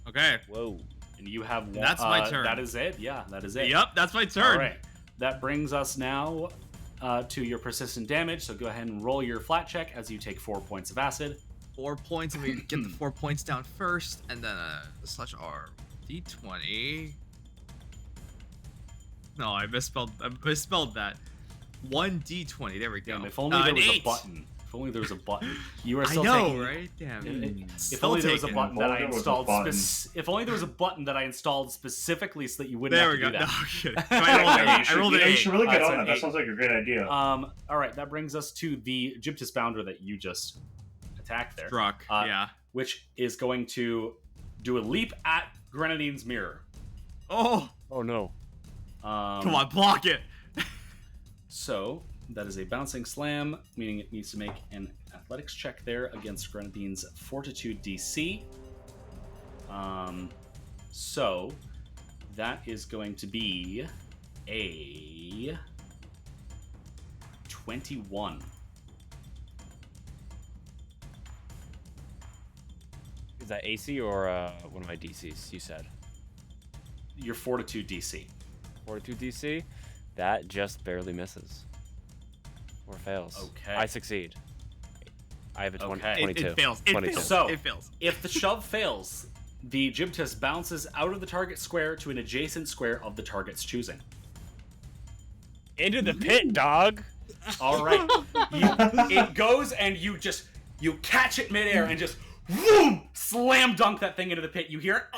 Okay. Whoa. and you have one. That's my turn. That is it. Yeah, that is it. Yep, that's my turn. All right. That brings us now to your persistent damage. So go ahead and roll your flat check as you take 4 points of acid. 4 points. Let me get the 4 points down first, and then slash R D20. No, I misspelled that. 1d20. There we go. Damn, if only there was a 8. button. If only there was a button. You are I still know, taking, right? Damn. If only there was a taken. button that I There was a installed. button. If only there was a button that I installed specifically so that you wouldn't There have we to go. do No, that. I'm kidding. I rolled an You 8. should really get That's on an that. That 8. sounds like a great idea. All right, that brings us to the Gyptus Bounder that you just attacked there. Struck. Uh, Yeah. Which is going to do a leap at Grenadine's mirror. Oh, Oh no. come on, block it. So that is a bouncing slam, meaning it needs to make an athletics check there against Grenadine's Fortitude DC. So that is going to be a 21. Is that AC or one of my DCs? You said Your Fortitude DC. Fortitude DC. That just barely misses. Or fails. Okay. I succeed. I have a 20, Okay. 22. It fails. It 22. fails. So- It fails. If the shove fails, the Gyptus bounces out of the target square to an adjacent square of the target's choosing. Into the pit, dog. All right. It goes and you catch it midair and just boom, slam dunk that thing into the pit. You hear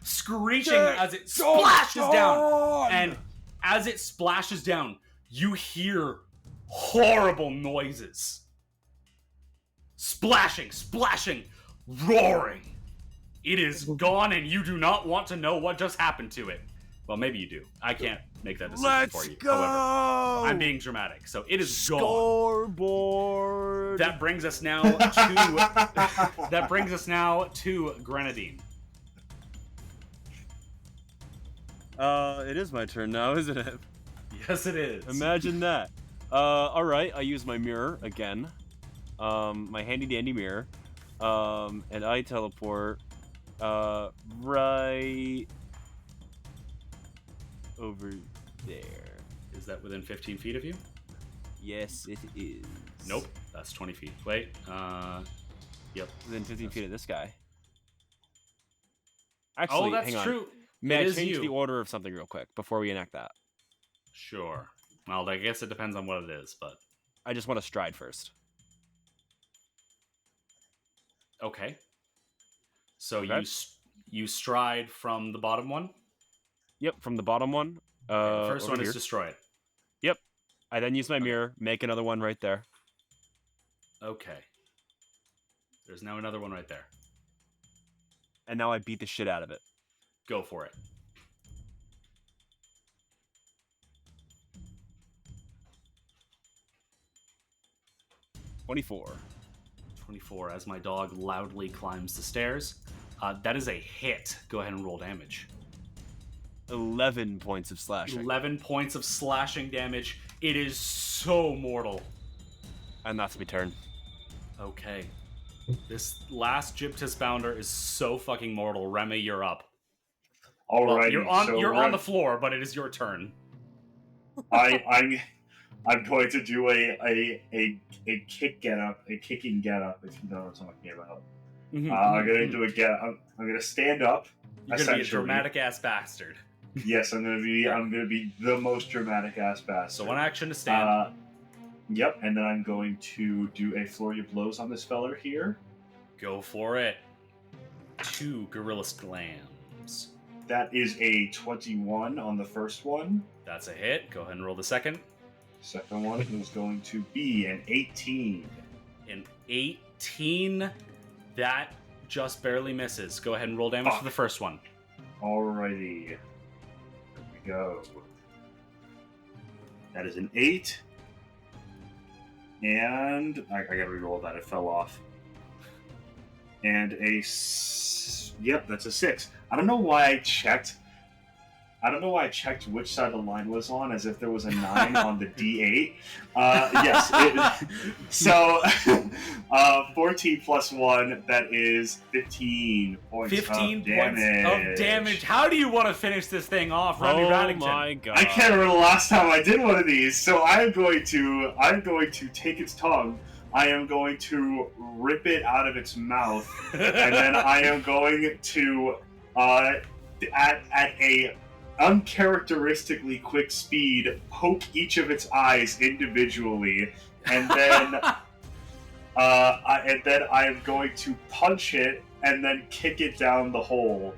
screeching as it splashes down. And as it splashes down, you hear horrible noises. Splashing, roaring. It is gone and you do not want to know what just happened to it. Well, maybe you do. I can't make that decision for you. However, I'm being dramatic. So it is gone. Scoreboard. That brings us now to Grenadine. It is my turn now, isn't it? Yes, it is. Imagine that. All right. I use my mirror again. My handy dandy mirror. And I teleport right over there. Is that within 15 feet of you? Yes, it is. Nope. That's 20 feet. Wait. Yep. Within 15 feet of this guy. Actually, Oh, that's hang on. true. May It I is change you. the order of something real quick before we enact that? Sure. Well, I guess it depends on what it is, but I just want to stride first. okay. So Okay. you stride from the bottom one. Yep, from the bottom one. The first over one here. is destroyed. Yep. I then use my mirror, make another one right there. Okay. There's now another one right there. And now I beat the shit out of it. Go for it. $24. 24 as my dog loudly climbs the stairs. That is a hit. Go ahead and roll damage. 11 points of slashing. 11 points of slashing damage. It is so mortal. And that's my turn. Okay. This last Gyptus Bounder is so fucking mortal. Remy, you're up. Alrighty, Well, you're on Rem- the floor, but it is your turn. I'm going to do a kicking get up, if you know what I'm talking about. I'm gonna do I'm gonna stand up. You're gonna be a dramatic ass bastard. Yes, I'm gonna be the most dramatic ass bastard. So 1 action to stand. Yep, and then I'm going to do a flurry of blows on this feller here. Go for it. 2 Gorilla Slams. That is a 21 on the first one. That's a hit. Go ahead and roll the second. Second one is going to be an 18. An 18. That just barely misses. Go ahead and roll damage for the first one. Alrighty. Here we go. That is an 8. And I gotta re-roll that. It fell off. And yep, that's a 6. I don't know why I checked which side the line was on, as if there was a 9 on the D8. Yes. So, 14 plus 1, that is 15 points 15 of damage. points of damage. How do you want to finish this thing off, Remy Oh Raddington? my god. I can't remember the last time I did one of these, so I'm going to take its tongue. I am going to rip it out of its mouth, and then I am going to, at a uncharacteristically quick speed, poke each of its eyes individually, and then I am going to punch it and then kick it down the hole.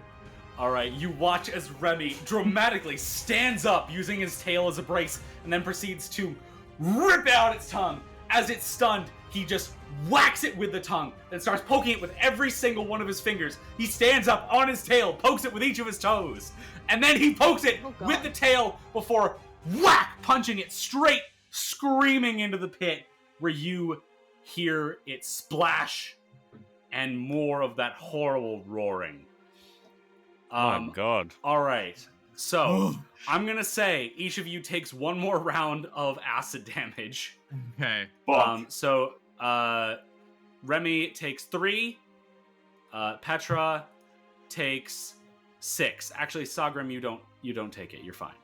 Alright, you watch as Remy dramatically stands up using his tail as a brace and then proceeds to rip out its tongue. As it's stunned, he just whacks it with the tongue, then starts poking it with every single one of his fingers. He stands up on his tail, pokes it with each of his toes, and then he pokes it with the tail before whack, punching it straight, screaming into the pit, where you hear it splash and more of that horrible roaring. Oh my god. Alright, so I'm gonna say each of you takes 1 more round of acid damage. Okay. So Remy takes 3. Petra takes 6. Actually, Sagrim, you don't take it. You're fine.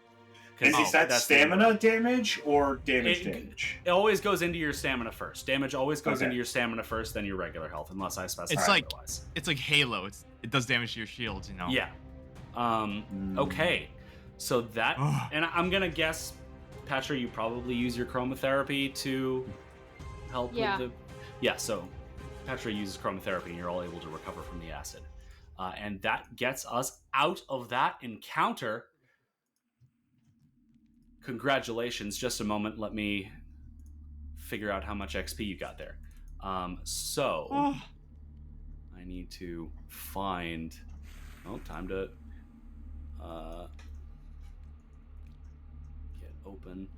Is that stamina damage or damage? It always goes into your stamina first. Damage always goes into your stamina first, then your regular health, unless I specify otherwise. It's like Halo. It does damage to your shields, you know. Yeah. Okay. So that, and I'm gonna guess, Petra, you probably use your chromotherapy to help with the. Yeah. So Petra uses chromotherapy, and you're all able to recover from the acid, and that gets us out of that encounter. Congratulations. Just a moment. Let me figure out how much XP you got there. I need to find. Oh, time to get open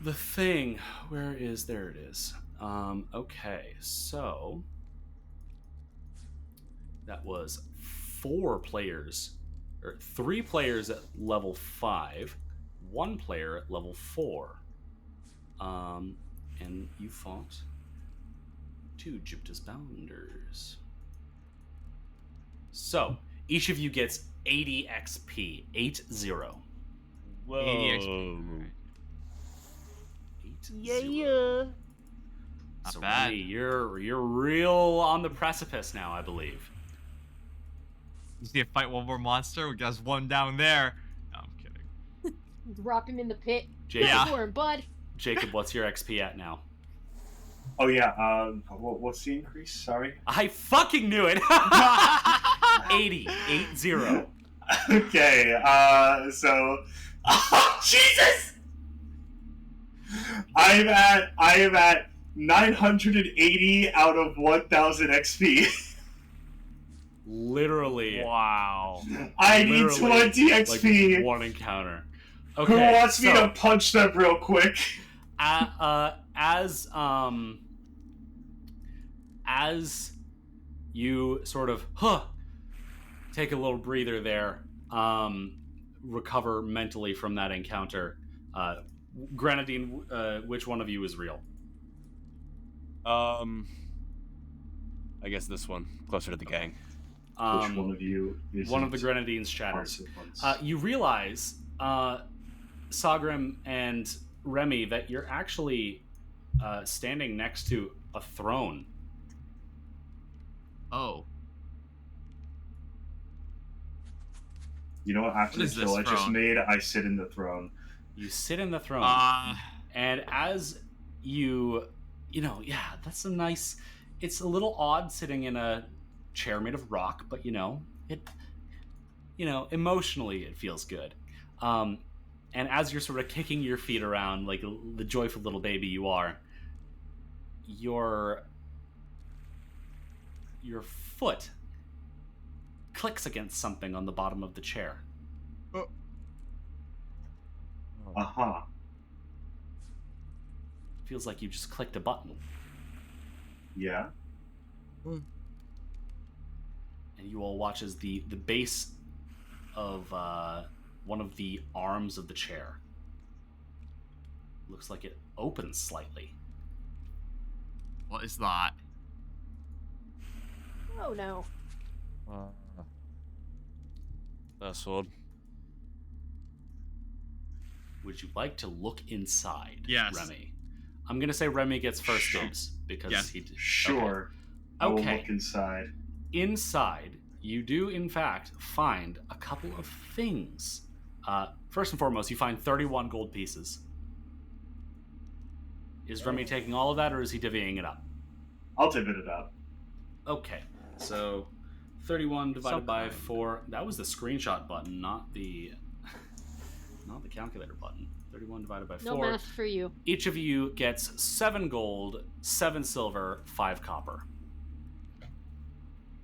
the thing. There it is. Okay, so that was 4 players, or 3 players at level 5. 1 player at level 4. And you fought 2 Gyptus Bounders. So, each of you gets 80 XP. 80. Whoa. 80 XP. 80. Yeah. So Not bad. Remy, you're real on the precipice now, I believe. Just need to fight one more monster. We got 1 down there. No, I'm kidding. Drop him in the pit. Jacob, Yeah. For him, bud. Jacob, what's your XP at now? Oh yeah. What's the increase? Sorry. I fucking knew it. 80. 80. Okay. So. Oh, Jesus! I am at 980 out of 1000 XP. Literally. Wow. I need Literally, 20 XP. Like 1 encounter. Who Okay. wants me to punch them real quick? As you sort of take a little breather there, recover mentally from that encounter, Grenadine, which one of you is real? I guess this one, closer to the gang. Which one of you is One of the grenadines shatters. You realize, Sagrim and Remy, that you're actually standing next to a throne. Oh. You know what? After What the is kill this I just throne? made, I sit in the throne. You sit in the throne. And as that's a nice... It's a little odd sitting in a chair made of rock, but, emotionally it feels good. And as you're sort of kicking your feet around like the joyful little baby you are, your foot clicks against something on the bottom of the chair. Uh-huh. Feels like you just clicked a button. Yeah. And you all watch as the base of one of the arms of the chair looks like it opens slightly. What is that? Oh no. That's odd. Would you like to look inside, Yes. Remy? I'm going to say Remy gets first dibs because Yes. he did. Sure. I will look inside. Inside, you do, in fact, find a couple of things. First and foremost, you find 31 gold pieces. Is Remy taking all of that, or is he divvying it up? I'll divvy it up. Okay, so 31 divided by 4. That was the screenshot button, not the calculator button. 31 divided by 4. No math for you. Each of you gets 7 gold, 7 silver, 5 copper.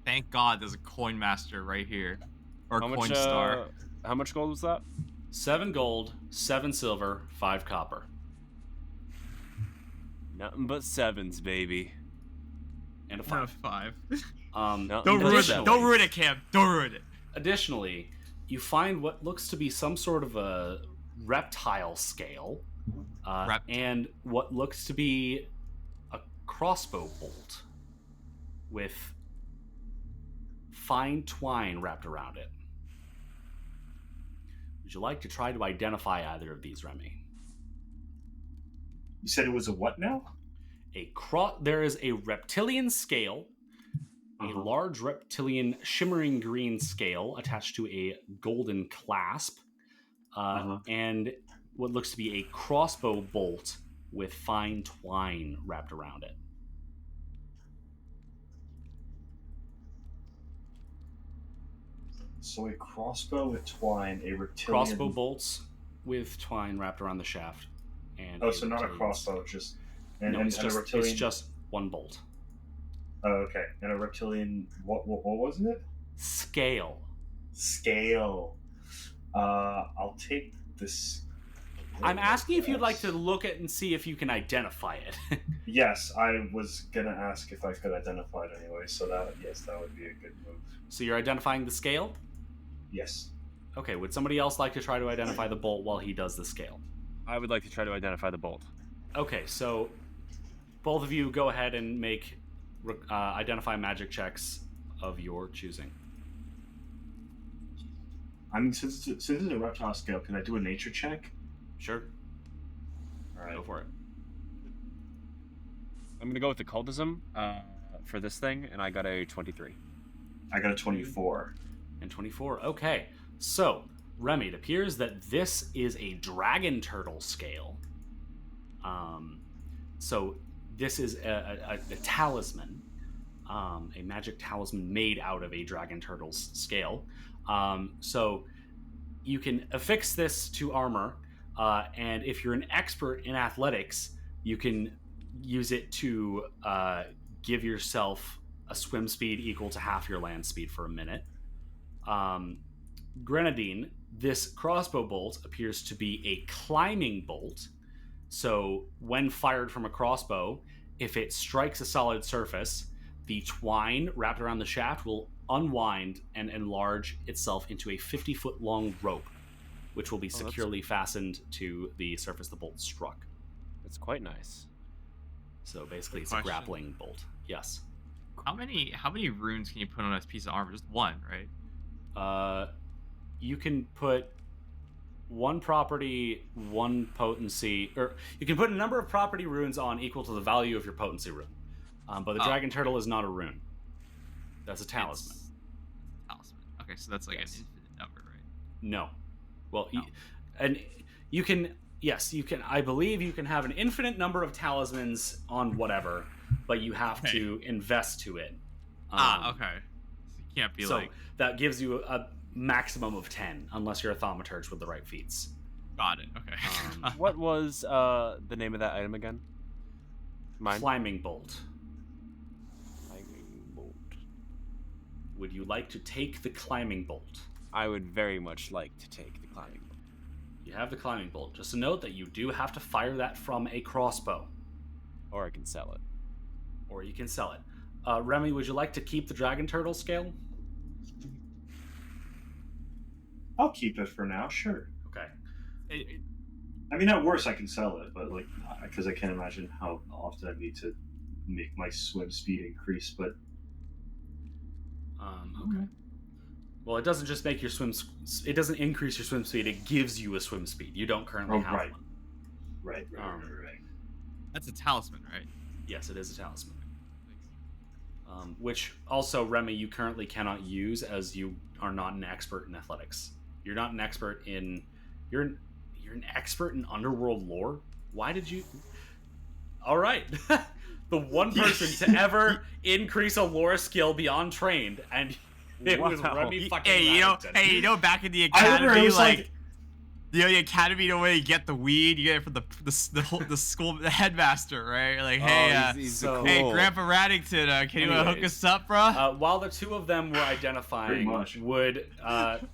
Thank God there's a coin master right here. Or How coin much, star. How much gold was that? 7 gold, 7 silver, 5 copper. Nothing but sevens, baby. And a Not a 5. 5. Nothing Don't but ruin it. sevens. Don't ruin it, Cam. Don't ruin it. Additionally, you find what looks to be some sort of a reptile scale, and what looks to be a crossbow bolt with fine twine wrapped around it. Would you like to try to identify either of these, Remy? You said it was a what now? There is a reptilian scale, a large reptilian shimmering green scale attached to a golden clasp, and what looks to be a crossbow bolt with fine twine wrapped around it. So a crossbow with twine, a reptilian... Crossbow bolts with twine wrapped around the shaft. And so not a crossbow, just... it's reptilian... just one bolt. Oh, okay. And a reptilian... What was it? Scale. I'll take this... I'm asking if you'd like to look at and see if you can identify it. Yes, I was gonna ask if I could identify it anyway, so that would be a good move. So you're identifying the scale? Yes. Okay, would somebody else like to try to identify the bolt while he does the scale? I would like to try to identify the bolt. Okay, so both of you go ahead and make identify magic checks of your choosing. I mean, since it's a reptile scale, can I do a nature check? Sure. All right. Go for it. I'm going to go with the cultism for this thing, and I got a 23. I got a 24. And 24. Okay. So, Remy, it appears that this is a dragon turtle scale. So this is a talisman, a magic talisman made out of a dragon turtle's scale. So you can affix this to armor, and if you're an expert in athletics, you can use it to give yourself a swim speed equal to half your land speed for a minute. Grenadine, this crossbow bolt appears to be a climbing bolt. So when fired from a crossbow, if it strikes a solid surface, the twine wrapped around the shaft will unwind and enlarge itself into a 50-foot long rope, which will be securely fastened to the surface the bolt struck. That's quite nice. So basically, it's Question. a grappling bolt. Yes. How many runes can you put on a piece of armor? Just one, right? You can put one property, one potency, or you can put a number of property runes on equal to the value of your potency rune. But the dragon turtle is not a rune. That's a talisman. It's a talisman. Okay, so that's like Yes. an infinite number, right? No. Well, No. And you can. Yes, you can. I believe you can have an infinite number of talismans on whatever, but you have Okay. to invest to it. Okay. So you can't be So like, that gives you a maximum of 10, unless you're a thaumaturge with the right feats. got it. Okay. What was the name of that item again? Mine. Climbing bolt. Climbing bolt. Would you like to take the climbing bolt? I would very much like to take the climbing bolt. You have the climbing bolt. Just a note that you do have to fire that from a crossbow, Or I can sell it. or you can sell it. Remy, would you like to keep the dragon turtle scale? I'll keep it for now, sure. Okay. I mean, at worst, I can sell it, but like, because I can't imagine how often I need to make my swim speed increase. But Okay. Well, it doesn't just make your it doesn't increase your swim speed. It gives you a swim speed. You don't currently have right. one. Right. That's a talisman, right? Yes, it is a talisman. Which also, Remy, you currently cannot use as you are not an expert in athletics. You're not an expert in. You're an expert in underworld lore. Why did you? All right, the one person to ever increase a lore skill beyond trained, and it was Wow. Remy fucking. Hey, Lavington. back in the I remember it academy, was like the academy, where you get the weed, you get it from the school, the headmaster, right? Like, hey, he's so- hey, cool. Grandpa Raddington, can you hook Anyways, us up, bro? While the two of them were Pretty identifying, much. would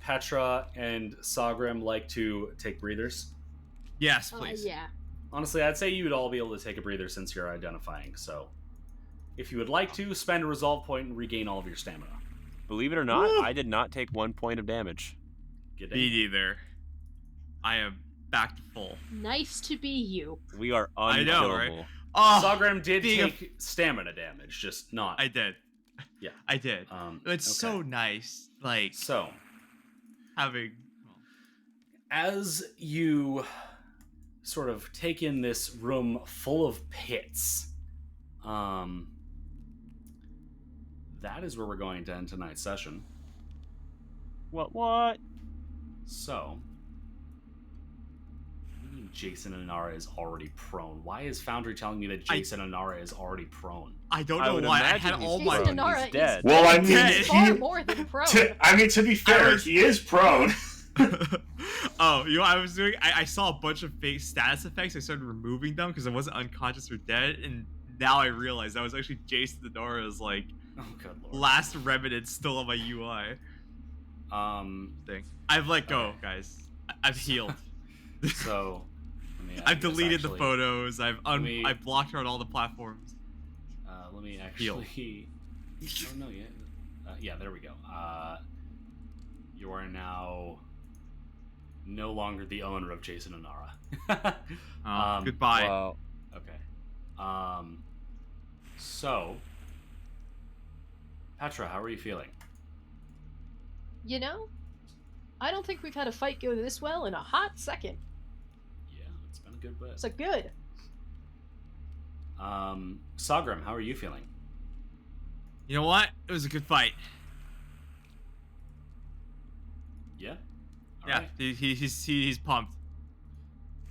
Petra and Sagrim like to take breathers? Yes, please. Yeah. Honestly, I'd say you would all be able to take a breather since you're identifying. So, if you would like to, spend a resolve point and regain all of your stamina. Believe it or not, Woo! I did not take 1 point of damage. Get Me in. neither. I am back to full. Nice to be you. We are I know, right? unkillable. Oh, Sagrim did being a- take stamina damage, just not. I did. Yeah. I did. It's so okay. nice, like So, having. as you sort of take in this room full of pits, that is where we're going to end tonight's session. What? So, what do you mean Jason and Inara is already prone? Why is Foundry telling me that Jason and Inara is already prone? I don't I know would why. I imagine had he's all Jason my. prone. Inara He's dead. is Well, I dead. mean, He's far he- more than prone. to be fair, was- he is prone. Oh, you know what I was doing? I saw a bunch of fake status effects. I started removing them because I wasn't unconscious or dead, and now I realized that was actually Jason Denora's like Oh, good lord. last remnant still on my UI thing. I've let go, Okay. guys. I've healed. So, let me, I I've guess deleted the actually- photos. me- I've blocked her on all the platforms. Let me actually. Oh no, yeah, yeah. There we go. You are now no longer the owner of Jason Inara. Goodbye. Well, Okay. So, Petra, how are you feeling? You know, I don't think we've had a fight go this well in a hot second. Yeah, it's been a good bit. So good. Sagrim, how are you feeling? You know what? It was a good fight. Yeah. All Yeah, right. he's pumped.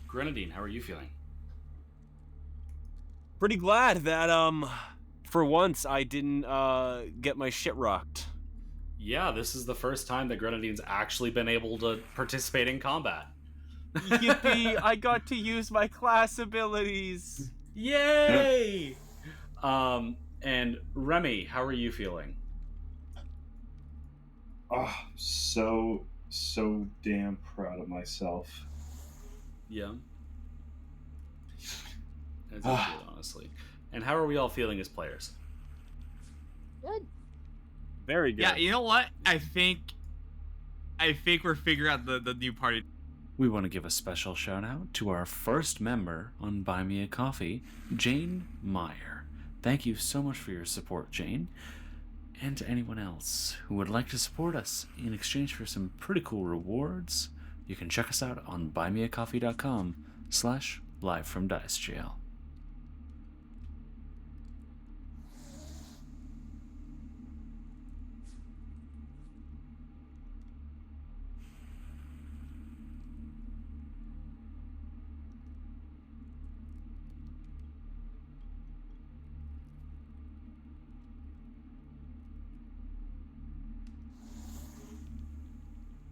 Grenadine, how are you feeling? pretty glad that for once I didn't get my shit rocked. Yeah, this is the first time that Grenadine's actually been able to participate in combat. Yippee! I got to use my class abilities. Yay! And Remy, how are you feeling? Oh, so damn proud of myself. Yeah. As you feel, honestly. And how are we all feeling as players? Good. Very good. Yeah, you know what? I think we're figuring out the new party. We want to give a special shout out to our first member on Buy Me a Coffee, Jane Meyer. Thank you so much for your support, Jane. And to anyone else who would like to support us in exchange for some pretty cool rewards, you can check us out on buymeacoffee.com/livefromdicejail.